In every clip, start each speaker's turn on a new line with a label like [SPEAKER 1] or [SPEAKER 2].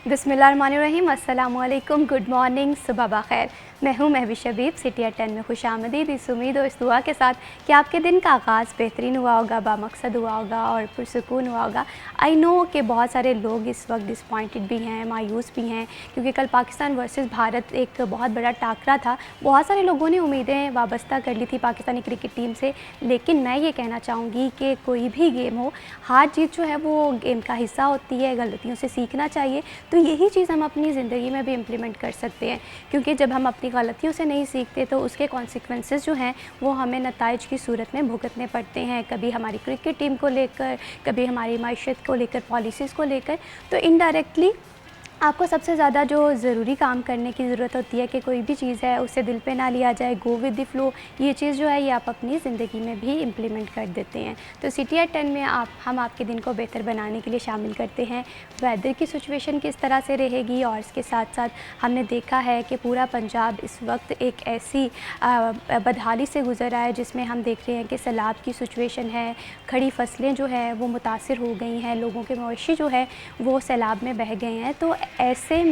[SPEAKER 1] बिस्मिल्लाहिर्रहमानिर्रहीम, अस्सलामुअलैकुम, good morning, सुबह बखैर। मैं हूँ महवी शबीब, सिटी एट 10 में खुशामदीद। इस उम्मीद और इस दुआ के साथ कि आपके दिन का आगाज़ बेहतरीन हुआ होगा, बामकसद हुआ होगा और पुरसुकून हुआ होगा। आई नो कि बहुत सारे लोग इस वक्त डिसपॉइंटेड भी हैं, मायूस भी हैं, क्योंकि कल पाकिस्तान वर्सेस भारत एक बहुत बड़ा टाकरा था। बहुत सारे लोगों ने उम्मीदें वाबस्ता कर ली थी पाकिस्तानी क्रिकेट टीम से, लेकिन मैं ये कहना चाहूँगी कि कोई भी गेम हो, हार जीत जो है वो गेम का हिस्सा होती है, गलतियों से सीखना चाहिए। तो यही चीज़ हम अपनी ज़िंदगी में भी इम्प्लीमेंट कर सकते हैं, क्योंकि जब हम अपनी गलतियों से नहीं सीखते तो उसके कॉन्सिक्वेंसेस जो हैं वो हमें नताइज की सूरत में भुगतने पड़ते हैं। कभी हमारी क्रिकेट टीम को लेकर, कभी हमारी माइशत को लेकर, पॉलिसीज़ को लेकर। तो इनडायरेक्टली आपको सबसे ज़्यादा जो ज़रूरी काम करने की ज़रूरत होती है कि कोई भी चीज़ है उसे दिल पे ना लिया जाए, गो विद द फ्लो। ये चीज़ जो है ये आप अपनी ज़िंदगी में भी इम्प्लीमेंट कर देते हैं। तो सिटी एट 10 में हम आपके दिन को बेहतर बनाने के लिए शामिल करते हैं वेदर की सिचुएशन किस तरह से रहेगी, और इसके साथ साथ हमने देखा है कि पूरा पंजाब इस वक्त एक ऐसी बदहाली से गुज़र रहा है जिसमें हम देख रहे हैं कि सैलाब की सिचुएशन है, खड़ी फसलें जो हैं वो मुतासिर हो गई हैं, लोगों के मवेशी जो है वो सैलाब में बह गए हैं। तो ऐसे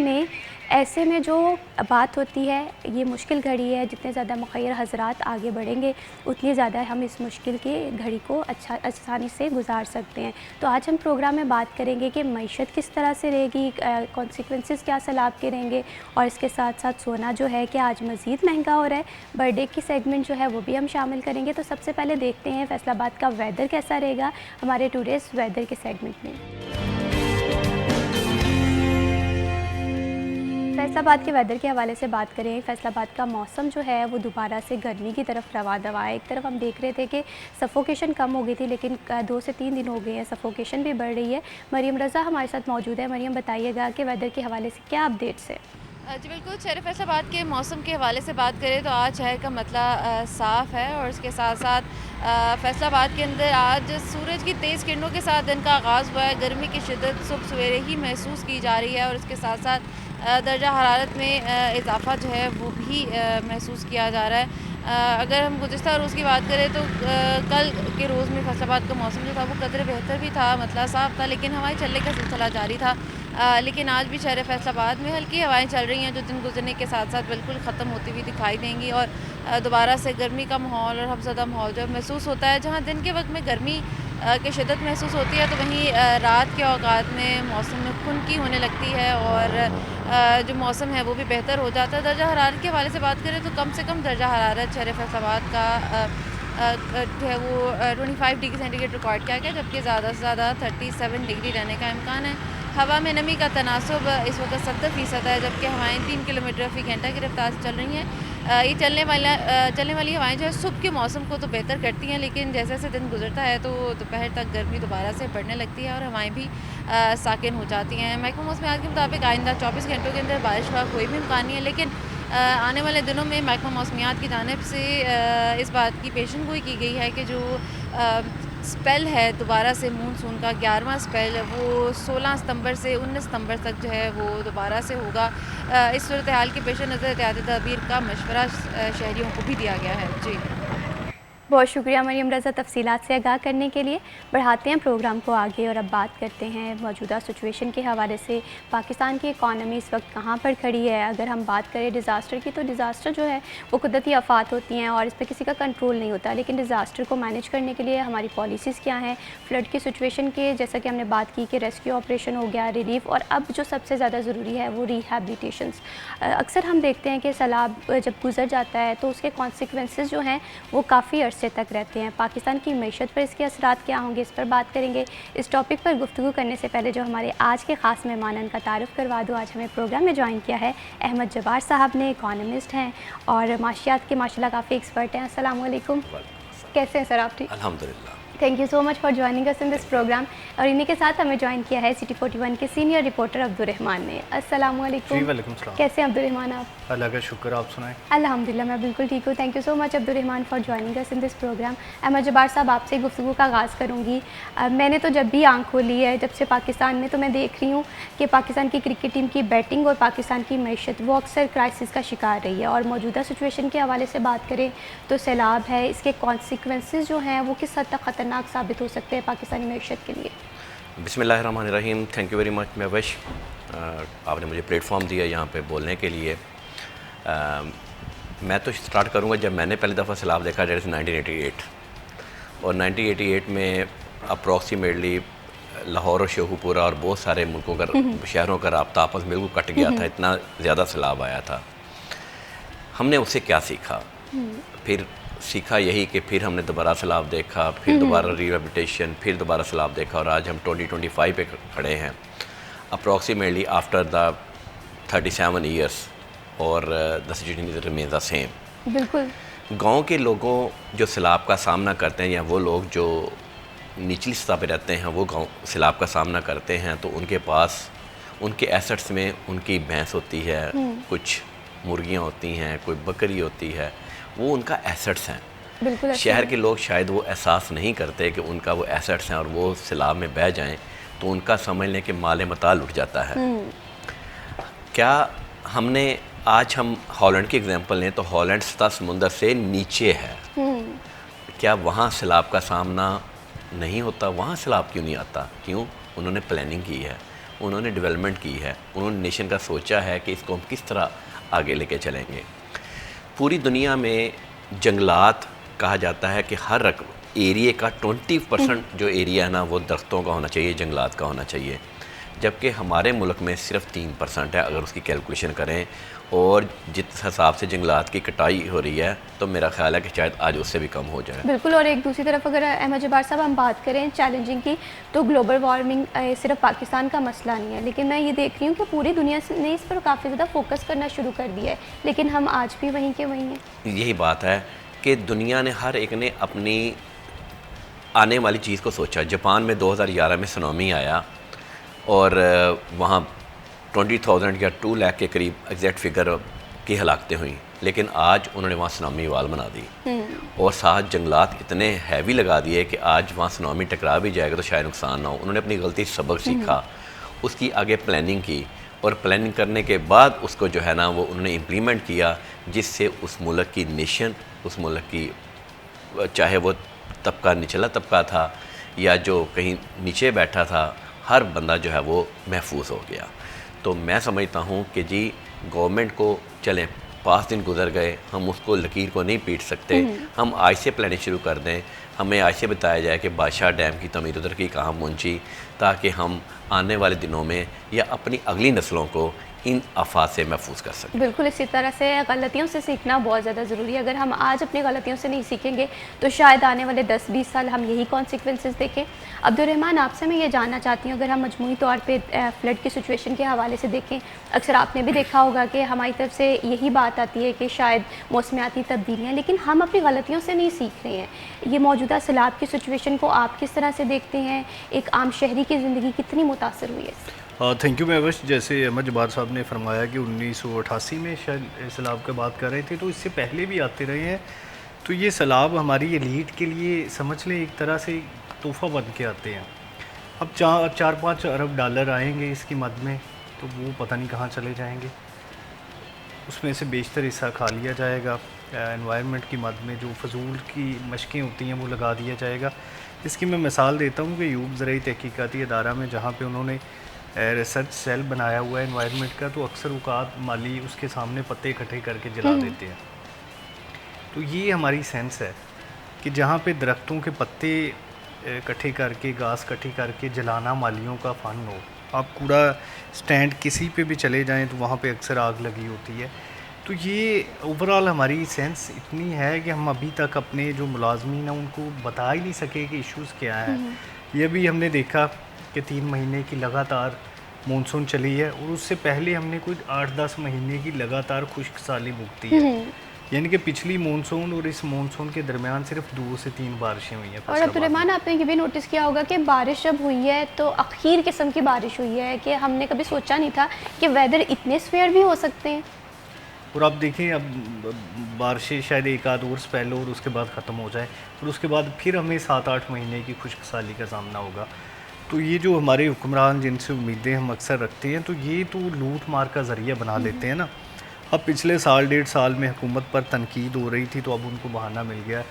[SPEAKER 1] में जो बात होती है, ये मुश्किल घड़ी है। जितने ज़्यादा मुखय्यर हज़रात आगे बढ़ेंगे उतनी ज़्यादा हम इस मुश्किल की घड़ी को आसानी से गुजार सकते हैं। तो आज हम प्रोग्राम में बात करेंगे कि मईशत किस तरह से रहेगी, कॉन्सिक्वेंसेस क्या सैलाब के रहेंगे, और इसके साथ साथ सोना जो है कि आज मज़ीद महंगा हो रहा है। बर्थडे की सेगमेंट जो है वो भी हम शामिल करेंगे। तो सबसे पहले देखते हैं फैसलाबाद का वेदर कैसा रहेगा हमारे टुडेज़ वेदर के सेगमेंट में। फैसलाबाद के वेदर के हवाले से बात करें, फैसलाबाद का मौसम जो है वो दोबारा से गर्मी की तरफ रवा दवा है। एक तरफ हम देख रहे थे कि सफोकेशन कम हो गई थी, लेकिन 2 से 3 दिन हो गए हैं सफोकेशन भी बढ़ रही है। मरियम रज़ा हमारे साथ मौजूद है। मरियम, बताइएगा कि वेदर के हवाले से क्या अपडेट्स है?
[SPEAKER 2] जी बिल्कुल, शहर फैसलाबाद के मौसम के हवाले से बात करें तो आज शहर का मतला साफ़ है, और इसके साथ साथ फैसलाबाद के अंदर आज सूरज की तेज़ किरणों के साथ दिन का आगाज़ हुआ है। गर्मी की शिद्दत सुबह सवेरे ही महसूस की जा रही है, और इसके साथ साथ दर्जा हरारत में इजाफ़ा जो है वो भी महसूस किया जा रहा है। अगर हम गुज़िश्ता रोज़ की बात करें तो कल के रोज़ में फैसलाबाद का मौसम जो था वो कदर बेहतर भी था, मतलब साफ़ था, लेकिन हवाएं चलने का सिलसिला जारी था। लेकिन आज भी शहर फैसलाबाद में हल्की हवाएं चल रही हैं, जो दिन गुजरने के साथ साथ बिल्कुल ख़त्म होती हुई दिखाई देंगी, और दोबारा से गर्मी का माहौल और हफ्ज़दा माहौल जो महसूस होता है। जहाँ दिन के वक्त में गर्मी की शिद्दत महसूस होती है, तो वहीं रात के औकात में मौसम में खुनकी होने लगती है, और जो मौसम है वो भी बेहतर हो जाता है। दर्जा हरारत के हवाले से बात करें तो कम से कम दर्जा हरारत शहर फैसलाबाद का जो है वो 25 डिग्री सेंटीग्रेड रिकॉर्ड किया गया, जबकि ज़्यादा से ज़्यादा 37 डिग्री रहने का इम्कान है। हवा में नमी का तनासुब इस वक्त 70% है, जबकि हवाएं 3 किलोमीटर फ़ी घंटा की रफ्तार से चल रही हैं। ये चलने वाली हवाएं जो है सुबह के मौसम को तो बेहतर करती हैं, लेकिन जैसे जैसे दिन गुजरता है तो दोपहर तक गर्मी दोबारा से बढ़ने लगती है, और हवाएं भी साकिन हो जाती हैं। महकमा मौसमियात के मुताबिक आइंदा 24 घंटों के अंदर बारिश का कोई भी इम्कान नहीं है, लेकिन आने वाले दिनों में महकमा मौसमियात की जानिब से इस बात की पेशन गोई की गई है कि जो स्पेल है दोबारा से मानसून का 11वां स्पेल, वो 16 सितंबर से 19 सितंबर तक जो है वो दोबारा से होगा। इस सूरत हाल के पेश नज़र एहतियाती तदबीर का मशवरा शहरियों को भी दिया गया है। जी
[SPEAKER 1] बहुत शुक्रिया मरियम रज़ा तफसीलात से आगाह करने के लिए। बढ़ाते हैं प्रोग्राम को आगे और अब बात करते हैं मौजूदा सिचुएशन के हवाले से। पाकिस्तान की इकॉनमी इस वक्त कहाँ पर खड़ी है? अगर हम बात करें डिज़ास्टर की, तो डिज़ास्टर जो है वो कुदरती आफ़ात होती हैं और इस पर किसी का कंट्रोल नहीं होता, लेकिन डिज़ास्टर को मैनेज करने के लिए हमारी पॉलिसीज़ क्या हैं? फ्लड की सिचुएशन के जैसा कि हमने बात की कि रेस्क्यू ऑपरेशन हो गया, रिलीफ, और अब जो सबसे ज़्यादा ज़रूरी है वो रिहैबिलिटेशंस। अक्सर हम देखते हैं कि सैलाब जब गुजर जाता है तो उसके कॉन्सिक्वेंसेस जो हैं वो काफ़ी अरसे तक रहते हैं। पाकिस्तान की मईशत पर इसके असरात क्या होंगे, इस पर बात करेंगे। इस टॉपिक पर गुफ्तगू करने से पहले जो हमारे आज के ख़ास मेहमान का तारुफ़ करवा दूँ। आज हमें प्रोग्राम में ज्वाइन किया है अहमद जब्बार साहब ने, इकॉनमिस्ट हैं और माशियात के माशाल्लाह काफ़ी एक्सपर्ट हैं। अस्सलाम वालेकुम। कैसे हैं सर आप? ठीक,
[SPEAKER 3] अल्हम्दुलिल्लाह।
[SPEAKER 1] Thank you so much for joining us in this programme. और इन्हीं के साथ हमें ज्वाइन किया है सिटी 41 के सीनियर रिपोर्टर अब्दुर्रहमान ने। अस्सलाम वालेकुम।
[SPEAKER 4] जी वालेकुम सलाम।
[SPEAKER 1] कैसे हैं अब्दुर्रहमान आप?
[SPEAKER 4] अल्लाह का शुक्र, आप सुनाएं।
[SPEAKER 1] अल्हम्दुलिल्लाह मैं बिल्कुल ठीक हूँ। Thank you so much Abdurrahman for joining us in this programme. Ahmad Jabbar sahab, आपसे गुफ्तगू का आगाज़ करूँगी। मैंने तो जब भी आँख खोली है जब से पाकिस्तान में, तो मैं देख रही हूँ कि पाकिस्तान की क्रिकेट टीम की बैटिंग और पाकिस्तान की मईशत वो अक्सर क्राइसिस का शिकार रही है। और मौजूदा सिचुएशन के हवाले से बात करें तो सैलाब है, इसके कॉन्सिक्वेंसेस जो हैं वो किस हद तक ख़तरनाक साबित हो सकते हैं पाकिस्तानी मईशत के लिए?
[SPEAKER 3] बिस्मिल्लाहिर्रहमानिर्रहीम। Thank you very much Mahvish. आपने मुझे प्लेटफॉर्म दिया यहाँ पे बोलने के लिए। मैं तो स्टार्ट करूँगा जब मैंने पहली दफ़ा सैलाब देखा, डेट इज़ 1988। और 1988 में अप्रॉक्सीमेटली लाहौर और शेखुपुरा और बहुत सारे मुल्कों का शहरों का राब्ता आपस में बिल्कुल कट गया था, इतना ज़्यादा सैलाब आया था। हमने उससे क्या सीखा? फिर सीखा यही कि फिर हमने दोबारा सैलाब देखा, फिर दोबारा रिहेबिलिटेशन, फिर दोबारा सैलाब देखा, और आज हम 2025 पे खड़े हैं अप्रॉक्सीमेटली आफ्टर द 37 ईयर्स, और the situation remains the same.
[SPEAKER 1] बिल्कुल।
[SPEAKER 3] गांव के लोगों जो सैलाब का सामना करते हैं, या वो लोग जो निचली सतह पे रहते हैं, वो गांव सैलाब का सामना करते हैं, तो उनके पास उनके एसेट्स में उनकी भैंस होती है, कुछ मुर्गियां होती हैं, कोई बकरी होती है, वो उनका एसेट्स हैं।
[SPEAKER 1] बिल्कुल।
[SPEAKER 3] शहर के लोग शायद वो एहसास नहीं करते कि उनका वो एसेट्स हैं, और वो सैलाब में बह जाएं तो उनका समझ लें कि माल मता लुट जाता है। क्या हमने आज हम हॉलैंड की एग्जांपल लें तो हॉलैंड सतह समुंदर से नीचे है, क्या वहाँ सैलाब का सामना नहीं होता? वहाँ सैलाब क्यों नहीं आता? क्यों? उन्होंने प्लानिंग की है, उन्होंने डेवलपमेंट की है, उन्होंने नेशन का सोचा है कि इसको हम किस तरह आगे लेके चलेंगे। पूरी दुनिया में जंगलात कहा जाता है कि हर एरिए का 20% जो एरिया है ना, वो दरख्तों का होना चाहिए, जंगलात का होना चाहिए, जबकि हमारे मुल्क में सिर्फ 3% है अगर उसकी कैलकुलेशन करें। और जिस हिसाब से जंगलात की कटाई हो रही है, तो मेरा ख्याल है कि शायद आज उससे भी कम हो जाए।
[SPEAKER 1] बिल्कुल। और एक दूसरी तरफ अगर अहमद जब्बार साहब हम बात करें चैलेंजिंग की, तो ग्लोबल वार्मिंग सिर्फ पाकिस्तान का मसला नहीं है, लेकिन मैं ये देख रही हूँ कि पूरी दुनिया ने इस पर काफ़ी ज़्यादा फोकस करना शुरू कर दिया है, लेकिन हम आज भी वहीं के वहीं हैं।
[SPEAKER 3] यही बात है कि दुनिया ने, हर एक ने अपनी आने वाली चीज़ को सोचा। जापान में 2011 में सुनामी आया, और वहाँ 20,000 या 2 लाख के करीब एग्जैक्ट फिगर की हलाकतें हुई, लेकिन आज उन्होंने वहाँ सुनामी वाल बना दी, और साथ जंगलात इतने हैवी लगा दिए कि आज वहाँ सुनामी टकरा भी जाएगा तो शायद नुकसान ना हो। उन्होंने अपनी गलती से सबक सीखा, उसकी आगे प्लानिंग की, और प्लानिंग करने के बाद उसको जो है ना वो उन्होंने इम्प्लीमेंट किया, जिससे उस मुल्क की नेशन, उस मुल्क की, चाहे वो तबका निचला तबका था या जो कहीं नीचे बैठा था, हर बंदा जो है वो महफूज हो गया। तो मैं समझता हूँ कि जी गवर्नमेंट को, चलें 5 दिन गुजर गए, हम उसको लकीर को नहीं पीट सकते, हम आज से प्लानिंग शुरू कर दें। हमें आज से बताया जाए कि बादशाह डैम की तमीर उधर की कहाँ पहुँची, ताकि हम आने वाले दिनों में या अपनी अगली नस्लों को इन आफात से महफूज कर सकें।
[SPEAKER 1] बिल्कुल। इसी तरह से गलतियों से सीखना बहुत ज़्यादा ज़रूरी है। अगर हम आज अपनी गलतियों से नहीं सीखेंगे तो शायद आने वाले 10-20 साल हम यही कॉन्सिक्वेंसेस देखें। अब्दुर्रहमान, आपसे मैं ये जानना चाहती हूँ, अगर हम मजमूई तौर पे फ्लड की सिचुएशन के हवाले से देखें, अक्सर आपने भी देखा होगा कि हमारी तरफ से यही बात आती है कि शायद मौसमियाती तब्दीलियाँ, लेकिन हम अपनी गलतियों से नहीं सीख रहे हैं। ये मौजूदा सैलाब की सिचुएशन को आप किस तरह से देखते हैं? एक आम शहरी की ज़िंदगी कितनी मुतासर हुई है?
[SPEAKER 4] Thank you Mahvish. जैसे अहमद जब्बार साहब ने फरमाया कि 1988 में शायद सैलाब की बात कर रहे थे, तो इससे पहले भी आते रहे हैं। तो ये सैलाब हमारी एलीट के लिए समझ लें एक तरह से तोहफ़ा बन के आते हैं। अब 4-5 अरब डॉलर आएंगे इसकी मद में, तो वो पता नहीं कहाँ चले जाएंगे। उसमें से बेशतर हिस्सा खा लिया जाएगा, एनवायरनमेंट की मद में जो फजूल की मशकें होती हैं वो लगा दिया जाएगा। इसकी मैं मिसाल देता हूँ कि यूब ज़राई तहकीकाती अदारा में जहाँ पे उन्होंने रिसर्च सेल बनाया हुआ है एनवायरनमेंट का, तो अक्सर औकात माली उसके सामने पत्ते इकट्ठे करके जला देते हैं। तो ये हमारी सेंस है कि जहाँ पे दरख्तों के पत्ते इकट्ठे करके, घास इकट्ठी करके जलाना मालियों का फ़न हो। आप कूड़ा स्टैंड किसी पे भी चले जाएं तो वहाँ पे अक्सर आग लगी होती है। तो ये ओवरऑल हमारी सेंस इतनी है कि हम अभी तक अपने जो मुलाजमीन हैं उनको बता ही नहीं सके कि इश्यूज़ क्या हैं। ये भी हमने देखा कि 3 महीने की लगातार मानसून चली है, और उससे पहले हमने कोई 8-10 महीने की लगातार खुश्क साली भुगती है। यानी कि पिछली मानसून और इस मानसून के दरमियान सिर्फ 2 से 3 बारिशें हुई हैं।
[SPEAKER 1] और अब्दुर्रहमान, आपने ये भी नोटिस किया होगा कि बारिश जब हुई है तो अखीर किस्म की बारिश हुई है कि हमने कभी सोचा नहीं था कि वेदर इतने स्फेयर भी हो सकते हैं।
[SPEAKER 4] और आप देखें, अब बारिशें शायद एक आध और स्पेल और उसके बाद ख़त्म हो जाए, और उसके बाद फिर हमें 7-8 महीने की खुश्क साली का सामना होगा। तो ये जो हमारे हुक्मरान जिनसे उम्मीदें हम अक्सर रखते हैं, तो ये तो लूट मार का ज़रिया बना लेते हैं ना। अब पिछले साल 1.5 साल में हुकूमत पर तनकीद हो रही थी, तो अब उनको बहाना मिल गया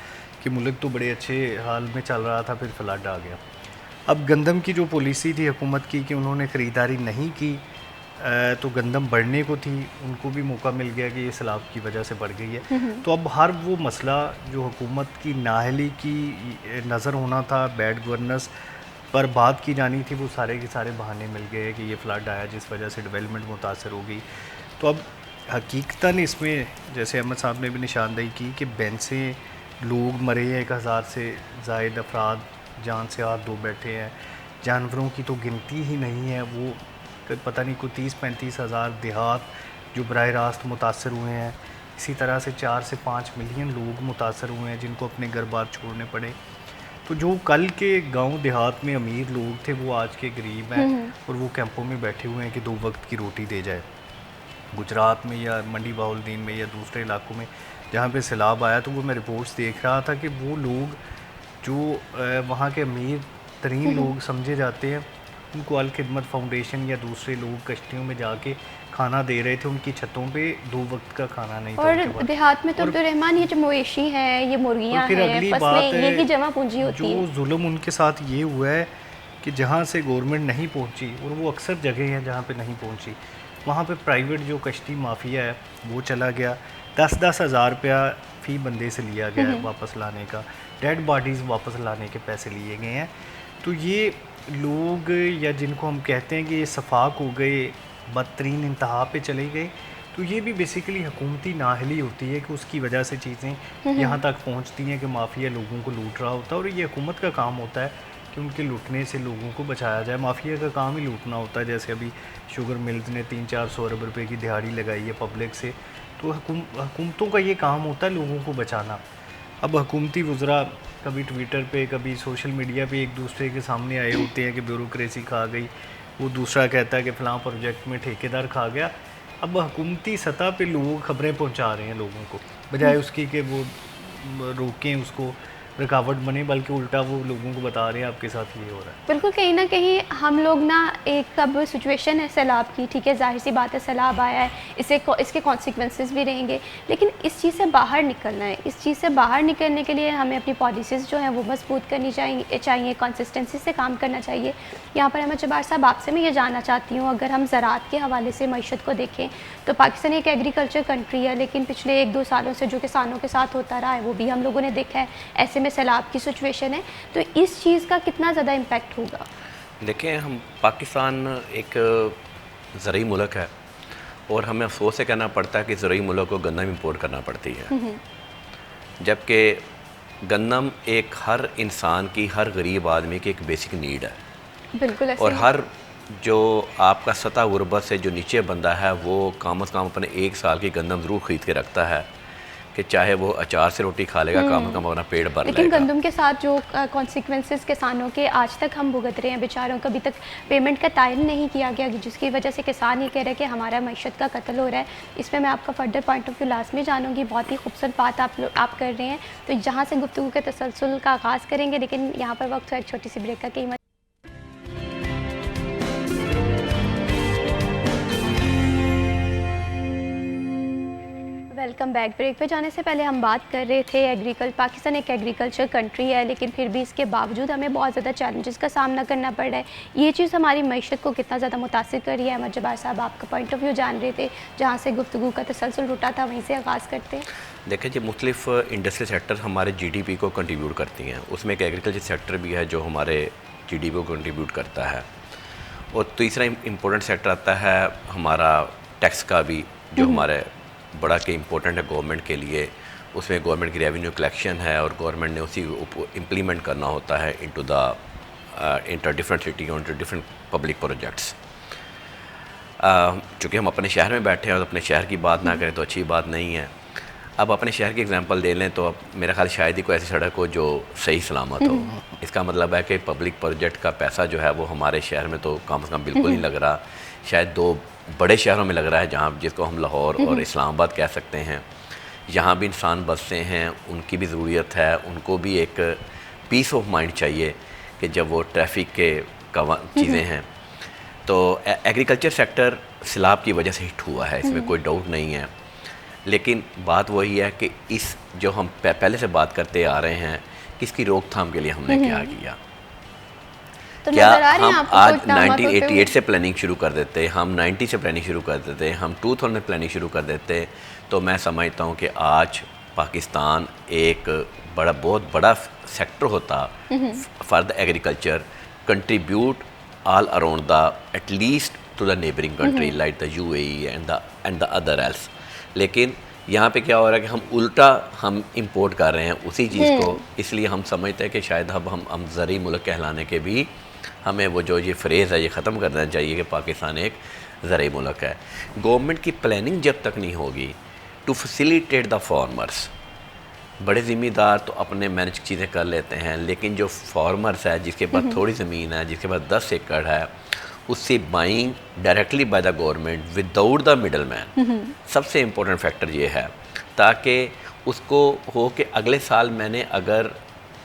[SPEAKER 4] कि मुल्क तो बड़े अच्छे हाल में चल रहा था, फिर फ्लड आ गया। अब गंदम की जो पॉलिसी थी हुकूमत की कि उन्होंने ख़रीदारी नहीं की तो गंदम बढ़ने को थी, उनको भी मौका मिल गया कि ये सैलाब की वजह से बढ़ गई है। तो अब हर वो मसला जो हुकूमत की नाअहली की नज़र होना था, बैड गवर्नेंस पर बात की जानी थी, वो सारे के सारे बहाने मिल गए कि ये फ्लड आया जिस वजह से डेवलपमेंट मुतासर हो गई। तो अब हकीकतन इसमें जैसे अहमद साहब ने भी निशानदेही की कि बेंसें लोग मरे हैं, 1000 से ज़ायद अफराद जान से हाथ धो बैठे हैं, जानवरों की तो गिनती ही नहीं है। वो पता नहीं कोई 30-35 हज़ार देहात जो बराह रास्त मुतासर हुए हैं। इसी तरह से 4 से 5 मिलियन लोग मुतासर हुए हैं जिनको अपने घर बार छोड़ने पड़े। तो जो कल के गांव देहात में अमीर लोग थे वो आज के गरीब हैं और वो कैंपों में बैठे हुए हैं कि 2 वक्त की रोटी दे जाए। गुजरात में या मंडी बाउलदीन में या दूसरे इलाकों में जहाँ पे सैलाब आया, तो वो मैं रिपोर्ट्स देख रहा था कि वो लोग जो वहाँ के अमीर तरीन लोग समझे जाते हैं, उनको अल खिदमत फाउंडेशन या दूसरे लोग कश्तियों में जाके खाना दे रहे थे। उनकी छतों पे 2 वक्त का खाना नहीं था उनके
[SPEAKER 1] और
[SPEAKER 4] पास।
[SPEAKER 1] देहात में तो अब्दुर्रहमान ये जो मवेशी हैं, ये मुर्गियाँ
[SPEAKER 4] और फिर
[SPEAKER 1] हैं,
[SPEAKER 4] अगली
[SPEAKER 1] फसलें,
[SPEAKER 4] बात
[SPEAKER 1] ये की जमा पूंजी होती
[SPEAKER 4] जो
[SPEAKER 1] है।
[SPEAKER 4] जुल्म उनके साथ ये हुआ है कि जहाँ से गवर्नमेंट नहीं पहुँची, और वो अक्सर जगह हैं जहाँ पे नहीं पहुँची, वहाँ पे प्राइवेट जो कश्ती माफिया है वो चला गया। 10-10 हज़ार रुपया फ़ी बंदे से लिया गया है वापस लाने का, डेड बॉडीज़ वापस लाने के पैसे लिए गए हैं। तो ये लोग या जिनको हम कहते हैं कि ये सफाक हो गए, बदतरीन इंतहा पे चले गए, तो ये भी बेसिकली हुकूमती नाअहली होती है कि उसकी वजह से चीज़ें यहाँ तक पहुँचती हैं कि माफिया लोगों को लूट रहा होता है। और ये हुकूमत का काम होता है कि उनके लूटने से लोगों को बचाया जाए। माफिया का काम ही लूटना होता है। जैसे अभी शुगर मिल्स ने 300-400 अरब रुपए की दिहाड़ी लगाई है पब्लिक से, तो हुकूमतों का ये काम होता है लोगों को बचाना। अब हुकूमती वज़रा कभी ट्विटर पे, कभी सोशल मीडिया पे एक दूसरे के सामने आए होते हैं कि ब्यूरोक्रेसी खा गई, वो दूसरा कहता है कि फ़लाँ प्रोजेक्ट में ठेकेदार खा गया। अब हुकूमती सतह पे लोग खबरें पहुंचा रहे हैं लोगों को, बजाय उसकी कि वो रोकें उसको, रुकावट बने, बल्कि उल्टा वो लोगों को बता रहे हैं आपके साथ ये हो रहा है।
[SPEAKER 1] बिल्कुल, कहीं ना कहीं हम लोग ना एक अब सिचुएशन है सैलाब की, ठीक है, जाहिर सी बात है सैलाब आया है, इसके कॉन्सिक्वेंसेस भी रहेंगे, लेकिन इस चीज़ से बाहर निकलना है। इस चीज़ से बाहर निकलने के लिए हमें अपनी पॉलिसीज़ जो हैं वो मजबूत करनी चाहिए, कंसिस्टेंसी से काम करना चाहिए। यहाँ पर अहमद जब्बार साहब, आपसे मैं ये जानना चाहती हूँ, अगर हम ज़राअत के हवाले से मईशत को देखें तो पाकिस्तान एक एग्रीकल्चर कंट्री है, लेकिन पिछले 1-2 सालों से जो किसानों के साथ होता रहा है वो भी हम लोगों ने देखा है। ऐसे में सैलाब की सिचुएशन है, तो इस चीज़ का कितना ज़्यादा इम्पैक्ट होगा?
[SPEAKER 3] देखें, हम पाकिस्तान एक ज़रूरी मुल्क है और हमें अफसोस से कहना पड़ता है कि ज़रूरी मुल्क को गंदम इंपोर्ट करना पड़ती है, जबकि गंदम एक हर इंसान की, हर गरीब आदमी की एक बेसिक नीड है।
[SPEAKER 1] बिल्कुल ऐसे
[SPEAKER 3] और हर जो आपका सतह गुरबत से जो नीचे बंदा है वो कम से कम अपने 1 साल की गंदम ज़रूर ख़रीद के रखता है कि चाहे वो अचार से रोटी खा लेगा, कम से कम अपना पेट भर
[SPEAKER 1] लेकिन
[SPEAKER 3] लेगा।
[SPEAKER 1] गंदम के साथ जो कॉन्सिक्वेंसेस किसानों के आज तक हम भुगत रहे हैं, बेचारों को अभी तक पेमेंट का तयन नहीं किया गया, जिसकी वजह से किसान ये कह रहे हैं कि हमारा मईशत का कत्ल हो रहा है। इसमें मैं आपका फर्दर पॉइंट ऑफ व्यू लाजमी जानूंगी। बहुत ही खूबसूरत बात आप कर रहे हैं, तो जहाँ से गुफ्तगू के तसलसल का आगाज़ करेंगे, लेकिन यहाँ पर वक्त है एक छोटी सी ब्रेक का। कीमत वेलकम बैक। ब्रेक पे जाने से पहले हम बात कर रहे थे पाकिस्तान एक एग्रीकल्चर कंट्री है, लेकिन फिर भी इसके बावजूद हमें बहुत ज़्यादा चैलेंजेस का सामना करना पड़ रहा है। ये चीज़ हमारी मईशत को कितना ज़्यादा मुतासिर कर रही है? अहमद जब्बार साहब, आपका पॉइंट ऑफ व्यू जान रहे थे, जहाँ से गुफ्तगू का तसलसल रुटा था वहीं से आगाज़ करते हैं।
[SPEAKER 3] देखिए जी, मुख्तलिफ इंडस्ट्रियल सेक्टर हमारे GDP को कंट्रीब्यूट करती हैं, उसमें एक एग्रीकल्चर सेक्टर भी है जो हमारे GDP को कंट्रीब्यूट करता है। और तीसरा इम्पोर्टेंट सेक्टर आता है हमारा टैक्स का भी, जो हमारे बड़ा के इम्पोर्टेंट है गवर्नमेंट के लिए। उसमें गवर्नमेंट की रेवेन्यू कलेक्शन है और गवर्नमेंट ने उसी को इम्प्लीमेंट करना होता है into different city, into different public projects. चूँकि हम अपने शहर में बैठे हैं और अपने शहर की बात ना करें तो अच्छी बात नहीं है। अब अपने शहर की एग्जांपल ले लें तो अब मेरा ख्याल शायद ही कोई ऐसी सड़क हो जो सही सलामत हो। इसका मतलब है कि पब्लिक प्रोजेक्ट का पैसा जो है वो हमारे शहर में तो कम से कम बिल्कुल नहीं लग रहा। शायद 2 बड़े शहरों में लग रहा है, जहाँ जिसको हम लाहौर और इस्लामाबाद कह सकते हैं। यहाँ भी इंसान बसते हैं, उनकी भी ज़रूरियत है, उनको भी एक पीस ऑफ माइंड चाहिए कि जब वो ट्रैफिक के चीज़ें हैं। तो एग्रीकल्चर सेक्टर सैलाब की वजह से हिट हुआ है, इसमें कोई डाउट नहीं है। लेकिन बात वही है कि इस जो हम पहले से बात करते आ रहे हैं कि इसकी रोकथाम के लिए हमने क्या किया।
[SPEAKER 1] तो
[SPEAKER 3] क्या
[SPEAKER 1] नजर आ रही है
[SPEAKER 3] हम
[SPEAKER 1] आपको
[SPEAKER 3] आज
[SPEAKER 1] कोई इकदामात होते हुए?
[SPEAKER 3] 1988 से प्लानिंग शुरू कर देते, हम 90 से प्लानिंग शुरू कर देते, हम 2000 में प्लानिंग शुरू कर देते, तो मैं समझता हूँ कि आज पाकिस्तान एक बहुत बड़ा सेक्टर होता for the agriculture, contribute all around the at least to the neighbouring country like the UAE and the other else. लेकिन यहाँ पे क्या हो रहा है कि हम उल्टा हम इंपोर्ट कर रहे हैं उसी चीज़ को, इसलिए हम समझते हैं कि शायद अब हम ज़री मुल्क कहलाने के भी हमें वो जो ये फ्रेज़ है ये ख़त्म कर देना चाहिए कि पाकिस्तान एक ज़री मुल्क है। गवर्नमेंट की प्लानिंग जब तक नहीं होगी टू फैसिलिटेट द फार्मर्स, बड़े ज़मींदार तो अपने मैनेज चीज़ें कर लेते हैं, लेकिन जो फार्मर्स है जिसके पास थोड़ी ज़मीन है, जिसके पास 10 एकड़ है, उससे buying directly by the government without the middle man, सबसे इम्पोर्टेंट फैक्टर ये है, ताकि उसको हो कि अगले साल मैंने अगर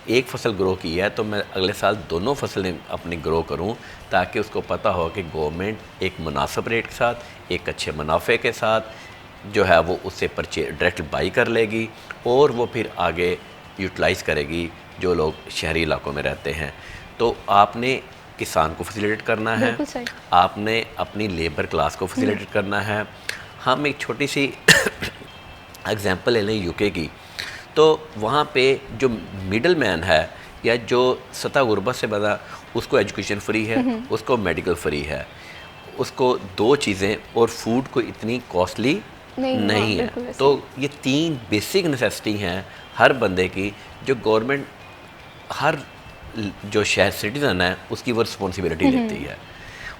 [SPEAKER 3] एक फसल ग्रो की है तो मैं अगले साल दोनों फसलें अपनी ग्रो करूं, ताकि उसको पता हो कि गवर्नमेंट एक मुनासिब रेट के साथ, एक अच्छे मुनाफे के साथ जो है वो उससे डायरेक्ट बाई कर लेगी और वो फिर आगे यूटिलाइज़ करेगी जो लोग शहरी इलाकों में रहते हैं। तो आपने किसान को फैसिलिटेट करना है, आपने अपनी लेबर क्लास को फैसिलिटेट करना है। हम एक छोटी सी एग्जांपल ले लें UK की, तो वहाँ पे जो मिडल मैन है या जो सतह गुरबत से बना, उसको एजुकेशन फ्री है, उसको मेडिकल फ्री है, उसको 2 चीज़ें और फूड को इतनी कॉस्टली नहीं है। तो ये 3 बेसिक नेसेसिटी हैं हर बंदे की, जो गवर्नमेंट हर जो शहर सिटीज़न है उसकी वो रिस्पॉन्सिबिलिटी लेती है।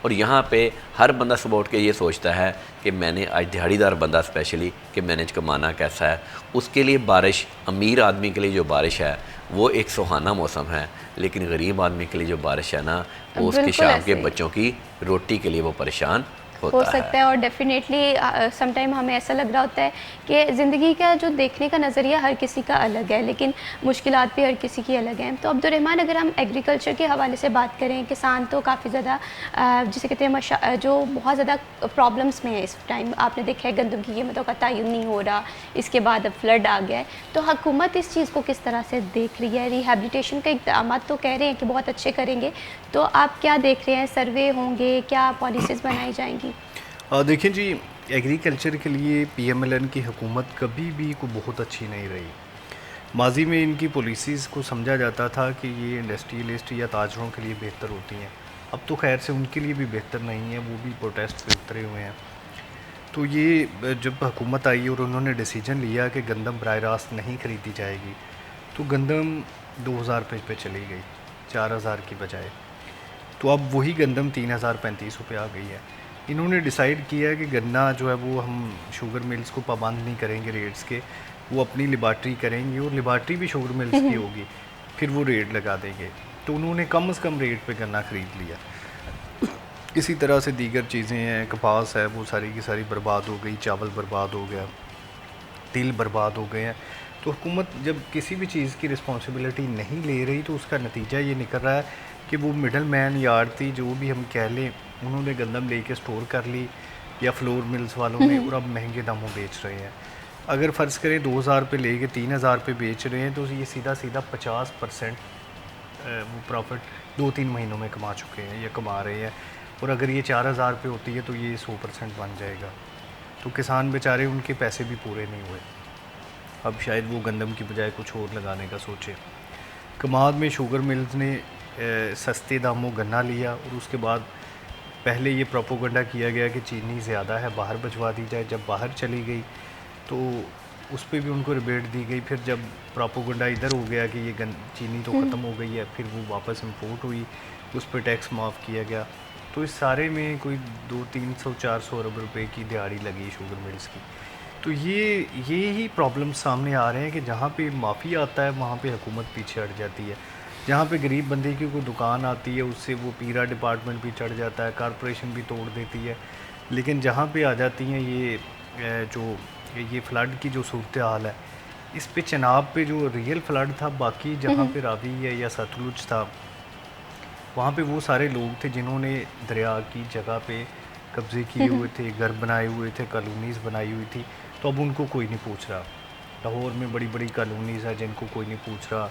[SPEAKER 3] और यहाँ पे हर बंदा सुबह उठ के ये सोचता है कि मैंने आज दिहाड़ीदार बंदा स्पेशली कि मैनेज कमाना कैसा है, उसके लिए बारिश, अमीर आदमी के लिए जो बारिश है वो एक सुहाना मौसम है, लेकिन गरीब आदमी के लिए जो बारिश है ना, वो उसके शाम के बच्चों की रोटी के लिए वो परेशान
[SPEAKER 1] हो सकता है। और डेफिनेटली समटाइम हमें ऐसा लग रहा होता है कि ज़िंदगी का जो देखने का नज़रिया हर किसी का अलग है, लेकिन मुश्किलात भी हर किसी की अलग हैं। तो अब्दुर्रहमान, अगर हम एग्रीकल्चर के हवाले से बात करें, किसान तो काफ़ी ज़्यादा जिसे कहते हैं जो बहुत ज़्यादा प्रॉब्लम्स में है इस टाइम। आपने देखा है गंदम की कीमतों का तयन नहीं हो रहा, इसके बाद अब फ्लड आ गया है, तो हुकूमत इस चीज़ को किस तरह से देख रही है? रिहैबिलिटेशन के इक़दाम तो कह रहे हैं कि बहुत अच्छे करेंगे, तो आप क्या देख रहे हैं? सर्वे होंगे, क्या पॉलिसीज़ बनाई जाएंगी?
[SPEAKER 4] देखिए जी, एग्रीकल्चर के लिए PMLN की हुकूमत कभी भी को बहुत अच्छी नहीं रही। माजी में इनकी पॉलिसीज़ को समझा जाता था कि ये इंडस्ट्रियलिस्ट या ताजरों के लिए बेहतर होती हैं, अब तो खैर से उनके लिए भी बेहतर नहीं है, वो भी प्रोटेस्ट पे उतरे हुए हैं। तो ये जब हुकूमत आई और उन्होंने डिसीजन लिया कि गंदम बराह रास्त नहीं ख़रीदी जाएगी, तो गंदम 2000 रुपये पे चली गई 4000 की बजाय। तो अब वही गंदम 3035 रुपये आ गई है। इन्होंने डिसाइड किया कि गन्ना जो है वो हम शुगर मिल्स को पाबंद नहीं करेंगे रेट्स के, वो अपनी लेबार्ट्री करेंगे और लेबार्ट्री भी शुगर मिल्स की होगी, फिर वो रेट लगा देंगे। तो उन्होंने कम से कम रेट पे गन्ना ख़रीद लिया। इसी तरह से दीगर चीज़ें हैं, कपास है, वो सारी की सारी बर्बाद हो गई, चावल बर्बाद हो गया, तिल बर्बाद हो गए हैं। तो हुकूमत जब किसी भी चीज़ की रिस्पॉन्सिबिलिटी नहीं ले रही, तो उसका नतीजा ये निकल रहा है कि वो मिडल मैन या आड़ती जो भी हम कह लें, उन्होंने गंदम लेके स्टोर कर ली या फ्लोर मिल्स वालों ने, और अब महंगे दामों बेच रहे हैं। अगर फ़र्ज़ करें 2000 रुपये लेके 3000 रुपये बेच रहे हैं, तो ये सीधा 50% वो प्रॉफिट 2-3 महीनों में कमा चुके हैं या कमा रहे हैं। और अगर ये 4000 रुपये होती है तो ये 100% बन जाएगा। तो किसान बेचारे, उनके पैसे भी पूरे नहीं हुए, अब शायद वो गंदम की बजाय कुछ और लगाने का सोचे। कमाद में शुगर मिल्स ने सस्ते दामों गन्ना लिया, और उसके बाद पहले ये प्रोपोगंडा किया गया कि चीनी ज़्यादा है, बाहर भिजवा दी जाए। जब बाहर चली गई तो उस पर भी उनको रिबेट दी गई। फिर जब प्रोपोगंडा इधर हो गया कि ये चीनी तो ख़त्म हो गई है, फिर वो वापस इंपोर्ट हुई, उस पर टैक्स माफ़ किया गया। तो इस सारे में कोई 200-300-400 अरब रुपए की दिहाड़ी लगी शुगर मिल्स की। तो ये ही प्रॉब्लम सामने आ रहे हैं कि जहाँ पे माफ़ी आता है वहाँ पे हुकूमत पीछे हट जाती है। जहाँ पे गरीब बंदे की कोई दुकान आती है, उससे वो पीरा डिपार्टमेंट भी चढ़ जाता है, कॉरपोरेशन भी तोड़ देती है। लेकिन जहाँ पे आ जाती हैं ये फ़्लड की जो सूरत हाल है, इस पे चनाब पे जो रियल फ़्लड था, बाकी जहाँ पे रावी है या सतलुज था, वहाँ पे वो सारे लोग थे जिन्होंने दरिया की जगह पे कब्ज़े किए हुए थे, घर बनाए हुए थे, कॉलोनीज़ बनाई हुई थी। तो अब उनको कोई नहीं पूछ रहा। लाहौर में बड़ी बड़ी कॉलोनीज़ है जिनको कोई नहीं पूछ रहा।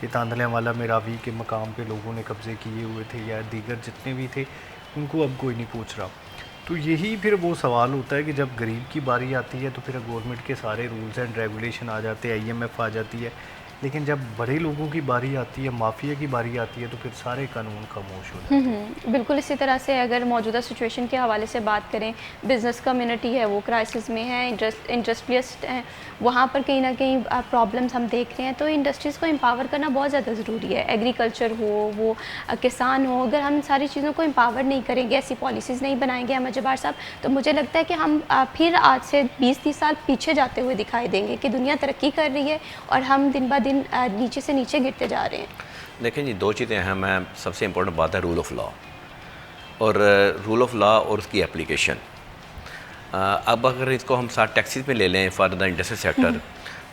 [SPEAKER 4] ये तांदलियाँ वाला में रावी के मकाम पे लोगों ने कब्ज़े किए हुए थे या दीगर जितने भी थे, उनको अब कोई नहीं पूछ रहा। तो यही फिर वो सवाल होता है कि जब गरीब की बारी आती है तो फिर गवर्नमेंट के सारे रूल्स एंड रेगुलेशन आ जाते हैं, IMF आ जाती है, लेकिन जब बड़े लोगों की बारी आती है, माफिया की बारी आती है, तो फिर सारे कानून खामोश हो जाते हैं।
[SPEAKER 1] बिल्कुल इसी तरह से अगर मौजूदा सिचुएशन के हवाले से बात करें, बिज़नेस कम्युनिटी है वो क्राइसिस में है, इंडस्ट्रियलिस्ट हैं, वहाँ पर कहीं ना कहीं प्रॉब्लम्स हम देख रहे हैं। तो इंडस्ट्रीज़ को एम्पावर करना बहुत ज़्यादा ज़रूरी है। एग्रीकल्चर हो, वो किसान हो, अगर हम सारी चीज़ों को एम्पावर नहीं करेंगे, ऐसी पॉलिसीज़ नहीं बनाएंगे अहमद जब्बार साहब, तो मुझे लगता है कि हम फिर आज से 20-30 साल पीछे जाते हुए दिखाई देंगे कि दुनिया तरक्की कर रही है और हम दिन ब दिन नीचे से नीचे गिरते जा रहे हैं।
[SPEAKER 3] देखें जी, दो चीज़ें हैं। मैं सबसे इम्पोर्टेंट बात है रूल ऑफ लॉ, और रूल ऑफ लॉ और उसकी एप्लीकेशन। अब अगर इसको हम साथ टैक्सीज में ले लें फॉर द इंडस्ट्रियल सेक्टर,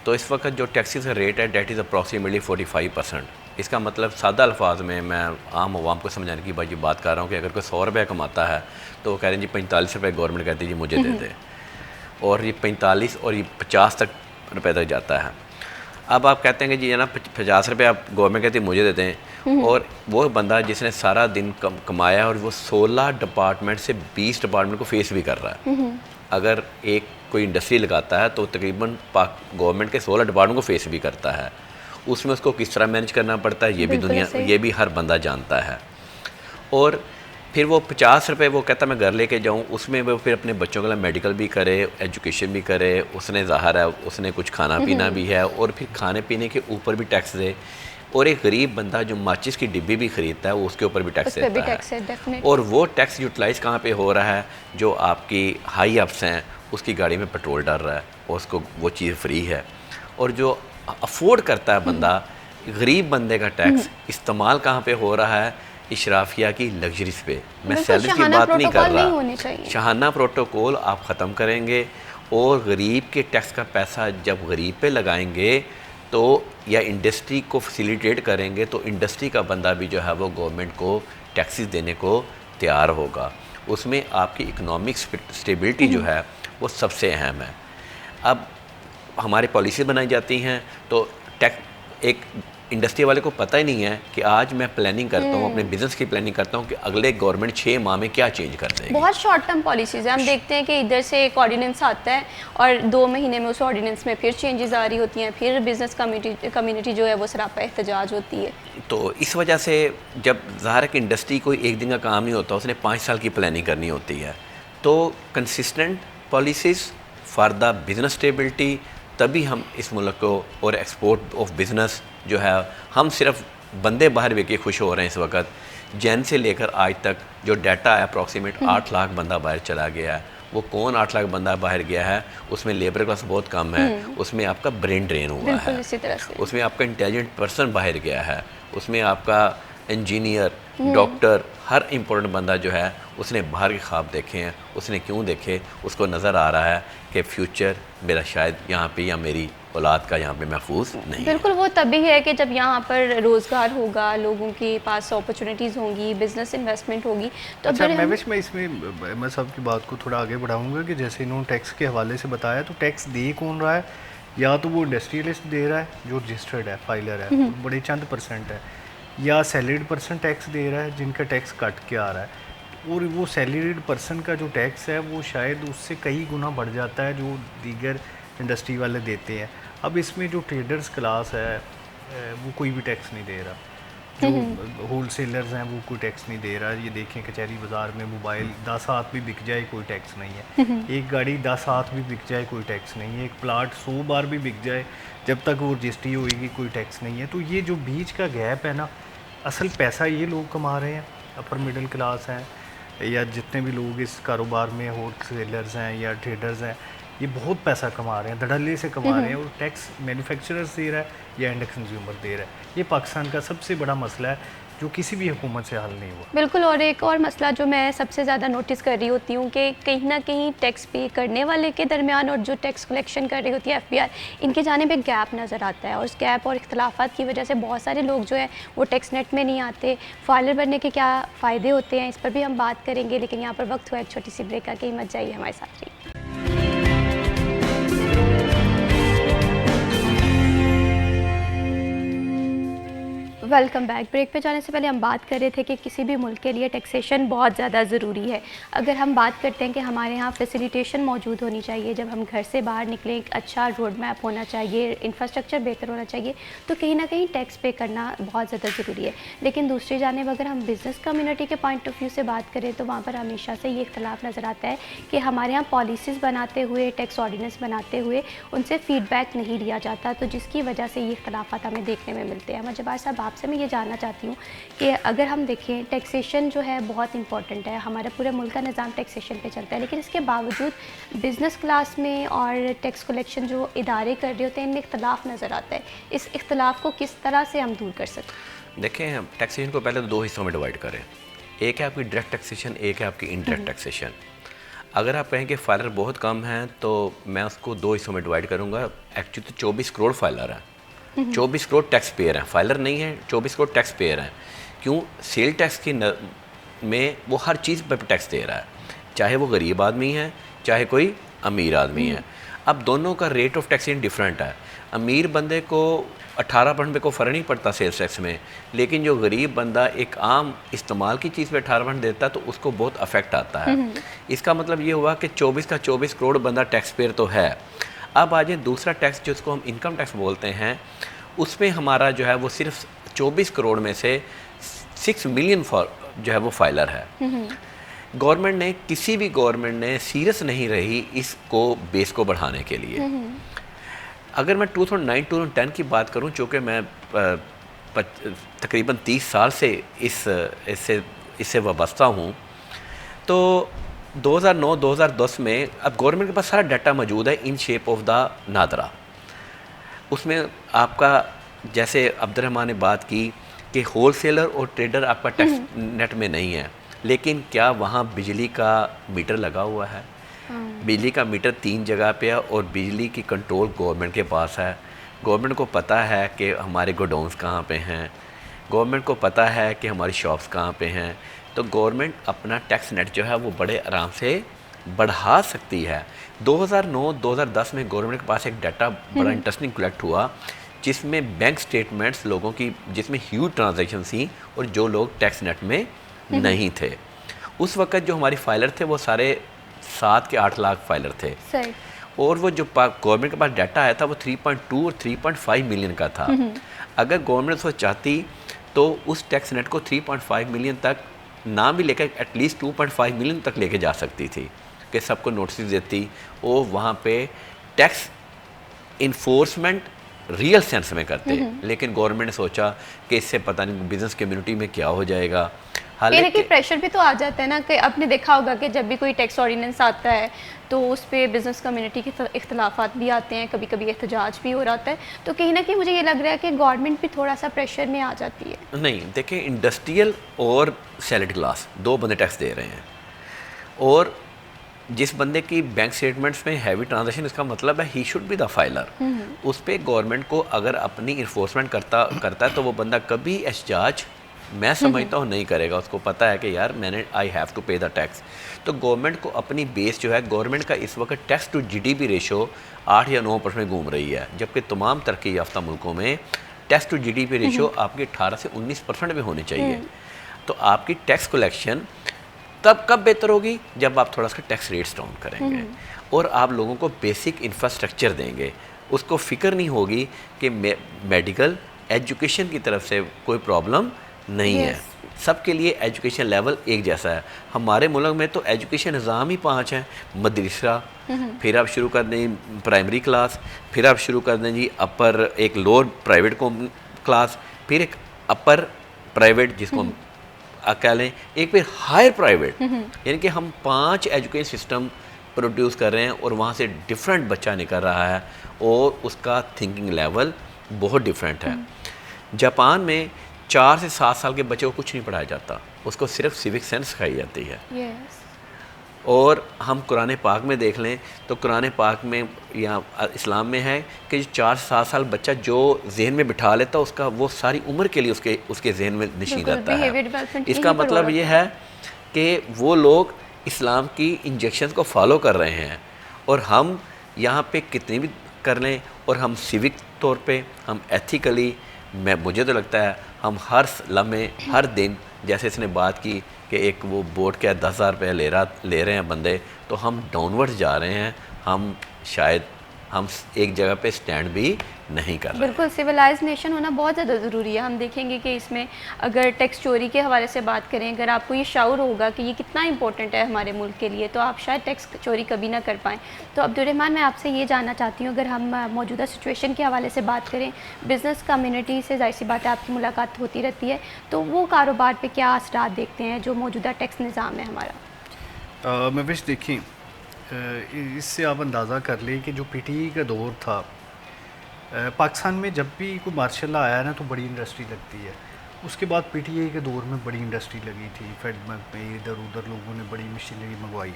[SPEAKER 3] तो इस वक्त जो टैक्सीज का रेट है डेट इज़ अप्रॉक्सीमेटली 45%। इसका मतलब सादा अल्फाज में मैं आम आवाम को समझाने की बात कर रहा हूँ कि अगर कोई 100 रुपये कमाता है तो वो कह रहे हैं जी 45 रुपये गवर्नमेंट कहती है जी मुझे दे दे, और ये 45 और ये 50 तक रुपये तक जाता है। अब आप कहते हैं कि जी है ना 50 रुपये आप गवर्नमेंट कहती है मुझे देते हैं, और वो बंदा जिसने सारा दिन कमाया और वो 16 डिपार्टमेंट से 20 डिपार्टमेंट को फेस भी कर रहा है। अगर एक कोई इंडस्ट्री लगाता है तो तकरीबन गवर्नमेंट के 16 डिपार्टमेंट को फेस भी करता है। उसमें उसको किस तरह मैनेज करना पड़ता है ये भी हर बंदा जानता है। और फिर वो 50 रुपये वो कहता मैं घर लेके जाऊँ, उसमें वो फिर अपने बच्चों के लिए मेडिकल भी करे, एजुकेशन भी करे, उसने ज़ाहिर है उसने कुछ खाना पीना भी है, और फिर खाने पीने के ऊपर भी टैक्स दे। और एक गरीब बंदा जो माचिस की डिब्बी भी ख़रीदता है वो उसके ऊपर भी टैक्स देता है। और वो टैक्स यूटिलाइज़ कहाँ पे हो रहा है? जो आपकी हाई अप्स हैं उसकी गाड़ी में पेट्रोल डाल रहा है और उसको वो चीज़ फ्री है। और जो अफोर्ड करता है बंदा, गरीब बंदे का टैक्स इस्तेमाल कहाँ पे हो रहा है? इशराफिया की लग्जरीज पे। मैं सैलरी की बात नहीं कर रहा। शहाना प्रोटोकॉल आप ख़त्म करेंगे और गरीब के टैक्स का पैसा जब गरीब पे लगाएंगे तो या इंडस्ट्री को फैसिलिटेट करेंगे तो इंडस्ट्री का बंदा भी जो है वो गवर्नमेंट को टैक्सेस देने को तैयार होगा। उसमें आपकी इकोनॉमिक स्टेबिलिटी जो है वो सबसे अहम है। अब हमारी पॉलिसी बनाई जाती हैं तो टैक्स एक इंडस्ट्री वाले को पता ही नहीं है कि आज मैं प्लानिंग करता हूँ, अपने बिजनेस की प्लानिंग करता हूँ कि अगले गवर्नमेंट 6 माह में क्या चेंज कर देगी।
[SPEAKER 1] बहुत शॉर्ट टर्म पॉलिसीज़ है। हम देखते हैं कि इधर से एक ऑर्डिनेंस आता है और 2 महीने में उस ऑर्डिनेंस में फिर चेंजेस आ रही होती हैं, फिर बिजनेस कम्युनिटी जो है वो सरापा एहतजाज होती है।
[SPEAKER 3] तो इस वजह से जब ज़ाहिर है कि इंडस्ट्री कोई एक दिन का काम नहीं होता, उसने 5 साल की प्लानिंग करनी होती है। तो consistent policies for the business stability, तभी हम इस मुल्क को और एक्सपोर्ट ऑफ बिज़नेस जो है, हम सिर्फ बंदे बाहर बेके खुश हो रहे हैं इस वक्त। जैन से लेकर आज तक जो डाटा है अप्रॉक्सीमेट 8 लाख बंदा बाहर चला गया है। वो कौन 8 लाख बंदा बाहर गया है? उसमें लेबर क्लास बहुत कम है, उसमें आपका ब्रेन ड्रेन हुआ है,
[SPEAKER 1] इसी तरह से
[SPEAKER 3] उसमें आपका इंटेलिजेंट पर्सन बाहर गया है, उसमें आपका इंजीनियर, डॉक्टर, हर इम्पोर्टेंट बंदा जो है उसने बाहर के ख्वाब देखे हैं। उसने क्यों देखे? उसको नज़र आ रहा है कि फ्यूचर मेरा शायद यहाँ पे या मेरी औलाद का यहाँ पे महफूज नहीं।
[SPEAKER 1] बिल्कुल वो तभी है कि जब यहाँ पर रोज़गार होगा, लोगों के पास अपॉर्चुनिटीज़ होंगी, बिजनेस इन्वेस्टमेंट होगी। तो
[SPEAKER 4] अच्छा महविश, मैं इसमें मैं साहब की बात को थोड़ा आगे बढ़ाऊँगा कि जैसे इन्होंने टैक्स के हवाले से बताया, तो टैक्स दे कौन रहा है? या तो वो इंडस्ट्रियलिस्ट दे रहा है जो रजिस्टर्ड है, फाइलर है, बड़े चंद परसेंट है, या सैलरीड पर्सन टैक्स दे रहा है जिनका टैक्स कट के आ रहा है। और वो सैलरीड पर्सन का जो टैक्स है वो शायद उससे कई गुना बढ़ जाता है जो दीगर इंडस्ट्री वाले देते हैं। अब इसमें जो ट्रेडर्स क्लास है वो कोई भी टैक्स नहीं दे रहा, जो होल सेलर्स हैं वो कोई टैक्स नहीं दे रहा। ये देखें कचहरी बाज़ार में मोबाइल 10 हाथ भी बिक जाए कोई टैक्स नहीं है, एक गाड़ी 10 हाथ भी बिक जाए कोई टैक्स नहीं है, एक प्लाट 100 बार भी बिक जाए जब तक वो रजिस्ट्री होएगी कोई टैक्स नहीं है। तो ये जो बीच का गैप है ना, असल पैसा ये लोग कमा रहे हैं, अपर मिडिल क्लास हैं या जितने भी लोग इस कारोबार में होल सेलर्स हैं या ट्रेडर्स हैं, ये बहुत पैसा कमा रहे हैं, धड़ल्ले से कमा रहे हैं। और टैक्स मैन्युफैक्चरर्स दे रहा है या एंड कंज्यूमर दे रहा है। ये पाकिस्तान का सबसे बड़ा मसला है जो किसी भी हुकूमत से हल नहीं हुआ।
[SPEAKER 1] बिल्कुल। और एक और मसला जो मैं सबसे ज़्यादा नोटिस कर रही होती हूँ कि कहीं ना कहीं टैक्स पे करने वाले के दरमियान और जो टैक्स कलेक्शन कर रही होती है FBI, इनके जाने पे गैप नज़र आता है। और उस गैप और इख्तलाफात की वजह से बहुत सारे लोग जो है वो टैक्स नेट में नहीं आते। फाइलर बनने के क्या फ़ायदे होते हैं इस पर भी हम बात करेंगे, लेकिन यहाँ पर वक्त हुआ एक छोटी सी ब्रेक का। कहीं मत जाइए, हमारे साथ रहिए। Welcome back. ब्रेक पे जाने से पहले हम बात कर रहे थे कि किसी भी मुल्क के लिए टैक्सेशन बहुत ज़्यादा ज़रूरी है। अगर हम बात करते हैं कि हमारे यहाँ फैसिलिटेशन मौजूद होनी चाहिए, जब हम घर से बाहर निकलें एक अच्छा रोड मैप होना चाहिए, इंफ्रास्ट्रक्चर बेहतर होना चाहिए, तो कहीं ना कहीं टैक्स पे करना बहुत ज़्यादा ज़रूरी है। लेकिन दूसरी जानिब अगर हम बिज़नेस कम्युनिटी के पॉइंट ऑफ व्यू से बात करें तो वहाँ पर हमेशा से ये इख्तलाफ नज़र आता है कि हमारे यहाँ पॉलिसीज़ बनाते हुए, टैक्स ऑर्डिनेंस बनाते हुए उनसे फ़ीडबैक नहीं लिया जाता, तो जिसकी वजह से ये इख्तलाफात हमें देखने में मिलते हैं। जब्बार साहब, आपसे मैं ये जानना चाहती हूँ कि अगर हम देखें टैक्सेशन जो है बहुत इंपॉर्टेंट है, हमारे पूरे मुल्क का निज़ाम टैक्सेशन पे चलता है, लेकिन इसके बावजूद बिज़नेस क्लास में और टैक्स कलेक्शन जो इदारे कर रहे होते हैं इनमें इख्तलाफ नज़र आता है। इस इख्तलाफ को किस तरह से हम दूर कर सकते हैं?
[SPEAKER 3] देखें, हम टैक्सेशन को पहले तो दो हिस्सों में डिवाइड करें। एक है आपकी डायरेक्ट टैक्सेशन, एक है आपकी इनडायरेक्ट टैक्सेशन। अगर आप कहें कि फाइलर बहुत कम हैं तो मैं उसको दो हिस्सों में डिवाइड करूँगा। एक्चुअली तो 24 करोड़ फाइलर हैं, 24 करोड़ टैक्स पेयर हैं, फाइलर नहीं है, 24 करोड़ टैक्स पेयर हैं। क्यों? सेल टैक्स की में वो हर चीज़ पर टैक्स दे रहा है, चाहे वो गरीब आदमी है चाहे कोई अमीर आदमी है। अब दोनों का रेट ऑफ टैक्सेशन डिफरेंट है। अमीर बंदे को 18% पे कोई फ़र्क नहीं पड़ता सेल्स टैक्स में, लेकिन जो गरीब बंदा एक आम इस्तेमाल की चीज़ पे 18% देता है तो उसको बहुत अफेक्ट आता है। इसका मतलब ये हुआ कि 24 का 24 करोड़ बंदा टैक्स पेयर तो है। अब आ जाए दूसरा टैक्स जिसको हम इनकम टैक्स बोलते हैं, उसमें हमारा जो है वो सिर्फ 24 करोड़ में से 6 मिलियन जो है वो फाइलर है। गवर्नमेंट ने, किसी भी गवर्नमेंट ने सीरियस नहीं रही इसको बेस को बढ़ाने के लिए। अगर मैं 2009-2010 की बात करूं, चूँकि मैं तकरीबन 30 साल से इससे वाबस्ता हूं, तो 2009-2010 में अब गवर्नमेंट के पास सारा डाटा मौजूद है in shape of the NADRA. उसमें आपका, जैसे अब्दुर्रहमान ने बात की कि होलसेलर और ट्रेडर आपका टैक्स नेट में नहीं है, लेकिन क्या वहाँ बिजली का मीटर लगा हुआ है? बिजली का मीटर 3 जगह पे है और बिजली की कंट्रोल गवर्नमेंट के पास है। गवर्नमेंट को पता है कि हमारे गोडाउंस कहाँ पे हैं, गवर्नमेंट को पता है कि हमारी शॉप्स कहाँ पे हैं, तो गवर्नमेंट अपना टैक्स नेट जो है वो बड़े आराम से बढ़ा सकती है। 2009-2010 में गवर्नमेंट के पास एक डाटा बड़ा इंटरेस्टिंग कलेक्ट हुआ, जिसमें बैंक स्टेटमेंट्स लोगों की, जिसमें ह्यूज ट्रांजैक्शन थी और जो लोग टैक्स नेट में नहीं थे। उस वक्त जो हमारी फाइलर थे वो सारे 7 के 8 लाख फाइलर थे, और वो जो गवर्नमेंट के पास डाटा आया था वो 3.2 और 3.5 मिलियन का था। अगर गवर्नमेंट उसको चाहती तो उस टैक्स नेट को 3.5 मिलियन तक ना भी लेकर एटलीस्ट 2.5 मिलियन तक लेके जा सकती थी, कि सबको नोटिस देती और वहाँ पे टैक्स इन्फोर्समेंट रियल सेंस में करते। लेकिन गवर्नमेंट ने सोचा कि इससे पता नहीं बिज़नेस कम्युनिटी में क्या हो जाएगा।
[SPEAKER 1] हालांकि प्रेशर भी तो आ जाता है ना, कि आपने देखा होगा कि जब भी कोई टैक्स ऑर्डिनेंस आता है तो उस पर बिज़नेस कम्युनिटी के इख्तलाफात भी आते हैं, कभी कभी एहतजाज भी हो रहा है, तो कहीं ना कहीं मुझे ये लग रहा है कि गवर्नमेंट भी थोड़ा सा प्रेशर में आ जाती है।
[SPEAKER 3] नहीं, देखें, इंडस्ट्रियल और सैलरी क्लास दो बंदे टैक्स दे रहे हैं, और जिस बंदे की बैंक स्टेटमेंट्स में हैवी ट्रांजैक्शन, इसका मतलब है he should be the filer. उस पर गवर्नमेंट को अगर अपनी इन्फोर्समेंट करता है तो वो बंदा कभी एहतजाज, मैं समझता हूँ, नहीं करेगा। उसको पता है कि यार मैंने आई हैव टू पे द टैक्स। तो गवर्नमेंट को अपनी बेस जो है, गवर्नमेंट का इस वक्त टैक्स टू जीडीपी रेशो 8 या 9% में घूम रही है, जबकि तमाम तरक्की याफ्ता मुल्कों में टैक्स टू जीडीपी रेशो आपकी 18 से 19% में होनी चाहिए। तो आपकी टैक्स कलेक्शन तब कब बेहतर होगी? जब आप थोड़ा सा टैक्स रेट्स डाउन करेंगे और आप लोगों को बेसिक इंफ्रास्ट्रक्चर देंगे। उसको फ़िक्र नहीं होगी कि मेडिकल एजुकेशन की तरफ से कोई प्रॉब्लम नहीं है, सबके लिए एजुकेशन लेवल एक जैसा है। हमारे मुल्क में तो एजुकेशन निज़ाम ही 5 हैं, मदरसा, फिर आप शुरू कर दें प्राइमरी क्लास, फिर आप शुरू कर दें जी अपर, एक लोअर प्राइवेट क्लास, फिर एक अपर प्राइवेट जिसको हम कह लें, एक फिर हायर प्राइवेट। यानी कि हम 5 एजुकेशन सिस्टम प्रोड्यूस कर रहे हैं और वहाँ से डिफरेंट बच्चा निकल रहा है और उसका थिंकिंग लेवल बहुत डिफरेंट है। जापान में 4 से 7 साल के बच्चे को कुछ नहीं पढ़ाया जाता, उसको सिर्फ सिविक सेंस सिखाई जाती है। और हम कुरान पाक में देख लें तो कुरान पाक में या इस्लाम में है कि 4 से 7 साल बच्चा जो जहन में बिठा लेता, उसका वो सारी उम्र के लिए उसके जहन में नशीन रहता है। इसका मतलब ये है कि वो लोग इस्लाम की इंजेक्शंस को फॉलो कर रहे हैं, और हम यहाँ पे कितनी भी कर लें और हम सिविक तौर पे, हम एथिकली, मुझे तो लगता है हम हर लम्हे हर दिन, जैसे इसने बात की कि एक वो बोट क्या 10,000 रुपये ले रहे हैं बंदे, तो हम डाउनवर्ड जा रहे हैं, हम शायद हम एक जगह पे स्टैंड भी नहीं कर रहे।
[SPEAKER 1] बिल्कुल, सिविलाइज नेशन होना बहुत ज़्यादा ज़रूरी है। हम देखेंगे कि इसमें अगर टैक्स चोरी के हवाले से बात करें, अगर आपको ये शाउर होगा कि ये कितना इंपॉर्टेंट है हमारे मुल्क के लिए, तो आप शायद टैक्स चोरी कभी ना कर पाएँ। तो अब्दुर्रहमान, मैं आपसे ये जानना चाहती हूँ, अगर हम मौजूदा सिचुएशन के हवाले से बात करें, बिज़नेस कम्युनिटी से ज़ाहिर सी बात है आपकी मुलाकात होती रहती है, तो वो कारोबार पर क्या असरात देखते हैं जो मौजूदा टैक्स निज़ाम है हमारा?
[SPEAKER 4] महविश देखिए, इससे आप अंदाज़ा कर लें कि जो पीटीई का दौर था, पाकिस्तान में जब भी कोई मार्शल लॉ आया ना तो बड़ी इंडस्ट्री लगती है। उसके बाद पीटीआई के दौर में बड़ी इंडस्ट्री लगी थी, फेडमैक में इधर उधर लोगों ने बड़ी मशीनरी मंगवाई।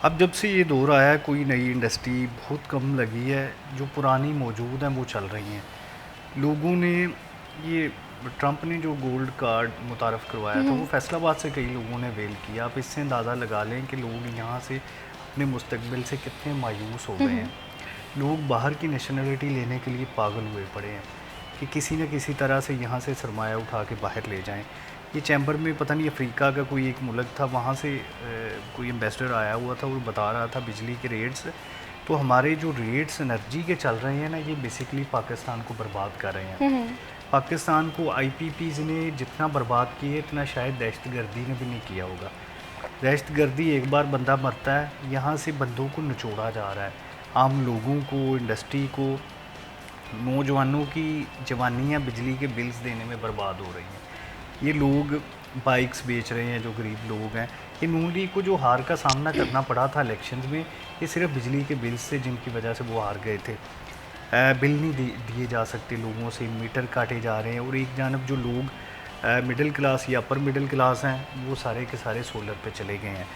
[SPEAKER 4] अब जब से ये दौर आया, कोई नई इंडस्ट्री बहुत कम लगी है, जो पुरानी मौजूद हैं वो चल रही हैं। लोगों ने ये ट्रंप ने जो गोल्ड कार्ड मुतारफ़ करवाया था, वो फैसलाबाद से कई लोगों ने वेल किया। आप इससे अंदाज़ा लगा लें कि लोग यहाँ से अपने मुस्तकबिल से कितने मायूस हो गए हैं। लोग बाहर की नेशनलिटी लेने के लिए पागल हुए पड़े हैं कि किसी न किसी तरह से यहाँ से सरमाया उठा के बाहर ले जाएं। ये चैम्बर में पता नहीं अफ्रीका का कोई एक मुल्क था, वहाँ से कोई एम्बेसडर आया हुआ था, वो बता रहा था बिजली के रेट्स। तो हमारे जो रेट्स एनर्जी के चल रहे हैं ना, ये बेसिकली पाकिस्तान को बर्बाद कर रहे हैं। पाकिस्तान को IPPs ने जितना बर्बाद किया इतना शायद दहशतगर्दी ने भी नहीं किया होगा। दहशतगर्दी, एक बार बंदा मरता है, यहाँ से बंदों को निचोड़ा जा रहा है। आम लोगों को, इंडस्ट्री को, नौजवानों की जवानियाँ बिजली के बिल्स देने में बर्बाद हो रही हैं। ये लोग बाइक्स बेच रहे हैं जो गरीब लोग हैं। ये नून लीग को जो हार का सामना करना पड़ा था इलेक्शंस में, ये सिर्फ बिजली के बिल्स से, जिनकी वजह से वो हार गए थे। बिल नहीं दिए जा सकते लोगों से, मीटर काटे जा रहे हैं, और एक जानब जो लोग मिडिल क्लास या अपर मिडिल क्लास हैं, वो सारे के सारे सोलर पे चले गए हैं।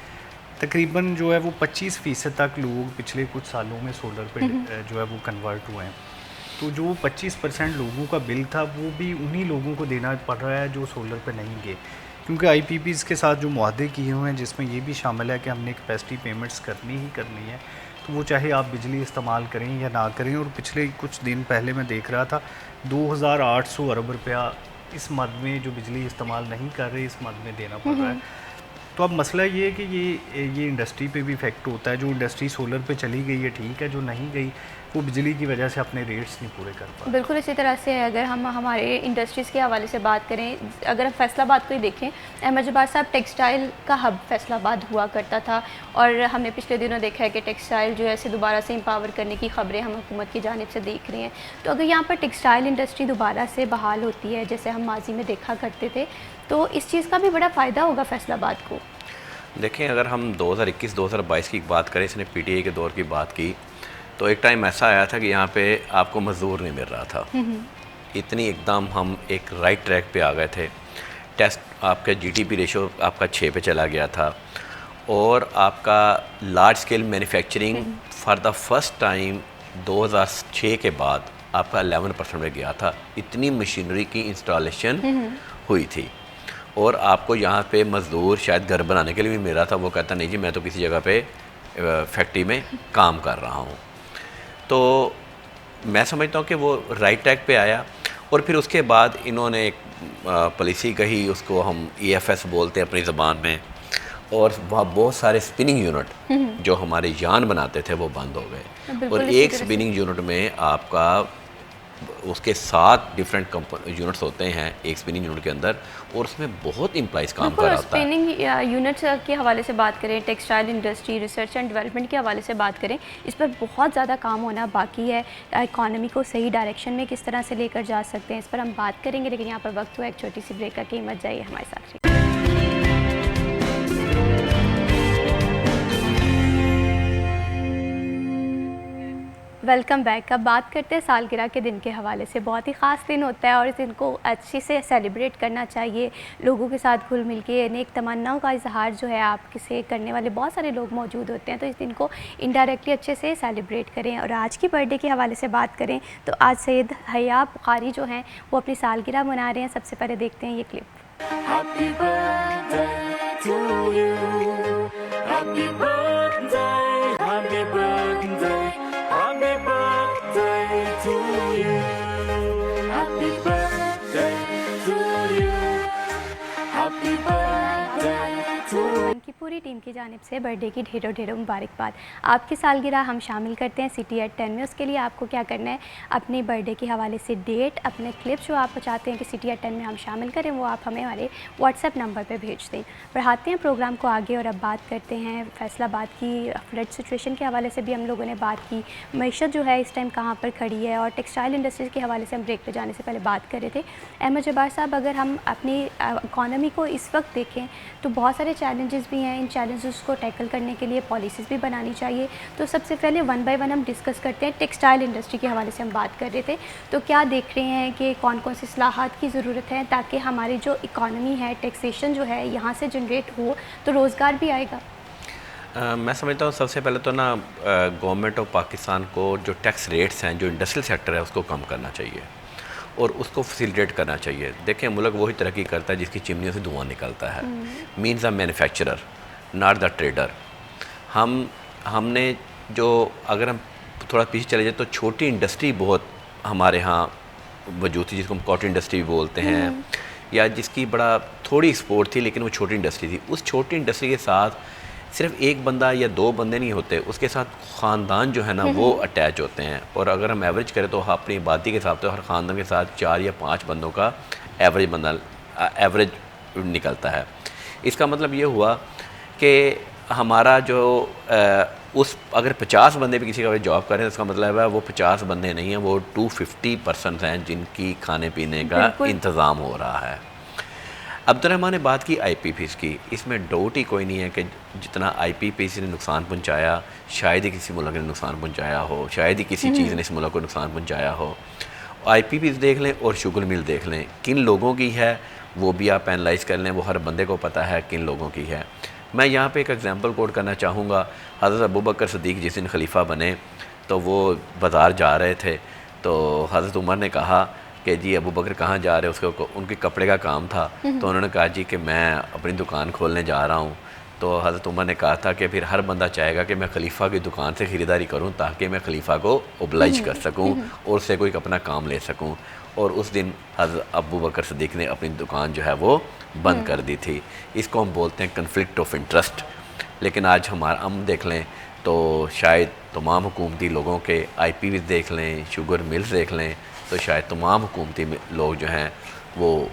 [SPEAKER 4] तकरीबन जो है वो 25% तक लोग पिछले कुछ सालों में सोलर पे जो है वो कन्वर्ट हुए हैं। तो जो 25% लोगों का बिल था, वो भी उन्हीं लोगों को देना पड़ रहा है जो सोलर पे नहीं गए, क्योंकि IPPs के साथ जो मुआहदे किए हुए हैं, जिसमें ये भी शामिल है कि हमने कैपेसिटी पेमेंट्स करनी ही करनी है, तो वो चाहे आप बिजली इस्तेमाल करें या ना करें। और पिछले कुछ दिन पहले मैं देख रहा था 2800 अरब रुपया इस मद में, जो बिजली इस्तेमाल नहीं कर रहे, इस मद में देना पड़ रहा है। तो अब मसला ये है कि ये इंडस्ट्री पे भी इफ़ेक्ट होता है। जो इंडस्ट्री सोलर पे चली गई है ठीक है, जो नहीं गई वो बिजली की वजह से अपने रेट्स नहीं पूरे कर पा।
[SPEAKER 1] बिल्कुल इसी तरह से अगर हम हमारे इंडस्ट्रीज़ के हवाले से बात करें, अगर हम फैसलाबाद को ही देखें, अहमद जब्बार साहब टेक्सटाइल का हब फैसलाबाद हुआ करता था, और हमने पिछले दिनों देखा है कि टेक्सटाइल जो है इसे दोबारा से एम्पावर करने की ख़बरें हम हुकूमत की जानिब से देख रहे हैं। तो अगर यहाँ पर टेक्सटाइल इंडस्ट्री दोबारा से बहाल होती है, जैसे हम माजी में देखा करते थे, तो इस चीज़ का भी बड़ा फ़ायदा होगा फैसलाबाद को।
[SPEAKER 3] देखें, अगर हम 2021-2022 की बात करें, इसने PTI के दौर की बात की, तो एक टाइम ऐसा आया था कि यहाँ पे आपको मज़दूर नहीं मिल रहा था। इतनी एकदम हम एक राइट ट्रैक पे आ गए थे। टेस्ट आपका GDP रेशो आपका 6 पे चला गया था, और आपका large scale manufacturing for the first time 2006 के बाद आपका 11% में गया था। इतनी मशीनरी की इंस्टॉलेशन हुई थी, और आपको यहाँ पे मज़दूर शायद घर बनाने के लिए भी मिल रहा था। वो कहता नहीं जी, मैं तो किसी जगह पे फैक्ट्री में काम कर रहा हूँ। तो मैं समझता हूँ कि वो राइट ट्रैक पे आया, और फिर उसके बाद इन्होंने एक पॉलिसी कही, उसको हम EFS बोलते हैं अपनी ज़बान में, और वहाँ बहुत सारे स्पिनिंग यूनिट जो हमारे यान बनाते थे वो बंद हो गए। और एक स्पिनिंग यूनिट में आपका उसके 7 डिफरेंट यूनिट्स होते हैं एक स्पिनिंग यूनिट के अंदर, और उसमें बहुत एम्प्लॉइज़ काम कर रहा होता है।
[SPEAKER 1] स्पिनिंग यूनिट्स के हवाले से बात करें, textile industry research and development के हवाले से बात करें, इस पर बहुत ज़्यादा काम होना बाकी है। इकॉनमी को सही डायरेक्शन में किस तरह से लेकर जा सकते हैं, इस पर हम बात करेंगे, लेकिन यहाँ पर वक्त हुआ एक छोटी सी ब्रेक का, कि मत जाइए हमारे साथ। Welcome back. अब बात करते हैं सालगिरह के दिन के हवाले से। बहुत ही ख़ास दिन होता है, और इस दिन को अच्छे से सेलिब्रेट करना चाहिए। लोगों के साथ घुल मिल के नेक तमन्नाओं का इजहार जो है आपसे करने वाले बहुत सारे लोग मौजूद होते हैं, तो इस दिन को इनडायरेक्टली अच्छे से सेलिब्रेट करें। और आज की बर्थडे के हवाले से बात करें तो आज सैयद हया बुखारी जो हैं वो अपनी सालगिरह मना रहे हैं। सबसे पहले देखते हैं ये clip.
[SPEAKER 5] Happy birthday to you. Happy birthday, happy birthday, happy birthday to you. Happy birthday to
[SPEAKER 1] पूरी टीम की जानिब से बर्थडे की ढेरों ढेरों मुबारकबाद। आपकी सालगिरह हम शामिल करते हैं सिटी एट 10 में। उसके लिए आपको क्या करना है, अपने बर्थडे के हवाले से डेट, अपने क्लिप्स जो आप चाहते हैं कि सिटी एट 10 में हम शामिल करें, वो आप हमें हमारे व्हाट्सएप नंबर पर भेज दें। बढ़ाते हैं प्रोग्राम को आगे और अब बात करते हैं फैसलाबाद की फ्लड सिचुएशन के हवाले से भी हम लोगों ने बात की। मईशत जो है इस टाइम कहाँ पर खड़ी है, और टेक्सटाइल इंडस्ट्रीज़ के हवाले से हम ब्रेक पे जाने से पहले बात कर रहे थे। अहमद जब्बार साहब, अगर हम अपनी इकॉनमी को इस वक्त देखें तो बहुत सारे चैलेंजेस भी हैं। इन चैलेंजेस को टैकल करने के लिए पॉलिसीज़ भी बनानी चाहिए। तो सबसे पहले वन बाय वन हम डिस्कस करते हैं। टेक्सटाइल इंडस्ट्री के हवाले से हम बात कर रहे थे, तो क्या देख रहे हैं कि कौन कौन सी इस्लाहात की ज़रूरत है ताकि हमारी जो इकॉनमी है, टैक्सेशन जो है यहाँ से जनरेट हो तो रोज़गार भी आएगा?
[SPEAKER 3] मैं समझता हूँ सबसे पहले तो ना गवर्नमेंट ऑफ पाकिस्तान को जो टैक्स रेट्स हैं, जो इंडस्ट्रियल सेक्टर है, उसको कम करना चाहिए और उसको फैसिलिटेट करना चाहिए। देखें, मुल्क वही तरक्की करता है जिसकी चिमनियों से धुआं निकलता है। Means a manufacturer, not the trader. हमने जो, अगर हम थोड़ा पीछे चले जाए तो छोटी इंडस्ट्री बहुत हमारे यहाँ वजूद थी, जिसको हम कॉटन इंडस्ट्री बोलते हैं, या जिसकी बड़ा थोड़ी एक्सपोर्ट थी लेकिन वो छोटी इंडस्ट्री थी। उस छोटी इंडस्ट्री के साथ सिर्फ एक बंदा या दो बंदे नहीं होते, उसके साथ ख़ानदान जो है ना वो अटैच होते हैं। और अगर हम एवरेज करें तो अपनी आबादी के हिसाब से हर ख़ानदान के साथ 4 या 5 बंदों का एवरेज निकलता है। इसका मतलब ये हुआ कि हमारा जो उस अगर 50 बंदे भी किसी का जॉब करें तो इसका मतलब है वो 50 बंदे नहीं हैं, वो 250 पर्सन हैं जिनकी खाने पीने का इंतज़ाम हो रहा है। अब्दुर्रहमान ने बात की IPPs की, इसमें डाउट ही कोई नहीं है कि जितना IPPs ने नुकसान पहुंचाया, शायद ही किसी मुल्क ने नुकसान पहुंचाया हो, शायद ही किसी चीज़ ने इस मुल्क को नुकसान पहुंचाया हो। IPPs देख लें और शुगर मिल देख लें, किन लोगों की है वो भी आप एनालाइज़ कर लें, वो हर बंदे को पता है किन लोगों की है। मैं यहाँ पे एक एग्जांपल कोट करना चाहूँगा। हज़रत अबू बकर सिद्दीक़ जिस दिन खलीफा बने तो वो बाज़ार जा रहे थे, तो हज़रत उमर ने कहा कि जी अबू बकर कहाँ जा रहे हैं, उसको उनके कपड़े का काम था, तो उन्होंने कहा जी कि मैं अपनी दुकान खोलने जा रहा हूँ। तो हज़रत उमर ने कहा था कि फिर हर बंदा चाहेगा कि मैं खलीफा की दुकान से ख़रीदारी करूँ ताकि मैं खलीफा को ओबलाइज कर सकूँ और उससे कोई अपना काम ले सकूँ। और उस दिन हज़रत अबू बकर सिद्दीक़ ने अपनी दुकान जो है वो बंद कर दी थी। इसको हम बोलते हैं कन्फ्लिक्ट ऑफ इंटरेस्ट। लेकिन आज हम देख लें तो शायद तमाम हुकूमती लोगों के IPPs देख लें, शुगर मिल्स देख लें, तो शायद तमाम हुकूमती लोग जो हैं वो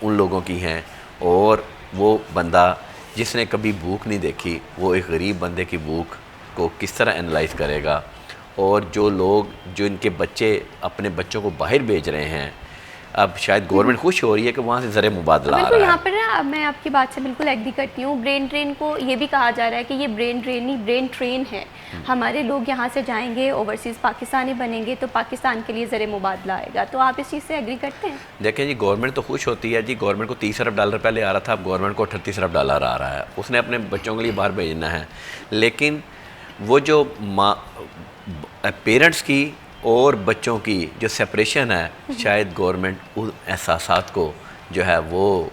[SPEAKER 3] उन लोगों की हैं। और वो बंदा जिसने कभी भूख नहीं देखी, वो एक गरीब बंदे की भूख को किस तरह एनालाइज़ करेगा। और जो लोग, जो इनके बच्चे अपने बच्चों को बाहर भेज रहे हैं, अब शायद गवर्नमेंट खुश हो रही है कि वहाँ से ज़र मुबादला आ रहा है।
[SPEAKER 1] यहाँ पर ना मैं आपकी बात से बिल्कुल एग्री करती हूँ। ब्रेन ड्रेन को ये भी कहा जा रहा है कि ये ब्रेन ड्रेन नहीं, ब्रेन ट्रेन है। हमारे लोग यहाँ से जाएंगे, ओवरसीज़ पाकिस्तानी बनेंगे तो पाकिस्तान के लिए ज़र मुबादला आएगा। तो आप इस चीज़ से एग्री करते हैं? देखें
[SPEAKER 3] जी, गवर्नमेंट तो खुश होती है जी। गवर्नमेंट को $30 अरब पहले आ रहा था, अब गवर्नमेंट को $38 अरब आ रहा है। उसने अपने बच्चों के लिए बाहर भेजना है। लेकिन वो जो पेरेंट्स की और बच्चों की जो सेपरेशन है, शायद गवर्नमेंट उन एहसासात को जो है वो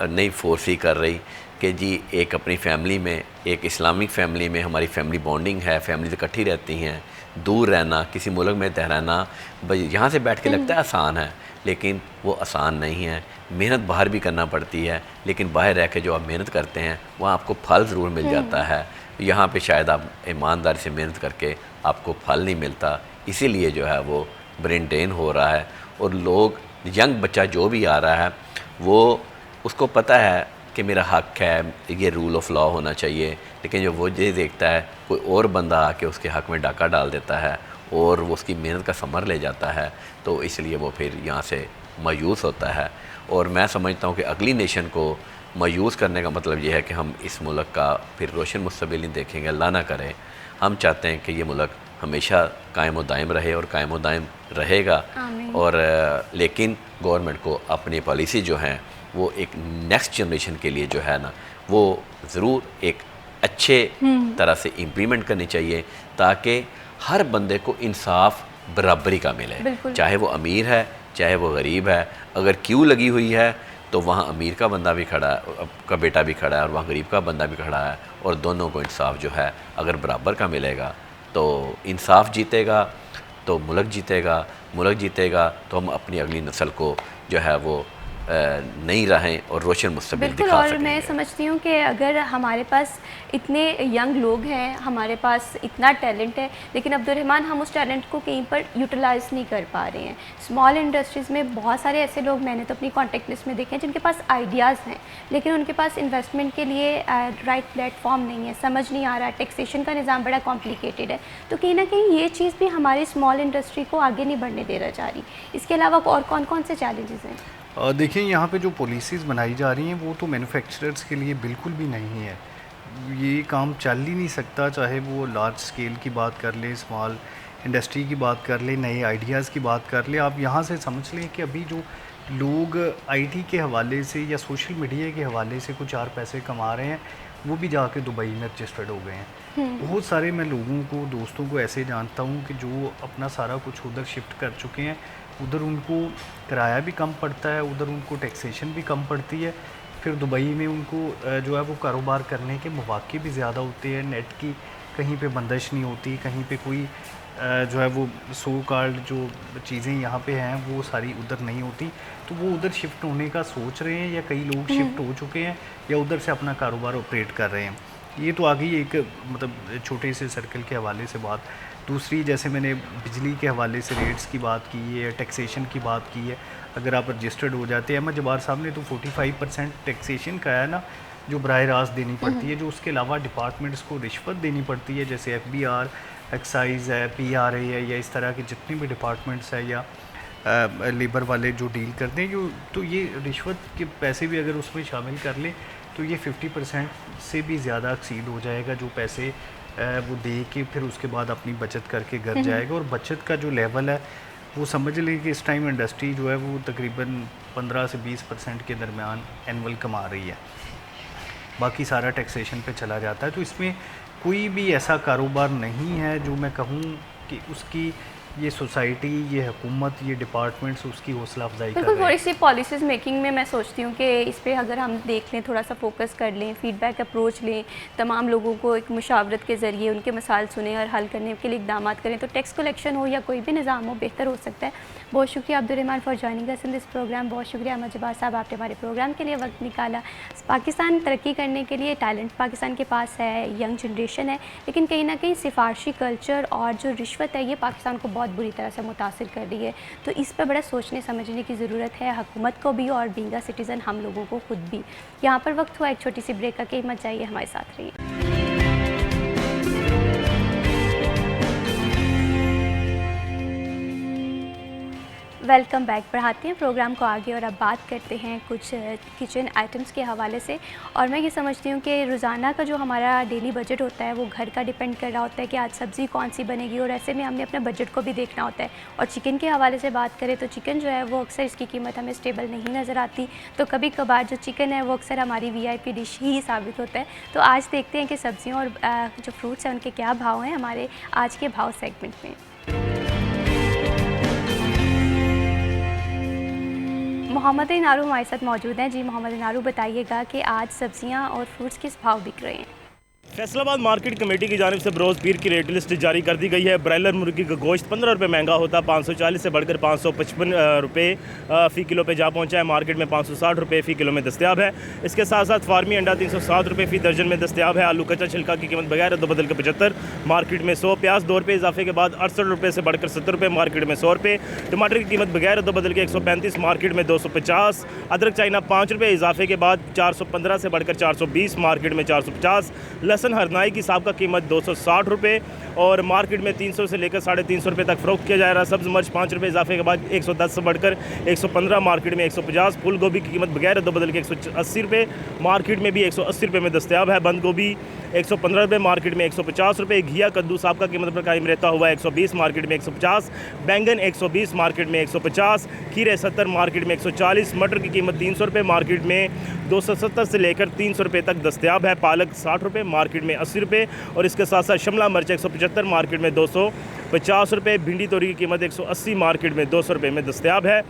[SPEAKER 3] नहीं फोर्स कर रही कि जी एक अपनी फैमिली में, एक इस्लामिक फैमिली में हमारी फैमिली बॉन्डिंग है, फैमिली इकट्ठी रहती हैं। दूर रहना, किसी मुल्क में रहना, यहाँ से बैठ के लगता है आसान है, लेकिन वो आसान नहीं है। मेहनत बाहर भी करना पड़ती है, लेकिन बाहर रह के जो आप मेहनत करते हैं वहाँ आपको फल ज़रूर मिल जाता है। यहाँ पे शायद आप ईमानदारी से मेहनत करके आपको फल नहीं मिलता। इसीलिए जो है वो ब्रेन ड्रेन हो रहा है। और लोग, यंग बच्चा जो भी आ रहा है वो, उसको पता है कि मेरा हक है, ये रूल ऑफ लॉ होना चाहिए, लेकिन जो वो ये देखता है कोई और बंदा आके उसके हक में डाका डाल देता है और वो उसकी मेहनत का समर ले जाता है, तो इसलिए वो फिर यहाँ से मायूस होता है। और मैं समझता हूँ कि अगली नेशन को मायूस करने का मतलब ये है कि हम इस मुल्क का फिर रोशन मुस्तकबिल नहीं देखेंगे। अल्लाह ना करे। हम चाहते हैं कि ये मुल्क हमेशा कायम व दायम रहे और कायम व दायम रहेगा। और लेकिन गवर्नमेंट को अपनी पॉलिसी जो है वो एक नेक्स्ट जनरेशन के लिए जो है ना वो ज़रूर एक अच्छे तरह से इम्प्लीमेंट करनी चाहिए ताकि हर बंदे को इंसाफ बराबरी का मिले, चाहे वो अमीर है चाहे वो गरीब है। अगर क्यू लगी हुई है तो वहाँ अमीर का बंदा भी खड़ा है, का बेटा भी खड़ा है, और वहाँ गरीब का बंदा भी खड़ा है, और दोनों को इंसाफ जो है अगर बराबर का मिलेगा तो इंसाफ जीतेगा, तो मुल्क जीतेगा। मुल्क जीतेगा तो हम अपनी अगली नस्ल को जो है वो नई राहें और रोशन मुस्तकबिल
[SPEAKER 1] बिल्कुल।
[SPEAKER 3] दिखा
[SPEAKER 1] और
[SPEAKER 3] सकेंगे।
[SPEAKER 1] मैं समझती हूँ कि अगर हमारे पास इतने यंग लोग हैं, हमारे पास इतना टैलेंट है, लेकिन अब्दुर्रहमान हम उस टैलेंट को कहीं पर यूटिलाइज़ नहीं कर पा रहे हैं। स्मॉल इंडस्ट्रीज़ में बहुत सारे ऐसे लोग मैंने तो अपनी कॉन्टेक्ट लिस्ट में देखे हैं जिनके पास आइडियाज़ हैं, लेकिन उनके पास इन्वेस्टमेंट के लिए राइट प्लेटफॉर्म नहीं है, समझ नहीं आ रहा, टैक्सेशन का निज़ाम बड़ा कॉम्प्लिकेटेड है। तो कहीं ना कहीं ये चीज़ भी हमारी स्मॉल इंडस्ट्री को आगे नहीं बढ़ने दे जा रही। इसके अलावा और कौन कौन से चैलेंजेस हैं?
[SPEAKER 4] देखिए, यहाँ पे जो पॉलिसीज़ बनाई जा रही हैं वो तो मैन्युफैक्चरर्स के लिए बिल्कुल भी नहीं है। ये काम चल ही नहीं सकता, चाहे वो लार्ज स्केल की बात कर ले, स्मॉल इंडस्ट्री की बात कर ले, नए आइडियाज़ की बात कर ले। आप यहाँ से समझ लें कि अभी जो लोग आईटी के हवाले से या सोशल मीडिया के हवाले से कुछ 4 पैसे कमा रहे हैं, वो भी जाके दुबई में रजिस्टर्ड हो गए हैं। बहुत सारे मैं लोगों को, दोस्तों को ऐसे जानता हूँ कि जो अपना सारा कुछ उधर शिफ्ट कर चुके हैं। उधर उनको किराया भी कम पड़ता है, उधर उनको टैक्सेशन भी कम पड़ती है, फिर दुबई में उनको जो है वो कारोबार करने के मौके भी ज़्यादा होते हैं। नेट की कहीं पे बंदिश नहीं होती, कहीं पे कोई जो है वो सो कॉल्ड जो चीज़ें यहाँ पे हैं वो सारी उधर नहीं होती। तो वो उधर शिफ्ट होने का सोच रहे हैं, या कई लोग शिफ्ट हो चुके हैं, या उधर से अपना कारोबार ऑपरेट कर रहे हैं। ये तो आ गई एक मतलब छोटे से सर्कल के हवाले से बात। दूसरी, जैसे मैंने बिजली के हवाले से रेट्स की बात की है, टैक्सेशन की बात की है। अगर आप रजिस्टर्ड हो जाते हैं, अहमद जब्बार साहब ने तो 45% टैक्सेशन का है ना, जो बराह रास्त देनी पड़ती है, जो उसके अलावा डिपार्टमेंट्स को रिश्वत देनी पड़ती है, जैसे FBR, एक्साइज़ है, PRA है, या इस तरह के जितने भी डिपार्टमेंट्स हैं, या लेबर वाले जो डील करते हैं, जो तो ये रिश्वत के पैसे भी अगर उसमें शामिल कर लें तो ये 50% से भी ज़्यादा एक्सीड हो जाएगा, जो पैसे वो दे के फिर उसके बाद अपनी बचत करके घर जाएगा। और बचत का जो लेवल है वो समझ लें कि इस टाइम इंडस्ट्री जो है वो तकरीबन 15 से 20% के दरमियान एनुअल कमा रही है, बाकी सारा टैक्सेशन पे चला जाता है। तो इसमें कोई भी ऐसा कारोबार नहीं है जो मैं कहूँ कि उसकी ये सोसाइटी, ये हुकूमत, ये डिपार्टमेंट्स उसकी हौसला अफजाई कर
[SPEAKER 1] बिल्कुल।
[SPEAKER 4] रहे
[SPEAKER 1] थोड़ी
[SPEAKER 4] हैं।
[SPEAKER 1] सी पॉलिसीज़ मेकिंग में मैं सोचती हूँ कि इस पे अगर हम देख लें, थोड़ा सा फोकस कर लें, फीडबैक अप्रोच लें, तमाम लोगों को एक मुशावरत के ज़रिए उनके मसाइल सुने और हल करने के लिए इकदाम करें, तो टैक्स कलेक्शन हो या कोई भी निज़ाम हो, बेहतर हो सकता है। बहुत शुक्रिया Abdurrahman for joining us in this programme. बहुत शुक्रिया अहमद जब्बार साहब, आपने हमारे प्रोग्राम के लिए वक्त निकाला। पाकिस्तान तरक्की करने के लिए टैलेंट पाकिस्तान के पास है, यंग जनरेशन है, लेकिन कहीं ना कहीं सिफारशी कल्चर और जो रिश्वत है ये पाकिस्तान को बहुत बुरी तरह से मुतासिर कर रही है। तो इस पर बड़ा सोचने समझने की ज़रूरत है, हुकूमत को भी और बीइंग अ सिटीज़न हम लोगों को खुद भी। यहाँ पर वक्त हुआ एक छोटी सी ब्रेक का, कि मत जाइए, हमारे साथ रहिए। Welcome back. बढ़ाते हैं प्रोग्राम को आगे और अब बात करते हैं कुछ किचन आइटम्स के हवाले से। और मैं ये समझती हूँ कि रोज़ाना का जो हमारा डेली बजट होता है वो घर का डिपेंड कर रहा होता है कि आज सब्ज़ी कौन सी बनेगी, और ऐसे में हमने अपने बजट को भी देखना होता है। और चिकन के हवाले से बात करें तो चिकन जो है वो अक्सर इसकी कीमत हमें स्टेबल नहीं नज़र आती, तो कभी कभार जो चिकन है वो अक्सर हमारी VIP डिश ही साबित होता है। तो आज देखते हैं कि सब्ज़ियों और जो फ्रूट्स हैं उनके क्या भाव हैं हमारे आज के भाव सेगमेंट में। मोहम्मद इनारू हमारे साथ मौजूद हैं। जी मोहम्मद इनारू, बताइएगा कि आज सब्जियां और फ्रूट्स किस भाव बिक रहे हैं?
[SPEAKER 6] फैसलाबाद मार्केट कमेटी की जानिब से बरोज़ पीर की रेट लिस्ट जारी कर दी गई है। ब्रायलर मुर्गी का गोश्त 15 रुपये महंगा होता, 540 से बढ़कर 555 रुपये फ़ी किलो पे जा पहुंचा है। मार्केट में 560 रुपये फ़ी किलो में दस्तियाब है। इसके साथ साथ फार्मी अंडा 307 रुपये फ़ी दर्जन में दस्तियाब है। आलू कच्चा छिलका की कीमत बगैर दो बदल के 75, मार्केट में 100। प्याज 2 रुपये इजाफे के बाद 68 रुपये से बढ़कर 70 रुपये, मार्केट में 100 रुपये। टमाटर की कीमत बगैर दो बदल के 135, मार्केट में 250। अदरक चाइना 5 रुपये इजाफे के बाद 415 से बढ़कर 420, मार्केट में 450। लहसन हरनाई की साहब का कीमत 260 रुपये और मार्केट में 300 से लेकर 350 रुपये तक फ़रोख्त किया जा रहा है। सब्ज़ मर्च 5 रुपये इजाफे के बाद 110 से बढ़कर 115, मार्केट में 150। फूल गोभी की कीमत बगैर दो बदल के 180 रुपये, मार्केट में भी 180 रुपये में दस्तियाब है। बंद गोभी 115 रुपये, मार्केट में 150 रुपये। घिया कद्दू साहब का कीमत पर कायम रहता हुआ 120, मार्केट में 150। बैंगन 120, मार्केट में 150। खीरे 70, मार्केट में 140। मटर की कीमत 300 रुपये, मार्केट में 270 से लेकर 300 रुपये तक दस्तियाब है। पालक 60 रुपये, मार्केट में 80 रुपये और इसके साथ साथ शिमला मिर्च 175, मार्केट में 200 50 रुपये। भिंडी तोरी की कीमत 180 मार्केट में 200 रुपये में दस्तयाब है।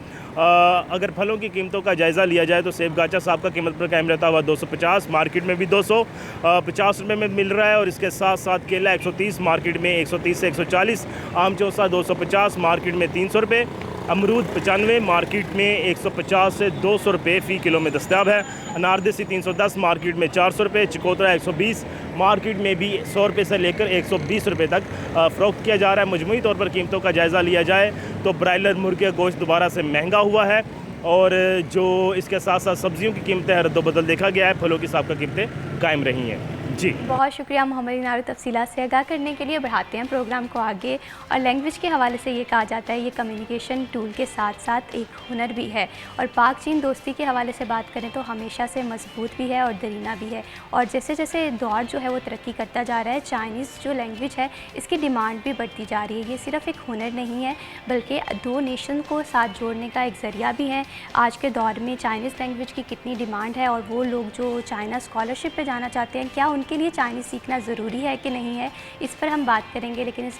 [SPEAKER 6] अगर फलों की कीमतों का जायज़ा लिया जाए तो सेब गाचा साहब का कीमत पर कायम रहता हुआ 250, मार्केट में भी 250 रुपये में मिल रहा है। और इसके साथ साथ केला 130, मार्केट में 130 से 140, आम चौसा 250, मार्केट में 300 रुपये, अमरूद 95, मार्केट में 150 से 200 रुपये फ़ी किलो में दस्तयाब है। अनारदेसी 310, मार्केट में 400 रुपये, चिकोतरा 120, मार्केट में भी 100 रुपये से लेकर 120 रुपये तक फ़रोख्त किया जा रहा है। मजमूई तौर पर कीमतों का जायज़ा लिया जाए तो ब्रायलर मुर्गे का गोश्त दोबारा से महंगा हुआ है, और जो इसके साथ साथ सब्जियों की कीमतें रद्दोबदल देखा गया है। फलों की साहब कीमतें कायम रही हैं। जी
[SPEAKER 1] बहुत शुक्रिया मोहम्मद इनार तफसीलात से आगाह करने के लिए। बढ़ाते हैं प्रोग्राम को आगे। और लैंग्वेज के हवाले से ये कहा जाता है ये कम्युनिकेशन टूल के साथ साथ एक हुनर भी है। और पाक चीन दोस्ती के हवाले से बात करें तो हमेशा से मजबूत भी है और दरीना भी है। और जैसे जैसे दौर जो है वो तरक्की करता जा रहा है, चाइनीज़ जो लैंग्वेज है इसकी डिमांड भी बढ़ती जा रही है। ये सिर्फ एक हुनर नहीं है बल्कि दो नेशन को साथ जोड़ने का एक ज़रिया भी है। आज के दौर में चाइनीज़ लैंग्वेज की कितनी डिमांड है, और वो लोग जो चाइना स्कॉलरशिप पे जाना चाहते हैं, क्या उनके लिए चाइनीज़ सीखना ज़रूरी है कि नहीं है, इस पर हम बात करेंगे। लेकिन इस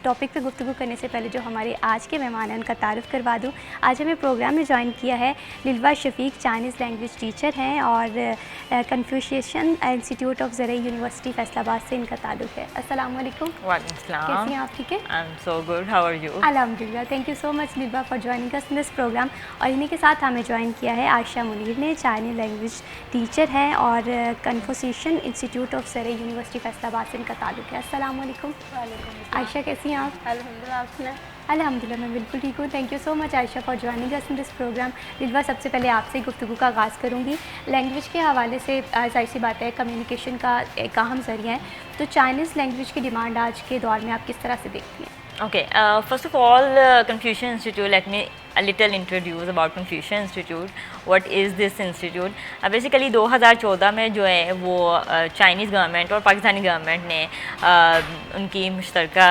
[SPEAKER 1] टॉपिक पे गुफ्तगू करने से पहले जो हमारे आज के मेहमान हैं उनका तारुफ़ करवा दूँ। आज हमें प्रोग्राम में ज्वाइन किया है Lilwa Shafiq, Chinese language teacher हैं और कन्फ्यूशियन इंस्टीट्यूट ऑफ ज़रई यूनिवर्सिटी फैसलाबाद से इनका ताल्लुक़ है। अस्सलाम वालेकुम।
[SPEAKER 7] वालेकुम सलाम।
[SPEAKER 1] कैसी हैं आप? ठीक है,
[SPEAKER 7] I am so good, how are you?
[SPEAKER 1] अल्हम्दुलिल्लाह। Thank you so much Lilwa for joining us in this programme. और इन्हीं के साथ हमें ज्वाइन किया है आयशा मुनीर ने, चाइनीज़ लैंग्वेज टीचर हैं और कन्फ्यूशियन इंस्टीट्यूट ऑफ ज़रई यूनिवर्सिटी फैसलाबाद से इनका ताल्लुक़ है। अस्सलाम वालेकुम। आयशा कैसी हैं आप?
[SPEAKER 2] अल्हम्दुलिल्लाह, आप सुनाएं?
[SPEAKER 1] अल्हम्दुलिल्लाह मैं बिल्कुल ठीक हूँ। Thank you so much Ayesha for joining us in this program. Lilwa, सबसे पहले आपसे गुफ्तगू का आगाज़ करूँगी। लैंग्वेज के हवाले से जाहिर सी बात है कम्युनिकेशन का एक अहम ज़रिया है, तो चाइनीज़ लैंग्वेज की डिमांड आज के दौर में आप किस तरह से देखती हैं?
[SPEAKER 7] Okay, first of all, Confucian Institute, let me a little introduce about Confucian Institute. What is this institute? Basically 2014 में जो है वो चाइनीज़ गवर्नमेंट और पाकिस्तानी गवर्नमेंट ने उनकी मुश्तरका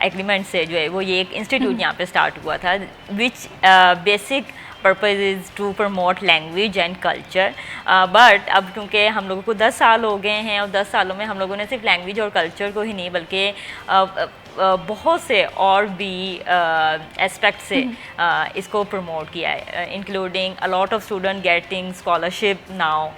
[SPEAKER 7] एग्रीमेंट से जो है वो ये एक इंस्टीट्यूट यहाँ पे स्टार्ट हुआ था, which basic purpose is to promote language and culture. But अब क्योंकि हम लोगों को 10 साल हो गए हैं और 10 सालों में हम लोगों ने सिर्फ लैंग्वेज और कल्चर को ही नहीं बल्कि बहुत से और भी एस्पेक्ट से इसको प्रमोट किया है, including a lot of student getting scholarship now,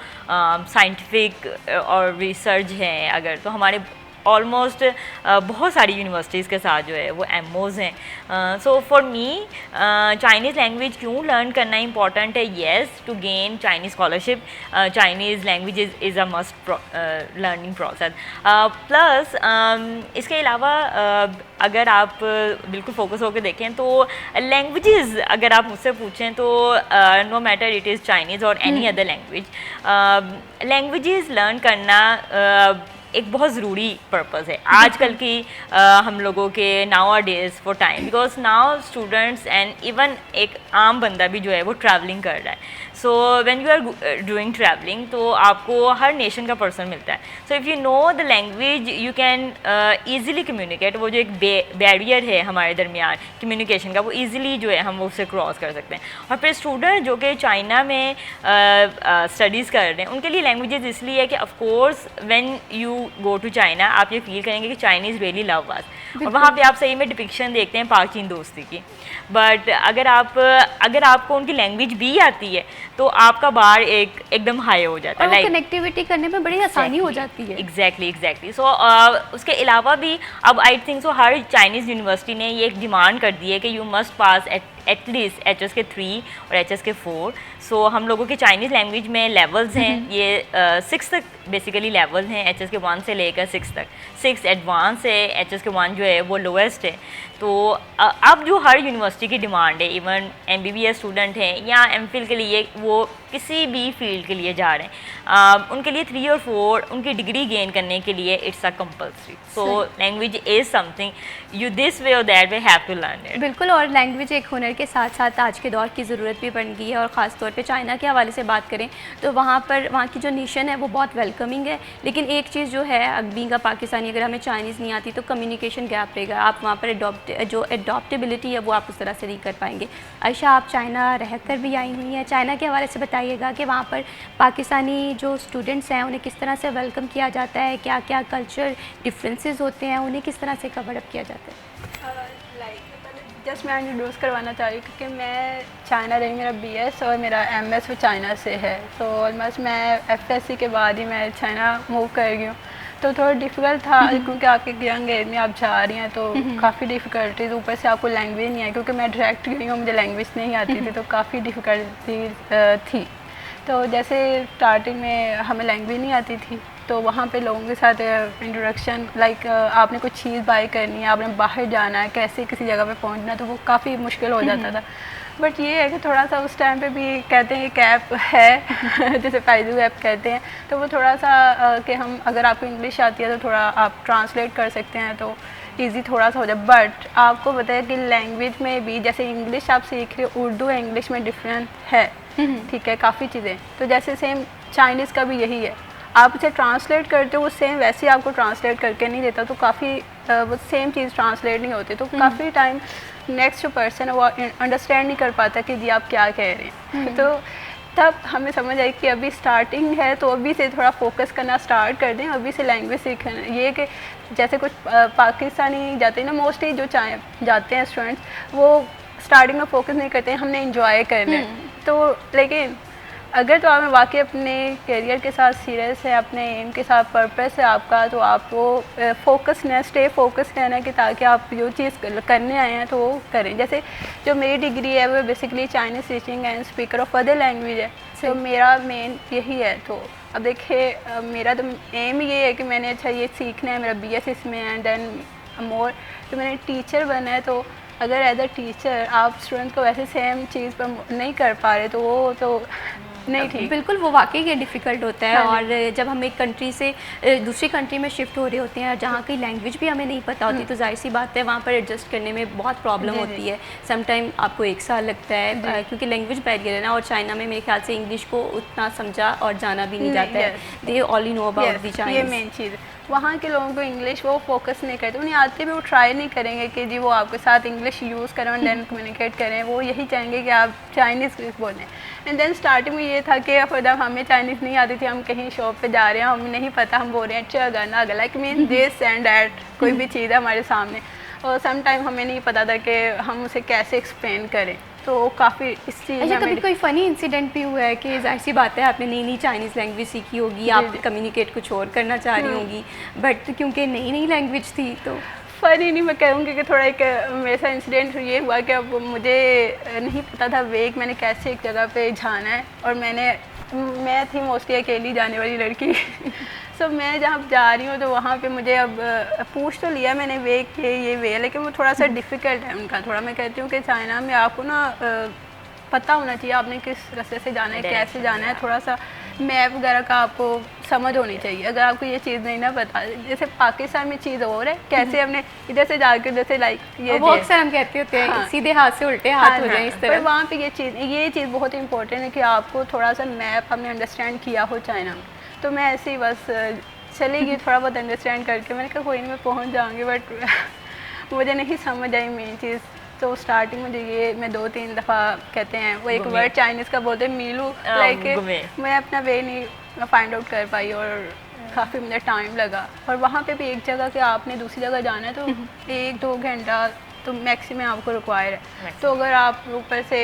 [SPEAKER 7] scientific और रिसर्च हैं अगर तो हमारे ऑलमोस्ट बहुत सारी यूनिवर्सिटीज़ के साथ जो है वो एमओज़ हैं। So for me Chinese language क्यों लर्न करना इंपॉर्टेंट है? Yes, to gain Chinese scholarship Chinese language is a must learning process. Plus इसके अलावा अगर आप बिल्कुल फोकस होकर देखें तो लैंग्वेजेस अगर आप मुझसे पूछें तो no matter it is Chinese और any other language, languages learn करना एक बहुत ज़रूरी पर्पज़ है आजकल की हम लोगों के now days for time, because now students and even एक आम बंदा भी जो है वो ट्रैवलिंग कर रहा है। So when you are doing travelling तो आपको हर नेशन का पर्सन मिलता है। So if you know the language you can easily communicate. वो जो एक बैरियर है हमारे दरमियान कम्युनिकेशन का, वो ईज़िली जो है हम उससे क्रॉस कर सकते हैं। और फिर स्टूडेंट जो कि चाइना में स्टडीज़ कर रहे हैं उनके लिए लैंग्वेजेस इसलिए है कि of course when you go to China आप ये फील करेंगे कि चाइनीज़ रियली लव अस, और वहाँ पे आप सही में डिपिक्शन देखते हैं पाक चीन दोस्ती की। बट अगर आपको उनकी लैंग्वेज भी आती है तो आपका बार एकदम हाई हो जाता है,
[SPEAKER 1] लाइक कनेक्टिविटी करने में बड़ी आसानी हो जाती है।
[SPEAKER 7] एग्जैक्टली। सो उसके अलावा भी अब I think so her Chinese university ने ये एक डिमांड कर दी है कि you must pass at least HS के 3 और HS के 4। सो हम लोगों के चाइनीज़ लैंग्वेज में लेवल्स हैं, ये 6 तक बेसिकली लेवल हैं, HS के 1 से लेकर 6 तक। 6 एडवांस है, HS के 1 जो है वो लोएस्ट है। तो अब जो हर यूनिवर्सिटी की डिमांड है, इवन MBBS स्टूडेंट हैं या MPhil के लिए वो किसी भी फील्ड के लिए जा रहे हैं, उनके लिए 3 और 4 उनकी डिग्री गेन करने के लिए it's a compulsory. So language is something you this way और that way have to learn it.
[SPEAKER 1] बिल्कुल, और लैंग्वेज एक हुनर के साथ साथ आज के दौर की ज़रूरत भी बन गई है। और ख़ास तौर पे चाइना के हवाले से बात करें तो वहाँ की जो नेशन है वो बहुत वेलकमिंग है। लेकिन एक चीज़ जो है बीइंग अ पाकिस्तानी, अगर हमें चाइनीज़ नहीं आती तो कम्युनिकेशन गैप रहेगा। आप वहाँ पर जो एडॉप्टेबिलिटी है वो आप उस तरह से नहीं कर पाएंगे। आयशा, आप चाइना रह कर भी आई हुई हैं, चाइना के हवाले से बताइए बताइएगा कि वहाँ पर पाकिस्तानी जो स्टूडेंट्स हैं उन्हें किस तरह से वेलकम किया जाता है, क्या क्या कल्चर डिफरेंसेस होते हैं, उन्हें किस तरह से कवर अप किया जाता है।
[SPEAKER 8] जस्ट मैं इंट्रोड्यूस करवाना चाह रही हूँ क्योंकि मैं चाइना रही, मेरा BS और मेरा MS वो चाइना से है, तो ऑलमोस्ट मैं FSC के बाद ही मैं चाइना मूव कर गई हूँ। तो थोड़ा डिफ़िकल्ट था क्योंकि आपके यंग एज में आप जा रही हैं तो काफ़ी डिफ़िकल्टीज, ऊपर से आपको लैंग्वेज नहीं है क्योंकि मैं डायरेक्ट गई हूँ, मुझे लैंग्वेज नहीं आती थी, तो काफ़ी डिफ़िकल्टीज थी। तो जैसे स्टार्टिंग में हमें लैंग्वेज नहीं आती थी, तो वहाँ पे लोगों के साथ इंट्रोडक्शन, लाइक आपने कुछ चीज़ बाय करनी है, आपने बाहर जाना है, कैसे किसी जगह पे पहुँचना है, तो वो काफ़ी मुश्किल हो जाता था। बट ये है कि थोड़ा सा उस टाइम पे भी कहते हैं कि कैप है जैसे फाइजू ऐप कहते हैं, तो वो थोड़ा सा कि हम अगर आपको इंग्लिश आती है तो थोड़ा आप ट्रांसलेट कर सकते हैं, तो ईज़ी थोड़ा सा हो जाए। बट आपको बताया कि लैंग्वेज में भी जैसे इंग्लिश आप सीख रहे हो, उर्दू इंग्लिश में डिफरेंट है, ठीक है, काफ़ी चीज़ें। तो जैसे सेम चाइनीज़ का भी यही है, आप उसे ट्रांसलेट करते हो वो सेम वैसे ही आपको ट्रांसलेट करके नहीं देता, तो काफ़ी वो सेम चीज़ ट्रांसलेट नहीं होती, तो काफ़ी टाइम नेक्स्ट जो पर्सन है वो अंडरस्टैंड नहीं कर पाता कि जी आप क्या कह रहे हैं। तो तब हमें समझ आई कि अभी स्टार्टिंग है तो अभी से थोड़ा फोकस करना स्टार्ट कर दें, अभी से लैंग्वेज सीखना। ये कि जैसे कुछ पाकिस्तानी जाते हैं ना, मोस्टली जो जाते हैं स्टूडेंट्स, वो स्टार्टिंग में फोकस नहीं करते हैं, हमने इंजॉय करना है। तो लेकिन अगर तो आप वाकई अपने करियर के साथ सीरियस है, अपने एम के साथ पर्पस है आपका, तो आप वो फोकस रहना, स्टे फोकस रहना कि ताकि आप जो चीज़ करने आए हैं तो वो करें। जैसे जो मेरी डिग्री है वो basically Chinese teaching and speaker of other language है, तो मेरा मेन यही है। तो अब देखिए मेरा तो एम ये है कि मैंने अच्छा ये सीखना है, मेरा BS इसमें है, देन मोर तो मैंने टीचर बनना है। तो अगर एज अ टीचर आप स्टूडेंट को वैसे सेम चीज़ पर नहीं कर पा रहे तो वो तो नहीं ठीक।
[SPEAKER 1] बिल्कुल, वो वाकई ये डिफ़िकल्ट होता है। और जब हम एक कंट्री से दूसरी कंट्री में शिफ्ट हो रहे होते हैं, जहाँ की लैंग्वेज भी हमें नहीं पता होती, तो जाहिर सी बात है वहाँ पर एडजस्ट करने में बहुत प्रॉब्लम होती है। सम टाइम आपको 1 साल लगता है क्योंकि लैंग्वेज बैरियर है ना, और चाइना में मेरे ख्याल से इंग्लिश को उतना समझा और जाना भी नहीं जाता है। They only know about the Chinese.
[SPEAKER 8] ये मेन चीज़, वहाँ के लोगों को इंग्लिश वो फोकस नहीं करते, उन्हें आते भी वो ट्राई नहीं करेंगे कि जी वो आपके साथ इंग्लिश यूज़ करें और देन कम्युनिकेट करें, वो यही चाहेंगे कि आप चाइनीज़ बोलें। एंड देन स्टार्टिंग में ये था कि खुदा हमें चाइनीज़ नहीं आती थी, हम कहीं शॉप पे जा रहे हैं, हमें नहीं पता, हम बोल रहे हैं चगा ना like mean this and that, कोई भी चीज़ है हमारे सामने, और सम टाइम हमें नहीं पता था कि हम उसे कैसे एक्सप्लेन करें। तो काफ़ी इस चीज़
[SPEAKER 1] अच्छा,
[SPEAKER 8] में
[SPEAKER 1] कभी कोई फ़नी इंसिडेंट भी हुआ है कि जाहिर सी बात है आपने नई नई चाइनीज़ लैंग्वेज सीखी होगी, आप कम्युनिकेट कुछ और करना चाह रही होंगी, बट क्योंकि नई नई लैंग्वेज थी तो
[SPEAKER 8] फ़नी नहीं, मैं कहूँगी कि थोड़ा एक मेरे साथ इंसिडेंट ये हुआ कि अब मुझे नहीं पता था वेग मैंने कैसे एक जगह पे जाना है, और मैं थी मोस्टली अकेली जाने वाली लड़की सो मैं जहाँ जा रही हूँ तो वहाँ पे मुझे अब पूछ तो लिया मैंने वे के ये वे, लेकिन वो थोड़ा सा डिफ़िकल्ट है उनका थोड़ा। मैं कहती हूँ कि चाइना में आपको ना पता होना चाहिए आपने किस रास्ते से जाना है, कैसे जाना है, थोड़ा सा मैप वगैरह का आपको समझ होनी चाहिए। अगर आपको ये चीज़ नहीं ना पता, जैसे पाकिस्तान में चीज़ और है, कैसे हमने इधर से जाकर इधर से लाइक ये
[SPEAKER 1] वो अक्सर हम कहते होते हैं
[SPEAKER 8] हाँ,
[SPEAKER 1] सीधे हाथ से उल्टे हाथ हो जाए इस
[SPEAKER 8] पर
[SPEAKER 1] तरह।
[SPEAKER 8] वहाँ पे ये चीज़ बहुत इंपॉर्टेंट है कि आपको थोड़ा सा मैप हमने अंडरस्टैंड किया हो चाइना में। तो मैं ऐसे ही बस चली गई थोड़ा बहुत अंडरस्टैंड करके, मैंने कहा कोई नहीं मैं पहुँच जाऊँगी, बट मुझे नहीं समझ आई मेन चीज़। तो स्टार्टिंग मुझे ये मैं 2-3 दफ़ा कहते हैं वो एक वर्ड चाइनीज़ का बोलते हैं मीलू, लाइक मैं अपना वे नहीं फाइंड आउट कर पाई और काफ़ी मुझे टाइम लगा। और वहाँ पे भी एक जगह से आपने दूसरी जगह जाना है तो 1-2 घंटा तो मैक्सिमम आपको रिक्वायर है। तो अगर आप ऊपर से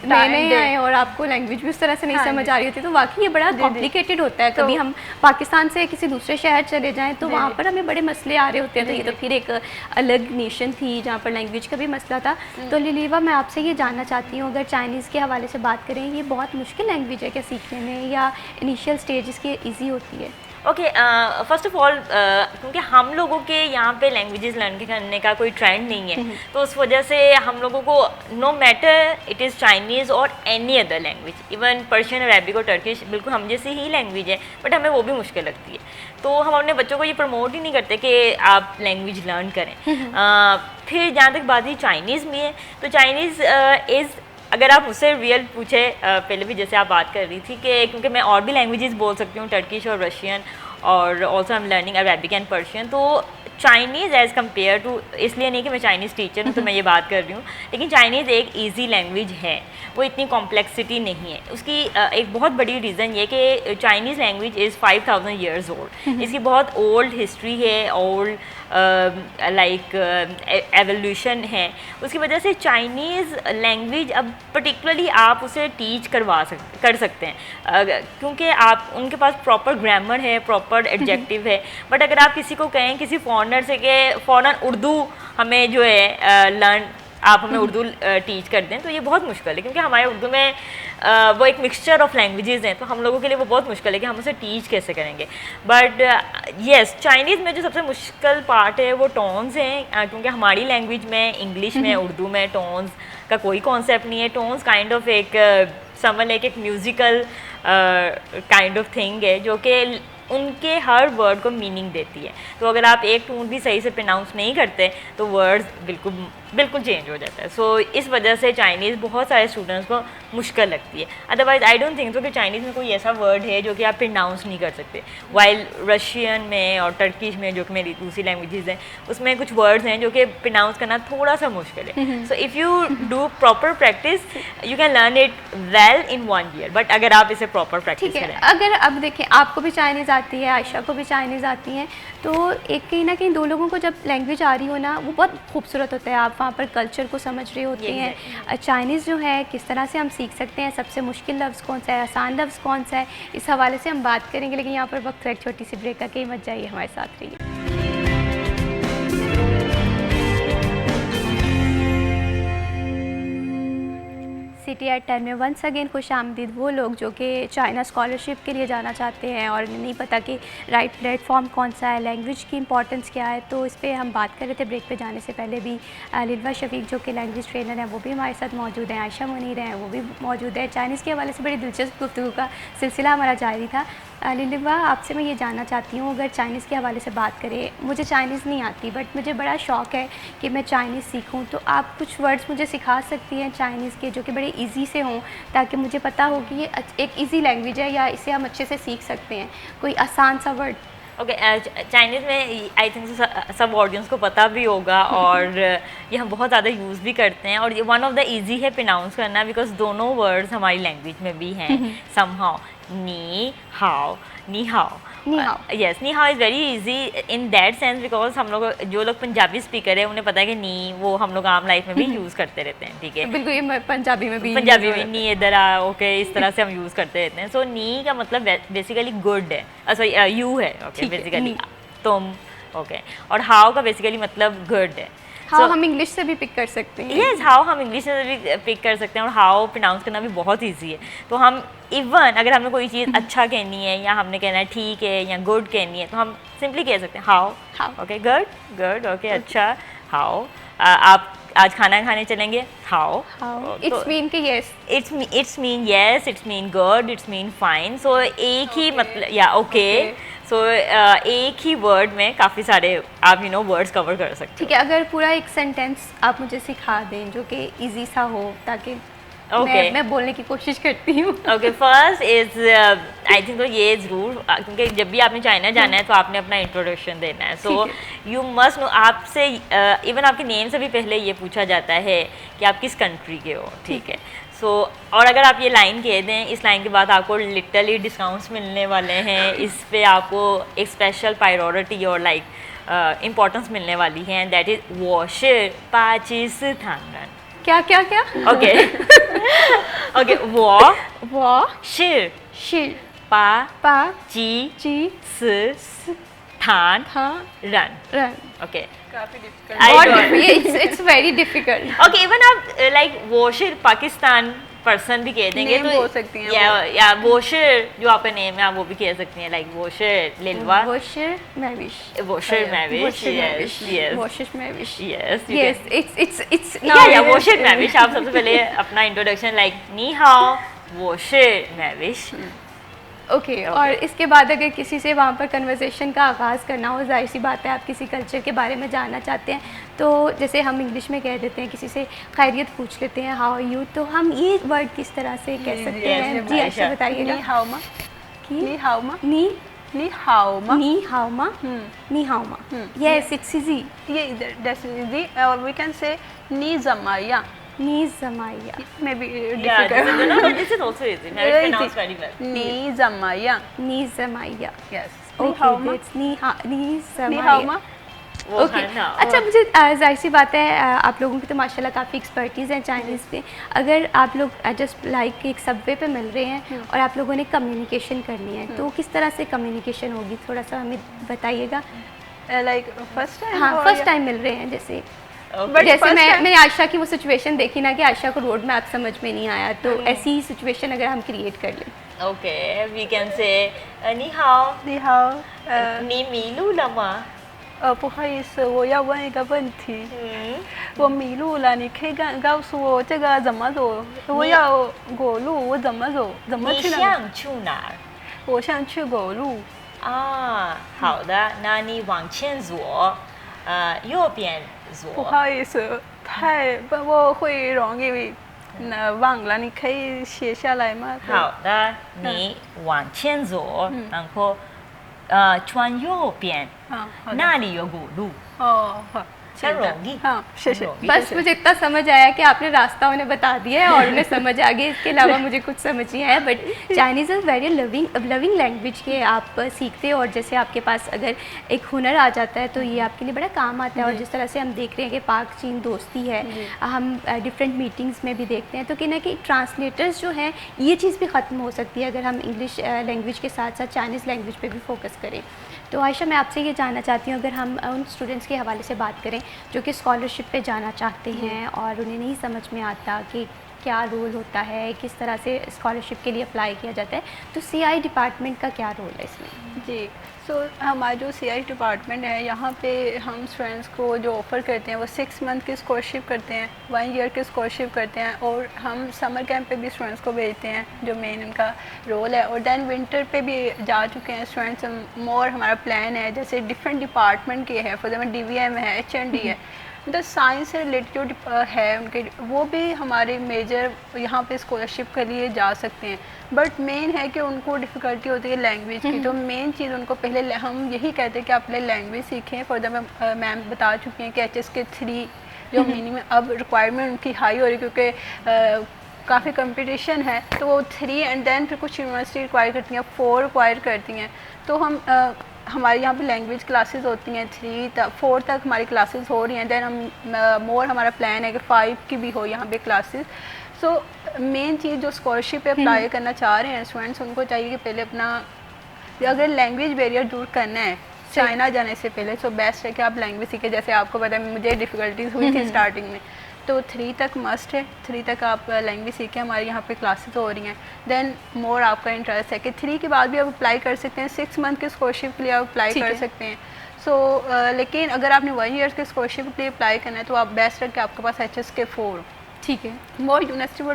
[SPEAKER 1] नए आए और आपको लैंग्वेज भी उस तरह से नहीं समझ आ रही होती तो वाकई ये बड़ा कॉम्प्लिकेटेड होता है। कभी हम पाकिस्तान से किसी दूसरे शहर चले जाएं तो वहाँ पर हमें बड़े मसले आ रहे होते हैं। तो ये तो फिर एक अलग नेशन थी जहाँ पर लैंग्वेज का भी मसला था। तो लिलीवा, मैं आपसे ये जानना चाहती हूँ, अगर चाइनीज़ के हवाले से बात करें, ये बहुत मुश्किल लैंग्वेज है क्या सीखने में, या इनिशियल स्टेज इसकी ईजी होती है?
[SPEAKER 7] ओके, फर्स्ट ऑफ ऑल क्योंकि हम लोगों के यहाँ पे लैंग्वेजेस लर्न करने का कोई ट्रेंड नहीं है, तो उस वजह से हम लोगों को no matter it is Chinese और any other language, even Persian, Arabic और टर्किश बिल्कुल हम जैसी ही लैंग्वेज है, बट हमें वो भी मुश्किल लगती है। तो हम अपने बच्चों को ये प्रमोट ही नहीं करते कि आप लैंग्वेज लर्न करें। फिर जहाँ तक बात ही चाइनीज़ में है, तो चाइनीज़ इज़, अगर आप मुझसे रियल पूछे, पहले भी जैसे आप बात कर रही थी कि क्योंकि मैं और भी लैंग्वेजेस बोल सकती हूँ, टर्किश और रशियन, और also I am learning Arabic and Persian. तो चाइनीज़ एज़ कम्पेयर टू, इसलिए नहीं कि मैं चाइनीज़ टीचर हूँ तो मैं ये बात कर रही हूँ, लेकिन चाइनीज़ एक ईजी लैंग्वेज है, वो इतनी कॉम्प्लेक्सिटी नहीं है। उसकी एक बहुत बड़ी रीज़न ये कि Chinese language is 5000 years old, इसकी बहुत ओल्ड हिस्ट्री है, ओल्ड लाइक एवोल्यूशन है। उसकी वजह से चाइनीज़ लैंग्वेज अब पर्टिकुलरली आप उसे टीच कर सकते हैं, क्योंकि आप उनके पास प्रॉपर ग्रामर है, प्रॉपर एडजेक्टिव है। बट अगर आप किसी को कहें, किसी फॉरनर से कि फ़ौरन उर्दू हमें जो है लर्न, आप हमें उर्दू टीच कर दें, तो ये बहुत मुश्किल है, क्योंकि हमारे उर्दू में वो एक मिक्सचर ऑफ लैंग्वेजेस हैं, तो हम लोगों के लिए वो बहुत मुश्किल है कि हम उसे टीच कैसे करेंगे। बट येस, चाइनीज़ में जो सबसे मुश्किल पार्ट है वो टोन्स हैं, क्योंकि हमारी लैंग्वेज में, इंग्लिश में, उर्दू में टोन्स का कोई कॉन्सेप्ट नहीं है। टोन्स काइंड ऑफ एक समझ एक म्यूज़िकल काइंड ऑफ थिंग है जो कि उनके हर वर्ड को मीनिंग देती है। तो अगर आप एक टोन भी सही से प्रोनाउंस नहीं करते तो वर्ड्स बिल्कुल चेंज हो जाता है। सो इस वजह से चाइनीज़ बहुत सारे स्टूडेंट्स को मुश्किल लगती है। Otherwise I don't think so कि चाइनीज़ में कोई ऐसा वर्ड है जो कि आप प्रोनाउंस नहीं कर सकते। वाइल रशियन में और टर्किश में, जो कि मेरी दूसरी लैंग्वेजेस हैं, उसमें कुछ वर्ड्स हैं जो कि प्रोनाउंस करना थोड़ा सा मुश्किल है। So if you do proper practice you can learn it well in 1 year, but अगर आप इसे प्रॉपर प्रैक्टिस
[SPEAKER 1] ठीक है।
[SPEAKER 7] करें।
[SPEAKER 1] अगर अब देखें, आपको भी चाइनीज़ आती है, आयशा को भी चाइनीज़ आती है, तो एक कहीं ना कहीं दो लोगों को जब लैंग्वेज आ रही हो ना, वो बहुत खूबसूरत होता है। आप वहाँ पर कल्चर को समझ रहे होते हैं। चाइनीज़ जो है किस तरह से हम सीख सकते हैं, सबसे मुश्किल लफ्ज़ कौन सा है, आसान लफ्ज़ कौन सा है, इस हवाले से हम बात करेंगे। लेकिन यहाँ पर वक्त एक छोटी सी ब्रेक का, कहीं मत जाइए, हमारे साथ रहिए। CTR 10 में वंस अगेन खुश आमदीद वो लोग जो कि चाइना स्कॉलरशिप के लिए जाना चाहते हैं और नहीं पता कि राइट प्लेटफॉर्म कौन सा है, लैंग्वेज की इंपॉर्टेंस क्या है। तो इस पे हम बात कर रहे थे ब्रेक पे जाने से पहले भी। लिलवा शफीक जो कि लैंग्वेज ट्रेनर हैं वो भी हमारे साथ मौजूद हैं, आयशा मुनीर हैं वो भी मौजूद है। चाइनीज़ के हवाले से बड़ी दिलचस्प गुफ्तगू का सिलसिला हमारा जारी था। लिलवा, आपसे मैं ये जानना चाहती हूँ, अगर चाइनीज़ के हवाले से बात करें, मुझे चाइनीज़ नहीं आती बट मुझे बड़ा शौक़ है कि मैं चाइनीज़ सीखूँ, तो आप कुछ वर्ड्स मुझे सिखा सकती हैं चाइनीज़ के जो कि बड़े इजी से हों, ताकि मुझे पता हो कि ये एक इजी लैंग्वेज है या इसे हम अच्छे से सीख सकते हैं। कोई आसान सा वर्ड।
[SPEAKER 7] ओके, चाइनीज़ में आई थिंक सब ऑडियंस को पता भी होगा और ये हम बहुत ज़्यादा यूज़ भी करते हैं, और ये वन ऑफ द इजी है प्रोनाउंस करना, बिकॉज दोनों वर्ड्स हमारी लैंग्वेज में भी हैं somehow. Knee how, knee how, yes, knee how is very easy in that sense, because हम लोग जो लोग पंजाबी स्पीकर है उन्हें पता है कि नी वो हम लोग आम लाइफ में भी यूज़ करते रहते हैं। ठीक है,
[SPEAKER 1] बिल्कुल, ये पंजाबी में भी
[SPEAKER 7] नी इधर आ, ओके, इस तरह से हम यूज़ करते रहते हैं। सो नी का मतलब बेसिकली गुड है, सॉरी यू है, ओके, बेसिकली तुम, ओके, और हाउ का बेसिकली मतलब गुड है।
[SPEAKER 1] हाउ हम इंग्लिश से भी पिक कर सकते हैं।
[SPEAKER 7] यस, हाउ हम इंग्लिश से भी पिक कर सकते हैं, और हाउ प्रोनाउंस करना भी बहुत इजी है। तो हम इवन अगर हमें कोई चीज़ अच्छा कहनी है या हमने कहना है ठीक है या गुड कहनी है, तो हम सिंपली कह सकते हैं हाउ, ओके, गुड, ओके, अच्छा, हाउ, आप आज खाना खाने चलेंगे, हाउ,
[SPEAKER 1] इट्स मीन कि yes,
[SPEAKER 7] it's mean yes, it's mean good, it's mean fine. So एक ही मतलब, या ओके, सो एक ही वर्ड में काफ़ी सारे आप वर्ड्स कवर कर सकते हैं।
[SPEAKER 1] ठीक है, अगर पूरा एक सेंटेंस आप मुझे सिखा दें जो कि इजी सा हो, ताकि मैं बोलने की कोशिश करती हूँ।
[SPEAKER 7] Okay, first is I think तो ये ज़रूर, क्योंकि जब भी आपने चाइना जाना है तो आपने अपना इंट्रोडक्शन देना है। सो यू मस्ट नो, आपसे इवन आपके नेम से भी पहले ये पूछा जाता है कि आप किस कंट्री के हो। ठीक है, सो और अगर आप ये लाइन कह दें, इस लाइन के बाद आपको लिटरली डिस्काउंट्स मिलने वाले हैं, इस पे आपको एक स्पेशल प्रायोरिटी और लाइक इम्पोर्टेंस मिलने वाली है, दैट इज़ वॉशर पाचिस थांगन।
[SPEAKER 1] क्या क्या क्या?
[SPEAKER 7] ओके ओके, वो शिर
[SPEAKER 1] शिर
[SPEAKER 7] पा
[SPEAKER 1] पा
[SPEAKER 7] जी
[SPEAKER 1] जी
[SPEAKER 7] स थान रन। ओके,
[SPEAKER 8] काफ़ी difficult,
[SPEAKER 1] it's very difficult.
[SPEAKER 7] Okay, even आप लाइक वॉशर पाकिस्तान पर्सन भी कह देंगे
[SPEAKER 8] Name
[SPEAKER 7] तो
[SPEAKER 8] बोल सकती हैं,
[SPEAKER 7] या वॉशर जो आपका नेम है आप वो भी कह सकती हैं, लाइक वॉशर लिलवा,
[SPEAKER 1] वॉशर मैविश,
[SPEAKER 7] वॉशर मैविश, यस यस,
[SPEAKER 1] वॉशर मैविश,
[SPEAKER 7] यस
[SPEAKER 1] यस, इट्स
[SPEAKER 7] या वॉशर मैविश। आप सबसे पहले अपना इंट्रोडक्शन लाइक नी हाउ वॉशर मैविश।
[SPEAKER 1] ओके, और इसके बाद अगर किसी से वहाँ पर कन्वर्सेशन का आगाज़ करना हो, जाहिर सी बात है आप किसी कल्चर के बारे में जानना चाहते हैं, तो जैसे हम इंग्लिश में कह देते हैं, किसी से खैरियत पूछ लेते हैं, हाउ आर यू, तो हम ये वर्ड किस तरह से कह सकते हैं? जी आयशा बताइएगा।
[SPEAKER 8] नी हाउ मा,
[SPEAKER 1] की
[SPEAKER 8] नी हाउ मा,
[SPEAKER 1] नी
[SPEAKER 8] नी हाओ मा,
[SPEAKER 1] नी हाओ मा, नी हाओ मा, यस इट्स इजी,
[SPEAKER 8] ये इधर दैट्स इजी, और वी कैन से नी जमाया,
[SPEAKER 1] नी जमाया,
[SPEAKER 8] may be
[SPEAKER 7] Yeah,
[SPEAKER 8] difficult,
[SPEAKER 7] this is also easy. Marriage pronounced very well.
[SPEAKER 8] नी जमाया,
[SPEAKER 1] नी जमाया,
[SPEAKER 8] यस, नी हाओ
[SPEAKER 1] ओके
[SPEAKER 8] मा,
[SPEAKER 1] दैट्स नी
[SPEAKER 8] नी हाओ
[SPEAKER 1] जमाया।
[SPEAKER 8] मा,
[SPEAKER 7] वो
[SPEAKER 1] ओके
[SPEAKER 7] है ना,
[SPEAKER 1] अच्छा, मुझे जाहिर सी बात है आप लोगों की तो माशाल्लाह काफ़ी एक्सपर्टीज़ है चाइनीज़ पे। अगर आप लोग जस्ट लाइक एक सबवे पे मिल रहे हैं और आप लोगों ने कम्युनिकेशन करनी है, तो किस तरह से कम्युनिकेशन होगी, थोड़ा सा हमें बताइएगा।
[SPEAKER 8] लाइक फर्स्ट टाइम,
[SPEAKER 1] हाँ, फर्स्ट टाइम मिल रहे हैं जैसे,
[SPEAKER 8] But
[SPEAKER 1] जैसे
[SPEAKER 8] first time-
[SPEAKER 1] मैंने आयशा की वो सिचुएशन देखी ना कि आयशा को रोड मैप समझ में नहीं आया, तो ऐसी ही सिचुएशन अगर हम क्रिएट कर लें।
[SPEAKER 7] Okay, we can say 你好，
[SPEAKER 8] 你好，
[SPEAKER 7] 你迷路了吗？
[SPEAKER 8] 不好意思，我要问一个问题，我迷路了，你可以告诉我这个怎么走？我要过路，我怎么走？怎么
[SPEAKER 7] 你
[SPEAKER 8] 去那？
[SPEAKER 7] 想去哪儿？
[SPEAKER 8] 我想去过路，
[SPEAKER 7] 啊，好的，那你往前走，右边
[SPEAKER 8] 不
[SPEAKER 7] 走。
[SPEAKER 8] 好意思，我会容易忘了，你可以写下来吗？
[SPEAKER 7] 好的，你往前走，然后转右边，
[SPEAKER 8] 啊，好的，
[SPEAKER 7] 那里有古路，
[SPEAKER 8] 哦，好，
[SPEAKER 7] 很容易。
[SPEAKER 8] हाँ, 谢谢。
[SPEAKER 1] बस मुझे इतना समझ आया कि आपने रास्ता उन्हें बता दिया है और उन्हें समझ आ गया, इसके अलावा मुझे कुछ समझ नहीं आया। But Chinese is very loving language के आप सीखते हो, और जैसे आपके पास अगर एक हुनर आ जाता है तो ये आपके लिए बड़ा काम आता है। और जिस तरह से हम देख रहे हैं कि पाक चीन दोस्ती है, हम डिफरेंट मीटिंग्स में भी देखते हैं, तो कहीं ना कहीं ट्रांसलेटर्स जो हैं ये चीज़ भी ख़त्म हो सकती है अगर हम इंग्लिश लैंग्वेज के साथ साथ चाइनीज़ लैंग्वेज पे भी फोकस करें। तो आयशा, मैं आपसे ये जानना चाहती हूँ, अगर हम उन स्टूडेंट्स के हवाले से बात करें जो कि स्कॉलरशिप पे जाना चाहते हैं और उन्हें नहीं समझ में आता कि क्या रोल होता है, किस तरह से स्कॉलरशिप के लिए अप्लाई किया जाता है, तो सीआई डिपार्टमेंट का क्या रोल है इसमें?
[SPEAKER 8] जी, सो हमारा जो सीआई डिपार्टमेंट है, यहाँ पे हम स्टूडेंट्स को जो ऑफ़र करते हैं वो 6 मंथ की स्कॉलरशिप करते हैं, 1 ईयर की स्कॉलरशिप करते हैं, और हम समर कैंप पे भी स्टूडेंट्स को भेजते हैं जो मेन उनका रोल है। और दैन विंटर पे भी जा चुके हैं स्टूडेंट्स। मोर हमारा प्लान है, जैसे डिफरेंट डिपार्टमेंट के है, फॉर एग्जाम्पल DVM है, HND है, मतलब साइंस से रिलेटेड जो है उनके, वो भी हमारे मेजर यहाँ पे स्कॉलरशिप के लिए जा सकते हैं। बट मेन है कि उनको डिफ़िकल्टी होती है लैंग्वेज की, तो मेन चीज़ उनको पहले हम यही कहते हैं कि आप पहले लैंग्वेज सीखें। फॉर एग्जाम्पल मैम बता चुकी हैं कि HSK 3 जो मिनिमम अब रिक्वायरमेंट उनकी हाई हो रही है, क्योंकि काफ़ी कंपटीशन है, तो वो 3 एंड देन फिर कुछ यूनिवर्सिटी रिक्वायर करती हैं, 4 रिक्वायर करती हैं। तो हम हमारे यहाँ पे लैंग्वेज क्लासेस होती हैं 4 तक हमारी क्लासेस हो रही हैं। दैन हम मोर हमारा प्लान है कि 5 की भी हो यहाँ पे क्लासेस। सो मेन चीज़ जो स्कॉलरशिप पे अप्लाई करना चाह रहे हैं स्टूडेंट्स, उनको चाहिए कि पहले अपना, अगर लैंग्वेज बैरियर दूर करना है चाइना जाने से पहले, सो बेस्ट है कि आप लैंग्वेज सीखें। जैसे आपको पता है मुझे डिफ़िकल्टीज हुई थी स्टार्टिंग में, तो 3 तक मस्ट है, 3 तक आप लैंग्वेज सीखें। हमारे यहाँ पे क्लासेस हो रही हैं। देन मोर आपका इंटरेस्ट है कि 3 के बाद भी आप अप्लाई कर सकते हैं, 6 मंथ के स्कॉलरशिप के लिए आप अप्लाई कर सकते हैं। सो लेकिन अगर आपने 1 ईयर के स्कॉलरशिप के लिए अप्लाई करना है तो आप बेस्ट है कि आपके पास HSK 4, ठीक है, मोर यूनिवर्सिटी वो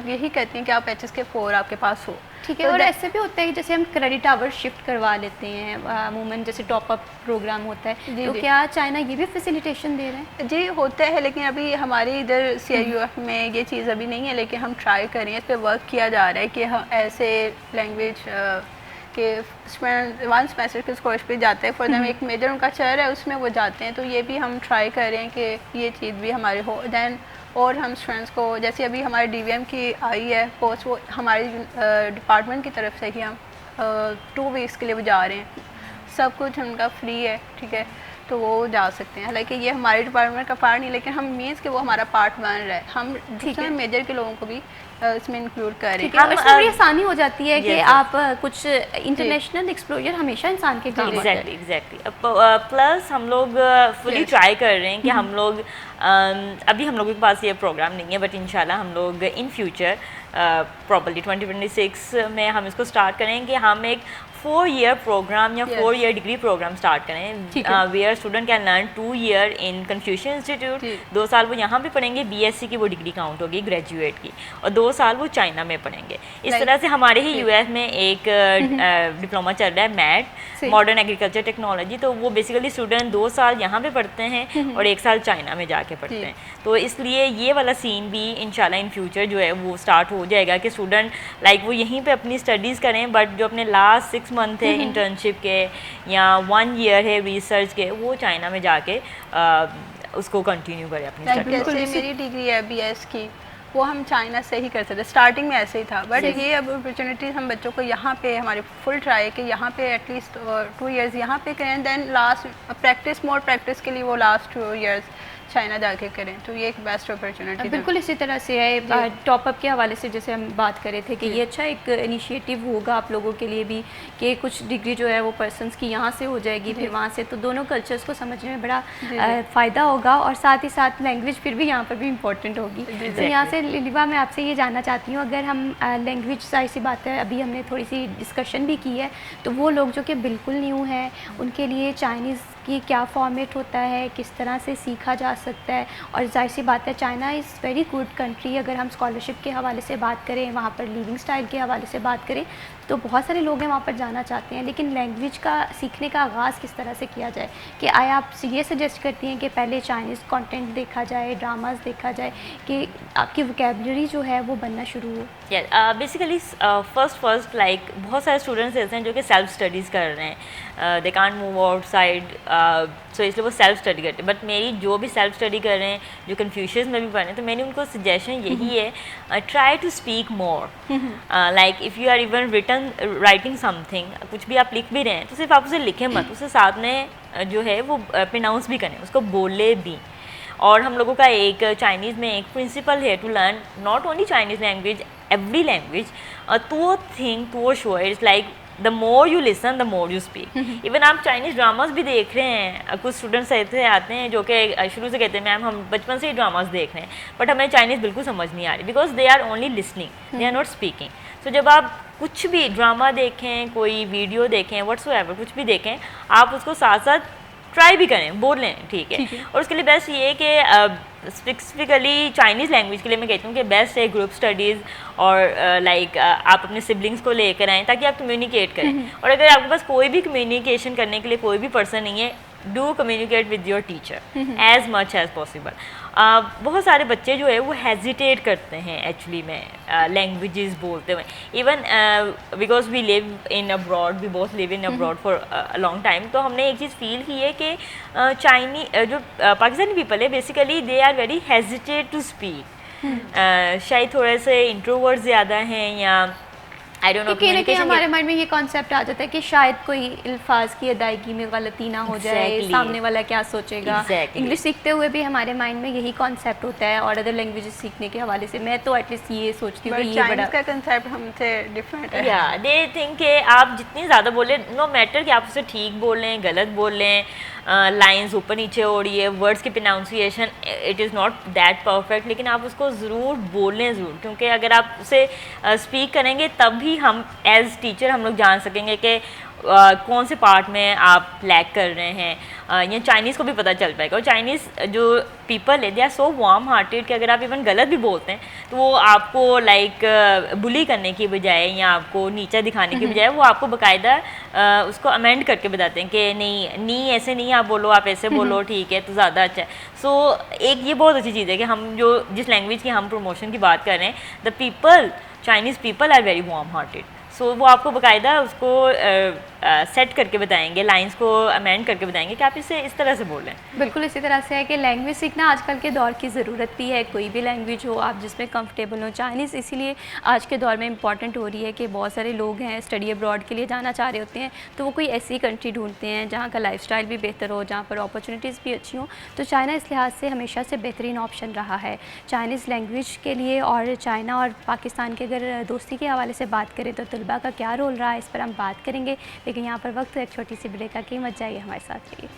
[SPEAKER 8] यही कहती हैं कि आप HSK 4 आपके पास हो,
[SPEAKER 1] ठीक है।
[SPEAKER 8] तो
[SPEAKER 1] और ऐसे भी होता है कि जैसे हम क्रेडिट आवर शिफ्ट करवा लेते हैं, अमूमन जैसे टॉपअप प्रोग्राम होता है, तो क्या चाइना ये भी फैसिलिटेशन दे रहे हैं?
[SPEAKER 8] जी होता है, लेकिन अभी हमारे इधर CIUF में ये चीज़ अभी नहीं है, लेकिन हम ट्राई कर रहे हैं, इस पर वर्क किया जा रहा है कि हम ऐसे लैंग्वेज के स्टूडेंट 1 सेमेस्टर के कोर्स पे जाते हैं, फॉर एग्जाम्पल एक मेजर उनका चर है उसमें वो जाते हैं, तो ये भी हम ट्राई कर रहे हैं कि ये चीज़ भी हमारे हो। दैन और हम स्टूडेंट्स को, जैसे अभी हमारे DVM की आई है पोस्ट, वो हमारे डिपार्टमेंट की तरफ से ही हम 2 वीक्स के लिए वो जा रहे हैं, सब कुछ उनका फ्री है, ठीक है, तो वो जा सकते हैं। हालांकि ये हमारे डिपार्टमेंट का पार्ट नहीं, लेकिन हम मीन्स कि वो हमारा पार्ट बन रहा है, हम दूसरे मेजर के लोगों को भी इसमें इंक्लूड कर रहे हैं।
[SPEAKER 1] और इसमें बड़ी आसानी हो जाती है कि आप कुछ इंटरनेशनल एक्सपोजर हमेशा इंसान के काम आता है।
[SPEAKER 7] एग्जैक्टली। प्लस हम लोग फुली ट्राई कर रहे हैं कि हम लोग अभी हम लोगों के पास ये प्रोग्राम नहीं है, बट इंशाल्लाह हम लोग इन फ्यूचर प्रॉपर्ली 2026 में हम इसको स्टार्ट करेंगे। हम एक 4 ईयर प्रोग्राम या 4 ईयर डिग्री प्रोग्राम स्टार्ट करें, where student can learn 2 year in Confucian institute, 2 साल वो यहाँ पे पढ़ेंगे, BSc की वो डिग्री काउंट होगी ग्रेजुएट की, और 2 साल वो चाइना में पढ़ेंगे। इस तरह से हमारे ही US में एक डिप्लोमा चल रहा है मैट, मॉडर्न एग्रीकल्चर टेक्नोलॉजी, तो वो बेसिकली स्टूडेंट 2 साल यहाँ पे पढ़ते हैं और 1 साल चाइना में जाके पढ़ते हैं। तो इसलिए ये वाला सीन भी इंशाल्लाह इन फ्यूचर जो है वो स्टार्ट हो जाएगा कि स्टूडेंट लाइक वो यहीं पे अपनी स्टडीज़ करें, बट जो अपने लास्ट 6 मंथ है इंटर्नशिप के या 1 ईयर है रिसर्च के, वो चाइना में जाके उसको कंटिन्यू करें अपनी
[SPEAKER 8] लाइक
[SPEAKER 7] स्टडी।
[SPEAKER 8] जैसे मेरी डिग्री है BS की, वो हम चाइना से ही कर सकते, स्टार्टिंग में ऐसे ही था, बट ये अब अपॉर्चुनिटीज हम बच्चों को यहाँ पे हमारे फुल ट्राई कि यहाँ पे एटलीस्ट 2 इयर्स यहाँ पे करें, देन लास्ट मोर प्रैक्टिस के लिए वो लास्ट 2 इयर्स चाइना जाके करें, तो ये एक बेस्ट अपॉर्चुनिटी।
[SPEAKER 1] बिल्कुल इसी तरह से है। टॉपअप के हवाले से जैसे हम बात कर रहे थे कि ये अच्छा एक इनिशिएटिव होगा आप लोगों के लिए भी कि कुछ डिग्री जो है वो पर्सन्स की यहाँ से हो जाएगी फिर वहाँ से, तो दोनों कल्चर्स को समझने में बड़ा फ़ायदा होगा और साथ ही साथ लैंग्वेज फिर भी यहाँ पर भी इम्पोर्टेंट होगी। तो यहाँ से लिवा मैं आपसे ये जानना चाहती हूँ, अगर हम लैंग्वेज जाहिर सी बात है अभी हमने थोड़ी सी डिस्कशन भी की है, तो वो लोग जो कि बिल्कुल न्यू हैं उनके लिए चाइनीज़ कि क्या फॉर्मेट होता है, किस तरह से सीखा जा सकता है, और जाहिर सी बात है China is very good country. अगर हम स्कॉलरशिप के हवाले से बात करें, वहाँ पर लिविंग स्टाइल के हवाले से बात करें, तो बहुत सारे लोग हैं वहाँ पर जाना चाहते हैं, लेकिन लैंग्वेज का सीखने का आगाज़ किस तरह से किया जाए? कि आया आप ये सजेस्ट करती हैं कि पहले चाइनीज़ कंटेंट देखा जाए, ड्रामास देखा जाए, कि आपकी वोकेबलरी जो है वो बनना शुरू हो?
[SPEAKER 7] बेसिकली फर्स्ट लाइक बहुत सारे स्टूडेंट्स ऐसे हैं जो कि सेल्फ स्टडीज़ कर रहे हैं, दे कांट मूव आउटसाइड, सो इसलिए वो सेल्फ स्टडी करते हैं। बट मेरी जो भी सेल्फ स्टडी कर रहे हैं, जो कन्फ्यूशंस में भी पढ़ रहे हैं, तो मैंने उनको सजेशन यही है, try to speak more. Like if you are even writing something, कुछ भी आप लिख भी रहे हैं तो सिर्फ आप उसे लिखें मत, उसे साथ में जो है वो प्रोनाउंस भी करें, उसको बोले भी। और हम लोगों का एक चाइनीज़ में एक प्रिंसिपल है to learn not only Chinese language, every language, to think to show, it's like the more you listen the more you speak. इवन आप चाइनीज़ ड्रामास भी देख रहे हैं, कुछ स्टूडेंट्स ऐसे आते हैं जो कि शुरू से कहते हैं मैम हम बचपन से ही ड्रामास देख रहे हैं, बट हमें चाइनीज़ बिल्कुल समझ नहीं आ रही, because they are only listening, they are not speaking. तो जब आप कुछ भी ड्रामा देखें, कोई वीडियो देखें, व्हाट्सएवर कुछ भी देखें, आप उसको साथ साथ ट्राई भी करें, बोल लें, ठीक है। और उसके लिए बेस्ट ये है कि स्पेसिफिकली चाइनीज़ लैंग्वेज के लिए मैं कहती हूँ कि बेस्ट है ग्रुप स्टडीज़, और लाइक आप अपने सिबलिंग्स को लेकर आएँ ताकि आप कम्युनिकेट करें। और अगर आपके पास कोई भी कम्युनिकेशन करने के लिए कोई भी पर्सन नहीं है, do communicate with your teacher as much as possible. बहुत सारे बच्चे जो है वो हेजिटेट करते हैं एक्चुअली में लैंग्वेजेस बोलते हुए, even because we live in abroad, we both live in abroad for a long time. तो हमने एक चीज़ फील की है कि जो पाकिस्तानी पीपल है basically they are very hesitate to speak, शायद थोड़े से इंट्रोवर्ट ज़्यादा हैं, या आई डोंट नो,
[SPEAKER 1] कि हमारे माइंड में ये कॉन्सेप्ट आ जाता है कि शायद कोई अल्फाज की अदायगी में गलती ना हो जाए, सामने वाला क्या सोचेगा। इंग्लिश सीखते हुए भी हमारे माइंड में यही कॉन्सेप्ट होता है, और अदर लैंग्वेजेस सीखने के हवाले से मैं तो एटलीस्ट ये सोचती हूँ कि ये बड़ा
[SPEAKER 8] का कॉन्सेप्ट हमसे डिफरेंट है।
[SPEAKER 7] या दे थिंक कि आप जितनी ज़्यादा बोलें, नो मैटर कि आप उसे ठीक बोल लें, गलत बोल लें, लाइंस ऊपर नीचे हो रही है, वर्ड्स की pronunciation it is not that perfect, लेकिन आप उसको ज़रूर बोलें ज़रूर, क्योंकि अगर आप उसे स्पीक करेंगे तब भी हम एज टीचर हम लोग जान सकेंगे कि कौन से पार्ट में आप लैक कर रहे हैं। या चाइनीज़ को भी पता चल पाएगा। और चाइनीज़ जो पीपल है they are so warm hearted कि अगर आप इवन गलत भी बोलते हैं तो वो आपको लाइक बुली करने की बजाय या आपको नीचा दिखाने की बजाय वो आपको बाकायदा उसको अमेंड करके बताते हैं कि नहीं ऐसे नहीं आप बोलो, आप ऐसे बोलो, ठीक है, तो ज़्यादा अच्छा है। सो एक ये बहुत अच्छी चीज़ है कि हम जो जिस लैंग्वेज की हम प्रमोशन की बात कर रहे हैं, the people Chinese people are very warm hearted. So वो आपको बाकायदा उसको सेट करके बताएंगे, लाइंस को अमेंड करके बताएंगे कि आप इसे इस तरह से बोलें।
[SPEAKER 1] बिल्कुल इसी तरह से है कि लैंग्वेज सीखना आजकल के दौर की ज़रूरत भी है, कोई भी लैंग्वेज हो आप जिसमें कंफर्टेबल हो। चाइनीज़ इसीलिए आज के दौर में इंपॉर्टेंट हो रही है कि बहुत सारे लोग हैं स्टडी अब्रॉड के लिए जाना चाह रहे होते हैं, तो वो कोई ऐसी कंट्री ढूंढते हैं जहाँ का लाइफस्टाइल भी बेहतर हो, जहाँ पर अपॉर्चुनिटीज़ भी अच्छी हों। तो चाइना इस लिहाज से हमेशा से बेहतरीन ऑप्शन रहा है चाइनीज़ लैंग्वेज के लिए। और चाइना और पाकिस्तान के अगर दोस्ती के हवाले से बात करें तो तलबा का क्या रोल रहा है, इस पर हम बात करेंगे, लेकिन यहाँ पर वक्त एक छोटी सी ब्रेक की मत जाइए हमारे साथ रहिए।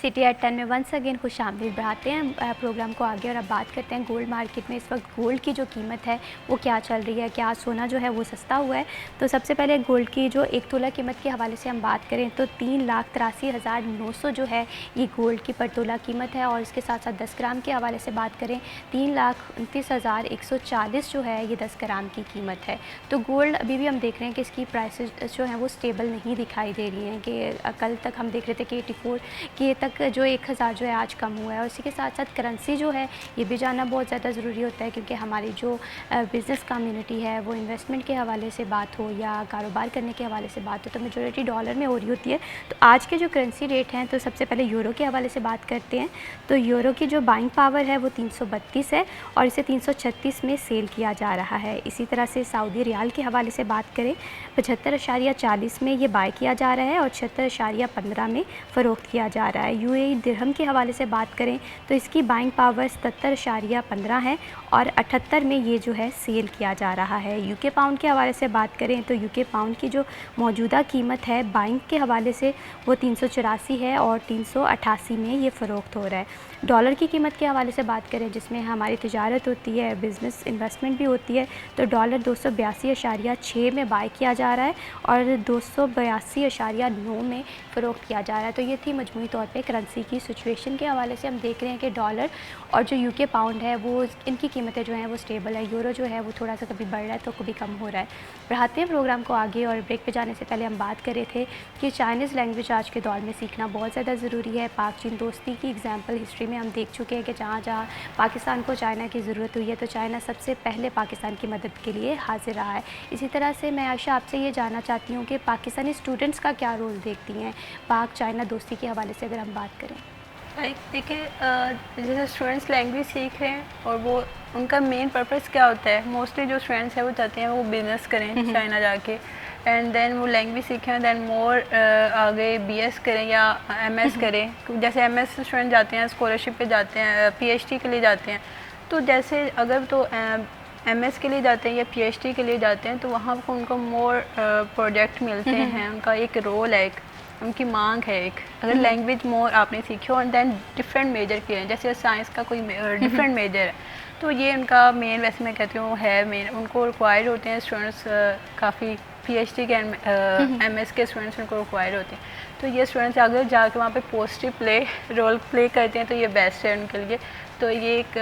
[SPEAKER 1] सिटी एट 10 में वंस अगेन खुश आमदीद बढ़ाते हैं प्रोग्राम को आगे और अब बात करते हैं गोल्ड मार्केट में इस वक्त गोल्ड की जो कीमत है वो क्या चल रही है, क्या सोना जो है वो सस्ता हुआ है। तो सबसे पहले गोल्ड की जो 1 तोला कीमत के हवाले से हम बात करें तो 3,83,900 जो है ये गोल्ड की पर तोला कीमत है। और इसके साथ साथ 10 ग्राम के हवाले से बात करें 3,29,140 जो है ये 10 ग्राम की कीमत है। तो गोल्ड अभी भी हम देख रहे हैं कि इसकी प्राइसेस जो हैं वो स्टेबल नहीं दिखाई दे रही हैं, कि कल तक हम देख रहे थे कि 84 के तक तक जो 1000 जो है आज कम हुआ है। और इसी के साथ साथ करेंसी जो है ये भी जानना बहुत ज़्यादा ज़रूरी होता है, क्योंकि हमारी जो बिज़नेस कम्युनिटी है वो इन्वेस्टमेंट के हवाले से बात हो या कारोबार करने के हवाले से बात हो तो मेजॉरिटी डॉलर में हो रही होती है। तो आज के जो करेंसी रेट हैं, तो सबसे पहले यूरो के हवाले से बात करते हैं। तो यूरो की जो बाइंग पावर है वो 332 है और इसे 336 में सेल किया जा रहा है। इसी तरह से सऊदी रियाल के हवाले से बात करें 75.40 में ये बाय किया जा रहा है और 76.15 में फ़रोख्त किया जा रहा है। यूएई दिरहम के हवाले से बात करें तो इसकी बाइंग पावर 77.15 है और 78 में ये जो है सेल किया जा रहा है। यूके पाउंड के हवाले से बात करें तो यूके पाउंड की जो मौजूदा कीमत है बाइंग के हवाले से वो 384 है और 388 में ये फ़रोख्त हो रहा है। डॉलर की कीमत के हवाले से बात करें, जिसमें हमारी तिजारत होती है, बिज़नेस इन्वेस्टमेंट भी होती है, तो डॉलर 282.6 में बाय किया जा रहा है और 282.9 में फ़रोख्त किया जा रहा है। तो ये थी मजमूई तौर पे करेंसी की सिचुएशन के हवाले से। हम देख रहे हैं कि डॉलर और जो यूके पाउंड है वो इनकी कीमतें जो हैं वो स्टेबल है। यूरो जो है वो थोड़ा सा कभी बढ़ रहा है तो कभी कम हो रहा है। बढ़ाते हैं प्रोग्राम को आगे, और ब्रेक पे जाने से पहले हम बात कर रहे थे कि चाइनीज़ लैंग्वेज आज के दौर में सीखना बहुत ज़्यादा ज़रूरी है। पाक चीन दोस्ती की एग्जाम्पल हिस्ट्री में हम देख चुके हैं कि जहाँ जहाँ पाकिस्तान को चाइना की ज़रूरत हुई है तो चाइना सबसे पहले पाकिस्तान की मदद के लिए हाजिर रहा है। इसी तरह से मैं आयशा आपसे ये जानना चाहती हूँ कि पाकिस्तानी स्टूडेंट्स का क्या रोल देखती हैं पाक चाइना दोस्ती के हवाले से अगर हम बात करें।
[SPEAKER 8] देखिए, जैसे स्टूडेंट्स लैंग्वेज सीख रहे हैं और वो उनका मेन पर्पस क्या होता है, मोस्टली जो स्टूडेंट्स हैं वो चाहते हैं वो बिज़नेस करें चाइना जाके, एंड देन वो लैंग्वेज सीखें, देन मोर आगे बीएस करें या एमएस करें। जैसे एमएस स्टूडेंट जाते हैं स्कॉलरशिप पे जाते हैं, पीएचडी के लिए जाते हैं, तो जैसे अगर तो एमएस के लिए जाते हैं या पीएचडी के लिए जाते हैं तो वहाँ पर उनको मोर प्रोजेक्ट मिलते हैं, उनका एक रोल है, एक उनकी मांग है एक। अगर लैंग्वेज मोर आपने सीखी और देन डिफरेंट मेजर किए हैं, जैसे साइंस का कोई डिफरेंट मेजर है तो ये उनका मेन, वैसे मैं कहती हूँ है मेन, उनको रिक्वायर्ड होते हैं स्टूडेंट्स काफ़ी पीएचडी के एमएस के स्टूडेंट्स उनको रिक्वायर्ड होते हैं। तो ये स्टूडेंट्स अगर जाके वहाँ पे पॉजिटिव रोल प्ले करते हैं तो ये बेस्ट है उनके लिए। तो ये एक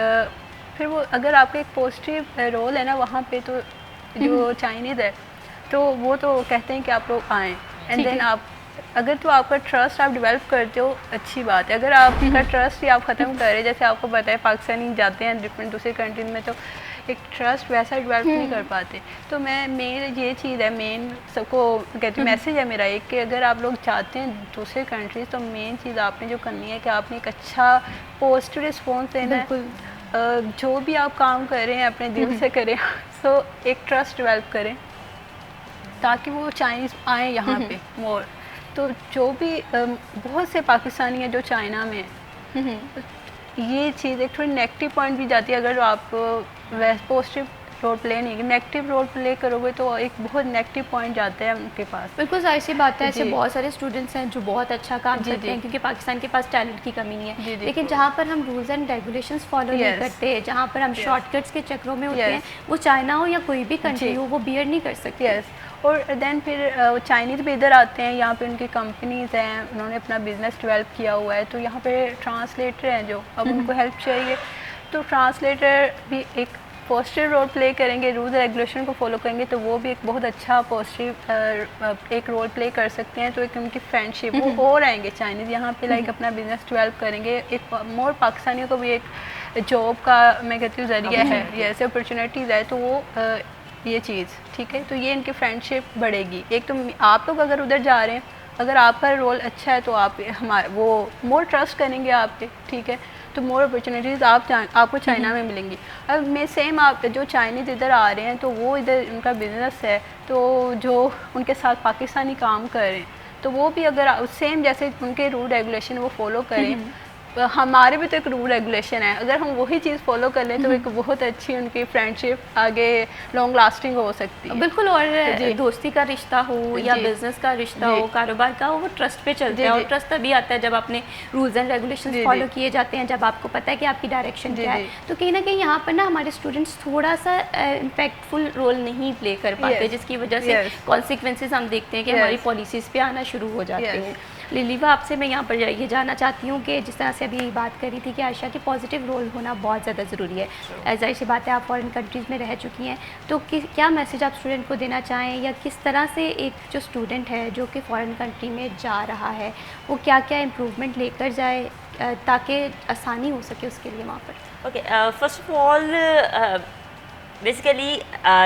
[SPEAKER 8] फिर वो अगर आपका एक पॉजिटिव रोल है ना वहाँ पे, तो जो चाइनीज़ है तो वो तो कहते हैं कि आप लोग आएँ, एंड देन आप अगर तो आपका ट्रस्ट आप डेवलप करते हो अच्छी बात है। अगर आपका ट्रस्ट ही आप ख़त्म करें, जैसे आपको पता है पाकिस्तानी जाते हैं डिफरेंट दूसरे कंट्रीज में तो एक ट्रस्ट वैसा डेवलप नहीं कर पाते। तो मेरी ये चीज़ है मेन, सबको कहती हूँ मैसेज है मेरा एक, कि अगर आप लोग चाहते हैं दूसरे कंट्रीज़ तो मेन चीज़ आपने जो करनी है कि आपने एक अच्छा पॉजिटिव रिस्पॉन्स देना है। जो भी आप काम कर रहे हैं अपने दिल से करें, सो एक ट्रस्ट डेवलप करें ताकि वो चाइनीज़ आएँ यहाँ पे मोर। तो जो भी बहुत से पाकिस्तानी हैं जो चाइना में ये चीज़ एक थोड़ी नेगेटिव पॉइंट भी जाती है। अगर आप पॉजिटिव रोल प्ले नहीं, नेगेटिव रोल प्ले करोगे तो एक बहुत नेगेटिव पॉइंट जाता है उनके पास।
[SPEAKER 1] बिल्कुल जाहिर सी बात है, ऐसे बहुत सारे स्टूडेंट्स हैं जो बहुत अच्छा काम करते हैं क्योंकि पाकिस्तान के पास टैलेंट की कमी नहीं है। लेकिन जहाँ पर हम रूल्स एंड रेगुलेशंस फॉलो नहीं करते, जहाँ पर हम शॉर्टकट्स के चक्रों में होते हैं, वो चाइना हो या कोई भी कंट्री हो वो बियर नहीं कर सकते।
[SPEAKER 8] और देन फिर चाइनीज़ भी इधर आते हैं, यहाँ पे उनकी कंपनीज़ हैं, उन्होंने अपना बिज़नेस डेवलप किया हुआ है, तो यहाँ पे ट्रांसलेटर हैं जो अब उनको हेल्प चाहिए, तो ट्रांसलेटर भी एक पॉजिटिव रोल प्ले करेंगे, रूल्स रेगुलेशन को फॉलो करेंगे तो वो भी एक बहुत अच्छा पॉजिटिव एक रोल प्ले कर सकते हैं। तो एक उनकी फ्रेंडशिप वो और आएंगे चाइनीज़ यहाँ पे लाइक अपना बिज़नेस डेवलप करेंगे। एक मोर पाकिस्तानियों को भी एक जॉब का मैं कहती हूँ ज़रिया है, ये ऐसे अपॉर्चुनिटीज़ है, तो वो ये चीज़ ठीक है। तो ये इनकी फ्रेंडशिप बढ़ेगी। एक तो आप लोग अगर उधर जा रहे हैं, अगर आपका रोल अच्छा है तो आप हमारे वो मोर ट्रस्ट करेंगे आप पे, ठीक है, तो मोर अपॉर्चुनिटीज़ आपको चाइना में मिलेंगी। अब मैं सेम आप जो चाइनीज़ इधर आ रहे हैं तो वो इधर उनका बिज़नेस है, तो जो उनके साथ पाकिस्तानी काम कर रहे हैं तो वो भी अगर सेम जैसे उनके रूल रेगुलेशन वो फॉलो करें, हमारे भी तो एक रूल रेगुलेशन है, अगर हम वही चीज़ फॉलो कर लें तो एक बहुत अच्छी उनकी फ्रेंडशिप आगे लॉन्ग लास्टिंग हो सकती है।
[SPEAKER 1] बिल्कुल, और दोस्ती का रिश्ता हो या बिजनेस का रिश्ता हो, कारोबार का हो, वो ट्रस्ट पे चलता है। और ट्रस्ट तभी आता है जब अपने रूल्स एंड रेगुलेशंस फॉलो किए जाते हैं, जब आपको पता है कि आपकी डायरेक्शन क्या है। तो कहीं ना कहीं यहाँ पर ना हमारे स्टूडेंट्स थोड़ा सा इम्पैक्टफुल रोल नहीं प्ले कर पाते, जिसकी वजह से कॉन्सिक्वेंसेज हम देखते हैं कि हमारी पॉलिसीज़ पे आना शुरू हो जाते हैं। लिलीवा, आपसे मैं यहाँ पर ये जानना चाहती हूँ कि जिस तरह से अभी बात करी थी कि आयशा की पॉजिटिव रोल होना बहुत ज़्यादा ज़रूरी है। ज़ाहिर सी बात है आप फॉरेन कंट्रीज़ में रह चुकी हैं, तो क्या मैसेज आप स्टूडेंट को देना चाहें, या किस तरह से एक जो स्टूडेंट है जो कि फ़ॉरेन कंट्री में जा रहा है वो क्या क्या इम्प्रूवमेंट लेकर जाए ताकि आसानी हो सके उसके लिए वहाँ पर?
[SPEAKER 7] Okay, first of all basically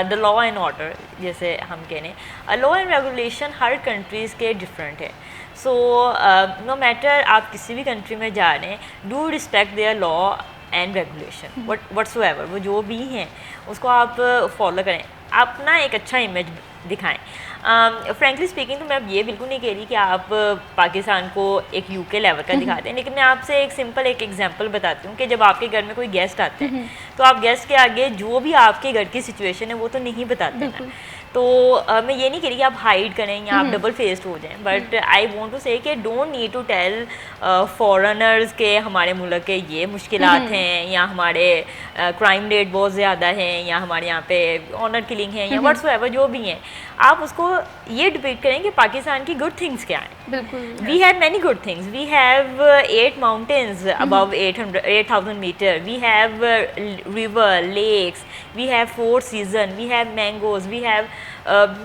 [SPEAKER 7] the law and order, जैसे हम कह रहे हैं, लॉ एंड रेगुलेशन हर कंट्रीज़ के डिफरेंट है। सो नो मैटर आप किसी भी कंट्री में जा रहे हैं, do respect there law and regulation whatsoever, वो जो भी हैं उसको आप फॉलो करें, अपना एक अच्छा इमेज दिखाएं। फ्रेंकली स्पीकिंग तो मैं अब ये बिल्कुल नहीं कह रही कि आप पाकिस्तान को एक यूके लेवल का दिखाते हैं, लेकिन मैं आपसे एक सिंपल एक एग्जांपल बताती हूँ कि जब आपके घर में कोई गेस्ट आते हैं तो आप गेस्ट के आगे जो भी आपके घर की सिचुएशन है वो तो नहीं बताते हैं। तो मैं ये नहीं कह रही कि आप हाइड करें या आप डबल फेस्ड हो जाएं, but I want to say कि don't need to tell foreigners के हमारे मुल्क के ये मुश्किलात हैं, या हमारे क्राइम रेट बहुत ज़्यादा है, या हमारे यहाँ पे ऑनर किलिंग है, या व्हाट्सएवर जो भी हैं, आप उसको ये डिपेक्ट करें कि पाकिस्तान की गुड थिंग्स क्या हैं।
[SPEAKER 1] बिल्कुल,
[SPEAKER 7] we have many good things, we have 8 mountains above 8,000 meter, we have river, lakes, we have 4 season, we have mangoes, we have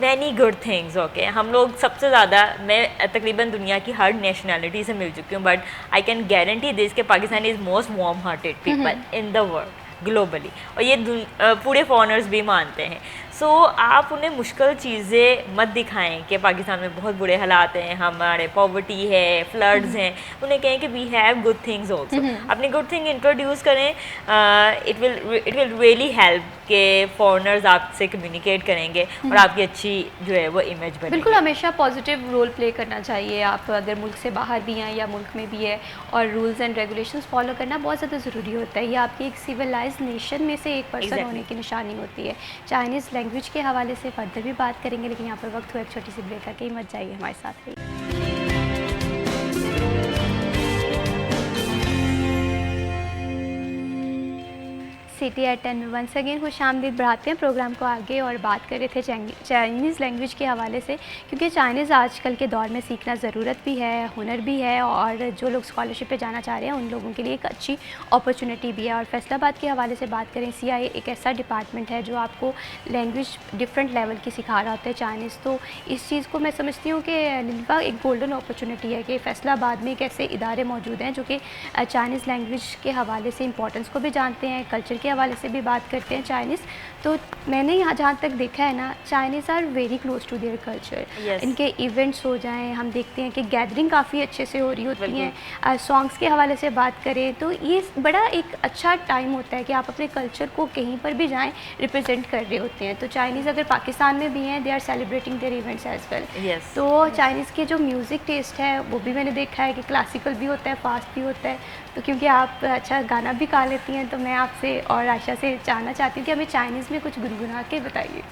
[SPEAKER 7] many good things। Okay, हम लोग सबसे ज़्यादा, मैं तकरीबन दुनिया की हर नेशनैलिटी से मिल चुकी हूँ, but I can guarantee this कि Pakistan is most warm hearted people in the world globally, और ये पूरे फॉरेनर्स भी मानते हैं। सो आप उन्हें मुश्किल चीज़ें मत दिखाएं कि पाकिस्तान में बहुत बुरे हालात हैं, हमारे पॉवर्टी है, फ्लड्स हैं, उन्हें कहें कि we have good things also. अपनी गुड थिंग इंट्रोड्यूस करें, इट विल रियली हेल्प कि फॉरेनर्स आपसे कम्युनिकेट करेंगे और आपकी अच्छी जो है वो इमेज बनेगी।
[SPEAKER 1] बिल्कुल, हमेशा पॉजिटिव रोल प्ले करना चाहिए। आप अगर मुल्क से बाहर भी हैं या मुल्क में भी है, और रूल्स एंड रेगुलेशंस फॉलो करना बहुत ज़्यादा ज़रूरी होता है। ये आपकी एक सिविलाइज्ड नेशन में से एक पर्सन होने की निशानी होती है। चाइनीज़ लैंग्वेज के हवाले से फर्दर भी बात करेंगे, लेकिन यहाँ पर वक्त हुआ एक छोटी सी ब्रेक का, मत जाइए, हमारे साथ रहिए। सिटी एट 10 में वंस अगेन खुश आमदीद बढ़ाते हैं प्रोग्राम को आगे, और बात कर रहे थे चाइनीज़ लैंग्वेज के हवाले से, क्योंकि चाइनीज़ आजकल के दौर में सीखना ज़रूरत भी है, हुनर भी है, और जो लोग स्कॉलरशिप पे जाना चाह रहे हैं उन लोगों के लिए एक अच्छी अपॉर्चुनिटी भी है। और फैसलाबाद के हवाले से बात करें, CIA एक ऐसा डिपार्टमेंट है जो आपको लैंग्वेज डिफरेंट लेवल की सिखा रहा होता है चाइनीज़। तो इस चीज़ को मैं समझती हूँ कि लिलवा एक गोल्डन अपॉर्चुनिटी है कि फैसलाबाद में एक ऐसे इदारे मौजूद हैं जो कि चाइनीज़ लैंग्वेज के हवाले से इंपॉर्टेंस को भी जानते हैं, कल्चर के हवाले से भी बात करते हैं चाइनीज़। तो मैंने यहाँ जहाँ तक देखा है ना, Chinese are very close to their culture. इनके इवेंट्स हो जाएं, हम देखते हैं कि गैदरिंग काफ़ी अच्छे से हो रही होती हैं। सॉन्ग्स के हवाले से बात करें तो ये बड़ा एक अच्छा टाइम होता है कि आप अपने कल्चर को कहीं पर भी जाएं रिप्रेजेंट कर रहे होते हैं। तो चाइनीज़ अगर पाकिस्तान में भी हैं, they are celebrating their events as well. तो चाइनीज़ के जो म्यूज़िक टेस्ट है वो भी मैंने देखा है कि क्लासिकल भी होता है, फास्ट भी होता है। तो क्योंकि आप अच्छा गाना भी गा लेती हैं, तो मैं आपसे और आयशा से जानना चाहती हूँ कि हमें चाइनीज़ में कुछ गुनगुना के बताइए।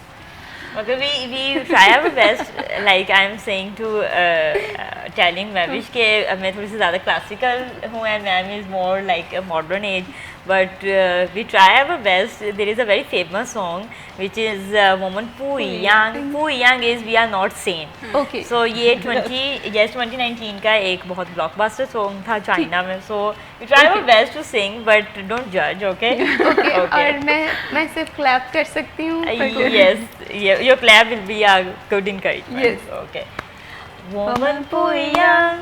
[SPEAKER 7] Okay, we try our best, like I'm saying to telling Mavish कि मैं थोड़ी सी ज़्यादा क्लासिकल हूँ and ma'am is more like a modern age, but we try our best. There is a very famous song which is woman Pu Yang. Pu Yang is we are not sane.
[SPEAKER 1] Okay.
[SPEAKER 7] So ये 2019 का एक बहुत blockbuster song था China में. So we try our best to sing, but don't judge, okay?
[SPEAKER 1] Okay. और मैं सिर्फ clap कर सकती हूँ।
[SPEAKER 7] Yes, your clap will be a good encouragement.
[SPEAKER 1] Yes.
[SPEAKER 7] Okay. 我们不一样，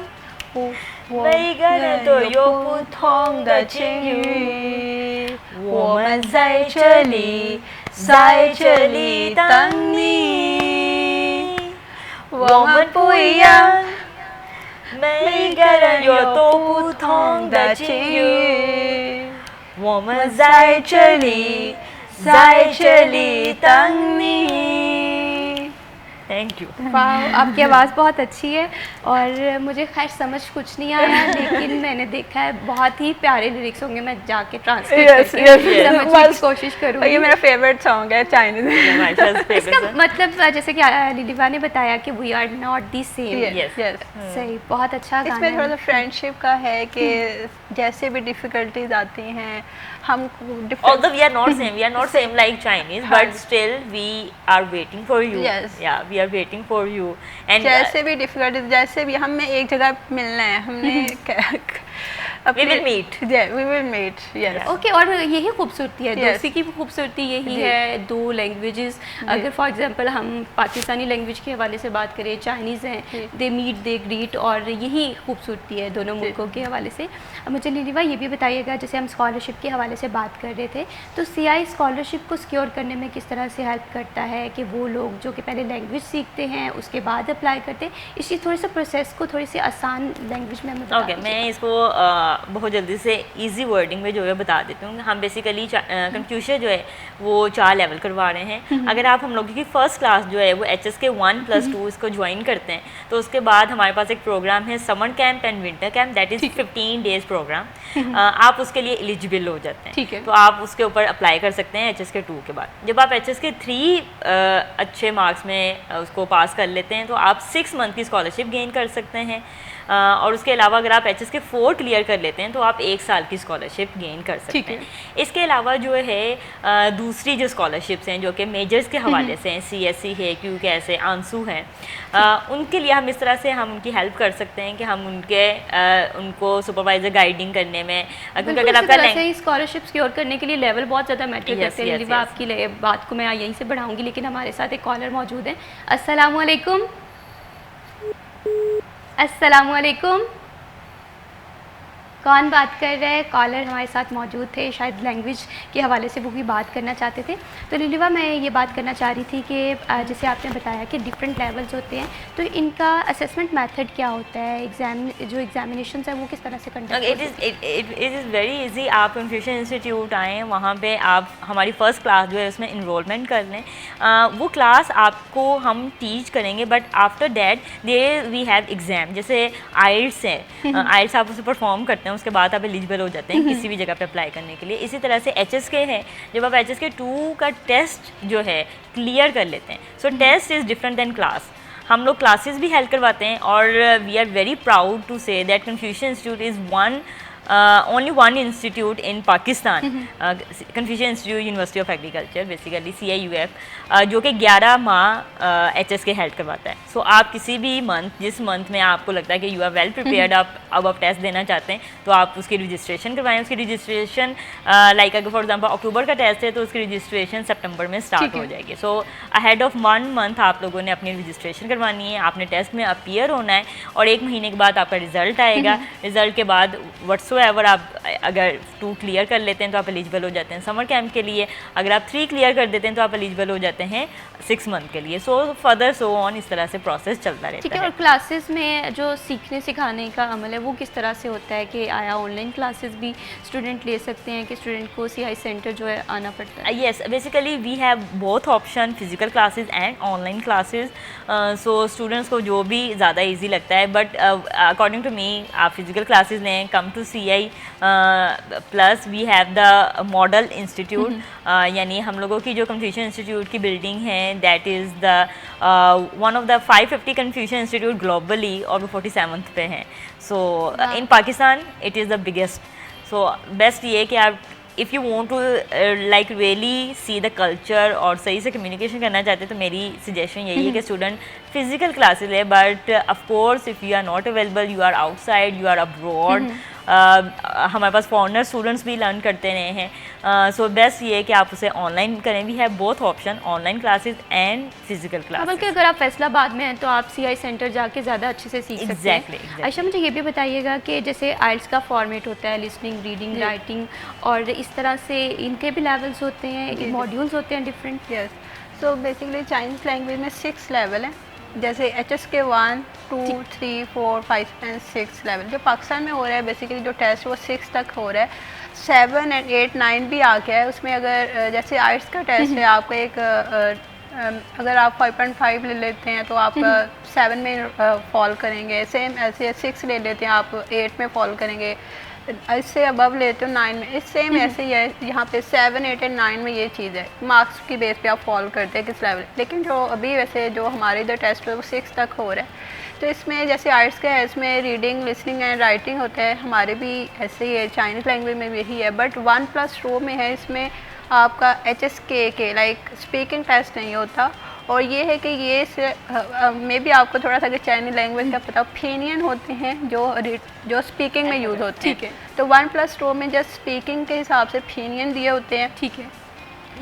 [SPEAKER 7] 每个人都有不同的境遇。我们在这里，在这里等你。我们不一样，每个人有都不同的境遇。我们在这里，在这里等你。थैंक you.
[SPEAKER 1] वाह, आपकी आवाज़ बहुत अच्छी है, और मुझे खैर समझ कुछ नहीं आया, लेकिन मैंने देखा है बहुत ही प्यारे लिरिक्स होंगे। मैं जाके ट्रांसलेट करके समझने की कोशिश करूँगी।
[SPEAKER 8] ये मेरा फेवरेट सॉन्ग है चाइनीज़।
[SPEAKER 1] इसका मतलब जैसे कि लिलिवा ने बताया कि we are not the same. सही, बहुत अच्छा गाना है।
[SPEAKER 8] इसमें थोड़ा सा फ्रेंडशिप का है कि जैसे भी डिफिकल्टीज आती हैं हम
[SPEAKER 7] although we are not same like Chinese, but still we are waiting for you.
[SPEAKER 8] Yes.
[SPEAKER 7] Yeah, we are waiting for you and
[SPEAKER 8] जैसे भी डिफिकल्टीज, जैसे भी हमें एक जगह मिलना है, हमने
[SPEAKER 7] we will meet.
[SPEAKER 8] Yeah, we will meet. Yes.
[SPEAKER 1] Okay और यही खूबसूरती है,
[SPEAKER 8] Yes.
[SPEAKER 1] दोस्ती की खूबसूरती यही
[SPEAKER 8] जी।
[SPEAKER 1] है। दो लैंग्वेजेस, अगर फॉर एग्जांपल हम पाकिस्तानी लैंग्वेज के हवाले से बात करें, चाइनीज़ हैं,
[SPEAKER 8] जी।
[SPEAKER 1] दे मीट दे ग्रीट, और यही खूबसूरती है दोनों मुल्कों के हवाले से। अब मुझे नीलिवा ये भी बताइएगा, जैसे हम स्कॉलरशिप के हवाले से बात कर रहे थे, तो CI स्कॉलरशिप को सिक्योर करने में किस तरह से हेल्प करता है कि वो लोग जो कि पहले लैंग्वेज सीखते हैं उसके बाद अप्लाई करते हैं, इसकी थोड़ी सा प्रोसेस को थोड़ी सी आसान लैंग्वेज में हमें बता
[SPEAKER 7] ओके
[SPEAKER 1] दीजिए।
[SPEAKER 7] मैं इसको बहुत जल्दी से इजी वर्डिंग में जो है बता देती हूँ। हम बेसिकली कंफ्यूशन जो है वो 4 लेवल करवा रहे हैं। अगर आप हम लोगों की फ़र्स्ट क्लास जो है वो HSK 1+2 इसको ज्वाइन करते हैं, तो उसके बाद हमारे पास एक प्रोग्राम है summer camp and winter camp, that is 15 days program. आप उसके लिए एलिजिबल हो जाते हैं,
[SPEAKER 1] ठीक है।
[SPEAKER 7] तो आप उसके ऊपर अप्लाई कर सकते हैं HSK 2 के बाद। जब आप HSK 3 अच्छे मार्क्स में उसको पास कर लेते हैं, तो आप 6 मंथ की स्कॉलरशिप गेन कर सकते हैं। और उसके अलावा अगर आप HSK 4 क्लियर कर लेते हैं, तो आप 1 साल की स्कॉलरशिप गेन कर सकते
[SPEAKER 1] ठीक
[SPEAKER 7] हैं।
[SPEAKER 1] है।
[SPEAKER 7] इसके अलावा जो है दूसरी जो स्कॉलरशिप्स हैं जो कि मेजर्स के हवाले से हैं, CSE है, QCAS है, आंसू हैं, उनके लिए हम इस तरह से हम उनकी हेल्प कर सकते हैं कि हम उनको सुपरवाइजर गाइडिंग करने में, क्योंकि अगर आपका
[SPEAKER 1] स्कॉलरशिप सिक्योर करने के लिए लेवल बहुत ज़्यादा मैटर
[SPEAKER 7] Yes,
[SPEAKER 1] करते हैं।
[SPEAKER 7] yes,
[SPEAKER 1] नीलिवा,
[SPEAKER 7] yes.
[SPEAKER 1] आपकी बात को मैं यहीं से बढ़ाऊंगी, लेकिन हमारे साथ एक कॉलर मौजूद है। अस्सलाम वालेकुम। अस्सलाम वालेकुम, कौन बात कर रहे हैं? कॉलर हमारे साथ मौजूद थे, शायद लैंग्वेज के हवाले से वो भी बात करना चाहते थे। तो नीलिवा, मैं ये बात करना चाह रही थी कि जैसे आपने बताया कि डिफरेंट लेवल्स होते हैं, तो इनका असेसमेंट मेथड क्या होता है? जो एग्जामिनेशंस है वो किस तरह से कंडक्ट होते हैं?
[SPEAKER 7] It is very easy. आप कंफ्यूशन इंस्टीट्यूट आएँ, वहाँ पे आप हमारी फ़र्स्ट क्लास जो है उसमें इनरोलमेंट कर लें। वो क्लास आपको हम टीच करेंगे, but after that there we have exam. जैसे आइल्स है, आइल्स आप उसे परफॉर्म करते हैं, उसके बाद आप एलिजिबल हो जाते हैं किसी भी जगह पे अप्लाई करने के लिए। इसी तरह से HSK है, जब आप HSK 2 का टेस्ट जो है क्लियर कर लेते हैं, so test is different than class. हम लोग क्लासेस भी हेल्प करवाते हैं, और we are very proud to say that Confucian institute is only one institute in Pakistan, Confucius Institute, University of Agriculture, basically CIUF, जो कि 11 माह HSK हेल्प करवाता है। सो आप किसी भी मंथ, जिस मंथ में आपको लगता है कि यू आर वेल प्रिपेयर्ड, आप टेस्ट देना चाहते हैं, तो आप उसकी रजिस्ट्रेशन करवाएं। उसकी रजिस्ट्रेशन लाइक अगर फॉर एग्जांपल अक्टूबर का टेस्ट है, तो उसकी रजिस्ट्रेशन सितंबर में स्टार्ट हो जाएगी। सो अहेड ऑफ 1 मंथ आप लोगों ने अपनी रजिस्ट्रेशन करवानी है, आपने टेस्ट में अपीयर होना है, और 1 महीने के बाद आपका रिजल्ट आएगा। रिजल्ट के बाद व्हाट्सोएवर आप अगर 2 क्लियर कर लेते हैं तो आप एलिजिबल हो जाते हैं समर कैंप के लिए। अगर आप 3 क्लियर कर देते हैं तो आप एलिजिबल हो जाते हैं 6 मंथ के लिए। सो फर्दर सो ऑन, इस तरह से प्रोसेस चलता रहता है।
[SPEAKER 1] ठीक है। और क्लासेस में जो सीखने सिखाने का अमल है वो किस तरह से होता है? कि आया ऑनलाइन क्लासेस भी स्टूडेंट ले सकते हैं कि स्टूडेंट को CI सेंटर जो है आना पड़ता है?
[SPEAKER 7] Yes, basically we have both option, physical classes and online classes. So students को जो भी ज़्यादा इजी लगता है, बट अकॉर्डिंग टू मी आप फिजिकल क्लासेस लें, come to CI plus we have the model institute, यानी हम लोगों की जो कन्फ्यूशन इंस्टीट्यूट की बिल्डिंग है, that is the one of the 550 Confucian institute globally, और वो 47th पे हैं। So in Pakistan it is the biggest. So best ये कि आप if you want to like really see the culture और सही से कम्युनिकेशन करना चाहते हैं, तो मेरी सजेशन यही है कि स्टूडेंट फिजिकल क्लासेस ले, but of course if you are not available, you are outside, you are abroad, हमारे पास फॉरेनर स्टूडेंट्स भी लर्न करते रहे हैं। सो बेस्ट ये है कि आप उसे ऑनलाइन करें। We have both option, online classes and physical classes.
[SPEAKER 1] बल्कि अगर आप फैसलाबाद में हैं तो आप CI सेंटर जाके ज़्यादा अच्छे से सीख सकते हैं।
[SPEAKER 7] Exactly.
[SPEAKER 1] आयशा, मुझे ये भी बताइएगा कि जैसे आइल्स का फॉर्मेट होता है, लिसनिंग, रीडिंग, राइटिंग, और इस तरह से इनके भी लेवल्स होते हैं, मॉड्यूल्स होते हैं different?
[SPEAKER 8] Yes, so basically Chinese language में 6 लेवल हैं। जैसे HSK 1, 2, 3, 4, 5 एंड 6 लेवल जो पाकिस्तान में हो रहा है। बेसिकली जो टेस्ट वो 6 तक हो रहा है। 7 और 8, 9 भी आ गया है उसमें। अगर जैसे आइट्स का टेस्ट है, आपका एक अगर आप 5.5 ले लेते हैं तो आप 7 में फॉल करेंगे। सेम ऐसे 6 ले लेते हैं, आप 8 में फॉल करेंगे। इससे अबव लेते हो 9 में। इस सेम ऐसे ही है यहाँ पे 7, 8 एंड 9 में ये चीज़ है, मार्क्स की बेस पे आप फॉलो करते हैं किस लेवल। लेकिन जो अभी वैसे जो हमारे इधर टेस्ट है वो 6 तक हो रहा है। तो इसमें जैसे आर्ट्स का है, इसमें रीडिंग, लिसनिंग एंड राइटिंग होता है। हमारे भी ऐसे ही है, चाइनीज़ लैंग्वेज में भी यही है, बट 1+2 में है। इसमें आपका HSK के लाइक स्पीकिंग टेस्ट नहीं होता, और ये है कि ये मे भी आपको थोड़ा सा अगर चाइनीज़ लैंग्वेज का पता हो, फेनियन होते हैं जो स्पीकिंग में यूज़ होते हैं।
[SPEAKER 1] ठीक है।
[SPEAKER 8] तो 1+2 में जस्ट स्पीकिंग के हिसाब से फेनियन दिए होते हैं।
[SPEAKER 1] ठीक है।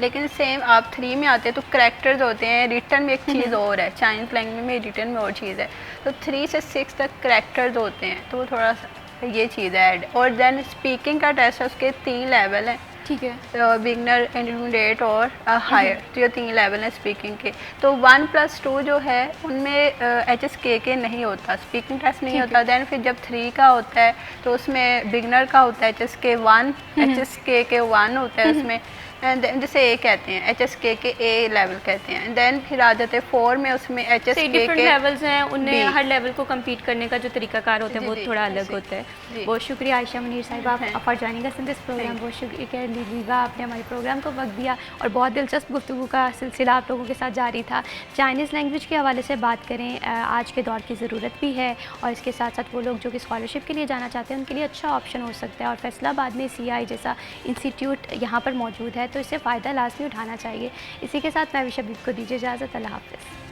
[SPEAKER 8] लेकिन सेम आप 3 में आते हैं तो करैक्टर्स होते हैं। रिटर्न में एक चीज़ और है, चाइनीज़ लैंग्वेज में रिटर्न में और चीज़ है। तो 3 से 6 तक करैक्टर्स होते हैं, तो थोड़ा सा ये चीज़ है ऐड। और देन स्पीकिंग का टेस्ट है, उसके 3 लेवल हैं।
[SPEAKER 1] ठीक है।
[SPEAKER 8] बिगनर, इंटरमीडिएट और हायर, तो ये 3 लेवल हैं स्पीकिंग के। तो 1+2 जो है उनमें HSK नहीं होता, स्पीकिंग टेस्ट नहीं होता। देन फिर जब 3 का होता है तो उसमें बिगनर का होता है HSK 1, HSK 1 होता है उसमें, जैसे ए कहते हैं, HSK के ए लेवल कहते हैं। देन फिर आ जाते हैं 4 में, उसमें HSK
[SPEAKER 1] डिफरेंट
[SPEAKER 8] के
[SPEAKER 1] लेवल्स हैं, उनमें
[SPEAKER 8] B।
[SPEAKER 1] हर लेवल को compete करने का जो तरीकाकार होता है वो
[SPEAKER 8] जी,
[SPEAKER 1] थोड़ा अलग
[SPEAKER 8] जी,
[SPEAKER 1] होता है।
[SPEAKER 8] जी।
[SPEAKER 1] बहुत शुक्रिया आयशा मुनीर साहिबा
[SPEAKER 8] Thank
[SPEAKER 1] for joining us in this programme. बहुत शुक्रिया लीजिएगा, आपने हमारे प्रोग्राम को वक्त दिया और बहुत दिलचस्प गुफ्तगू का सिलसिला आप लोगों के साथ जारी था। चाइनीज़ लैंग्वेज के हवाले से बात करें, आज के दौर की ज़रूरत भी है और इसके साथ साथ वो लोग जो कि स्कॉलरशिप के लिए जाना चाहते हैं उनके लिए अच्छा ऑप्शन हो सकता है। और फैसलाबाद में CI जैसा इंस्टीट्यूट यहाँ पर मौजूद है, तो इससे फ़ायदा लाजमी उठाना चाहिए। इसी के साथ मैं विशबीब को दीजिए इजाज़त। अल्लाह हाफ़िज़।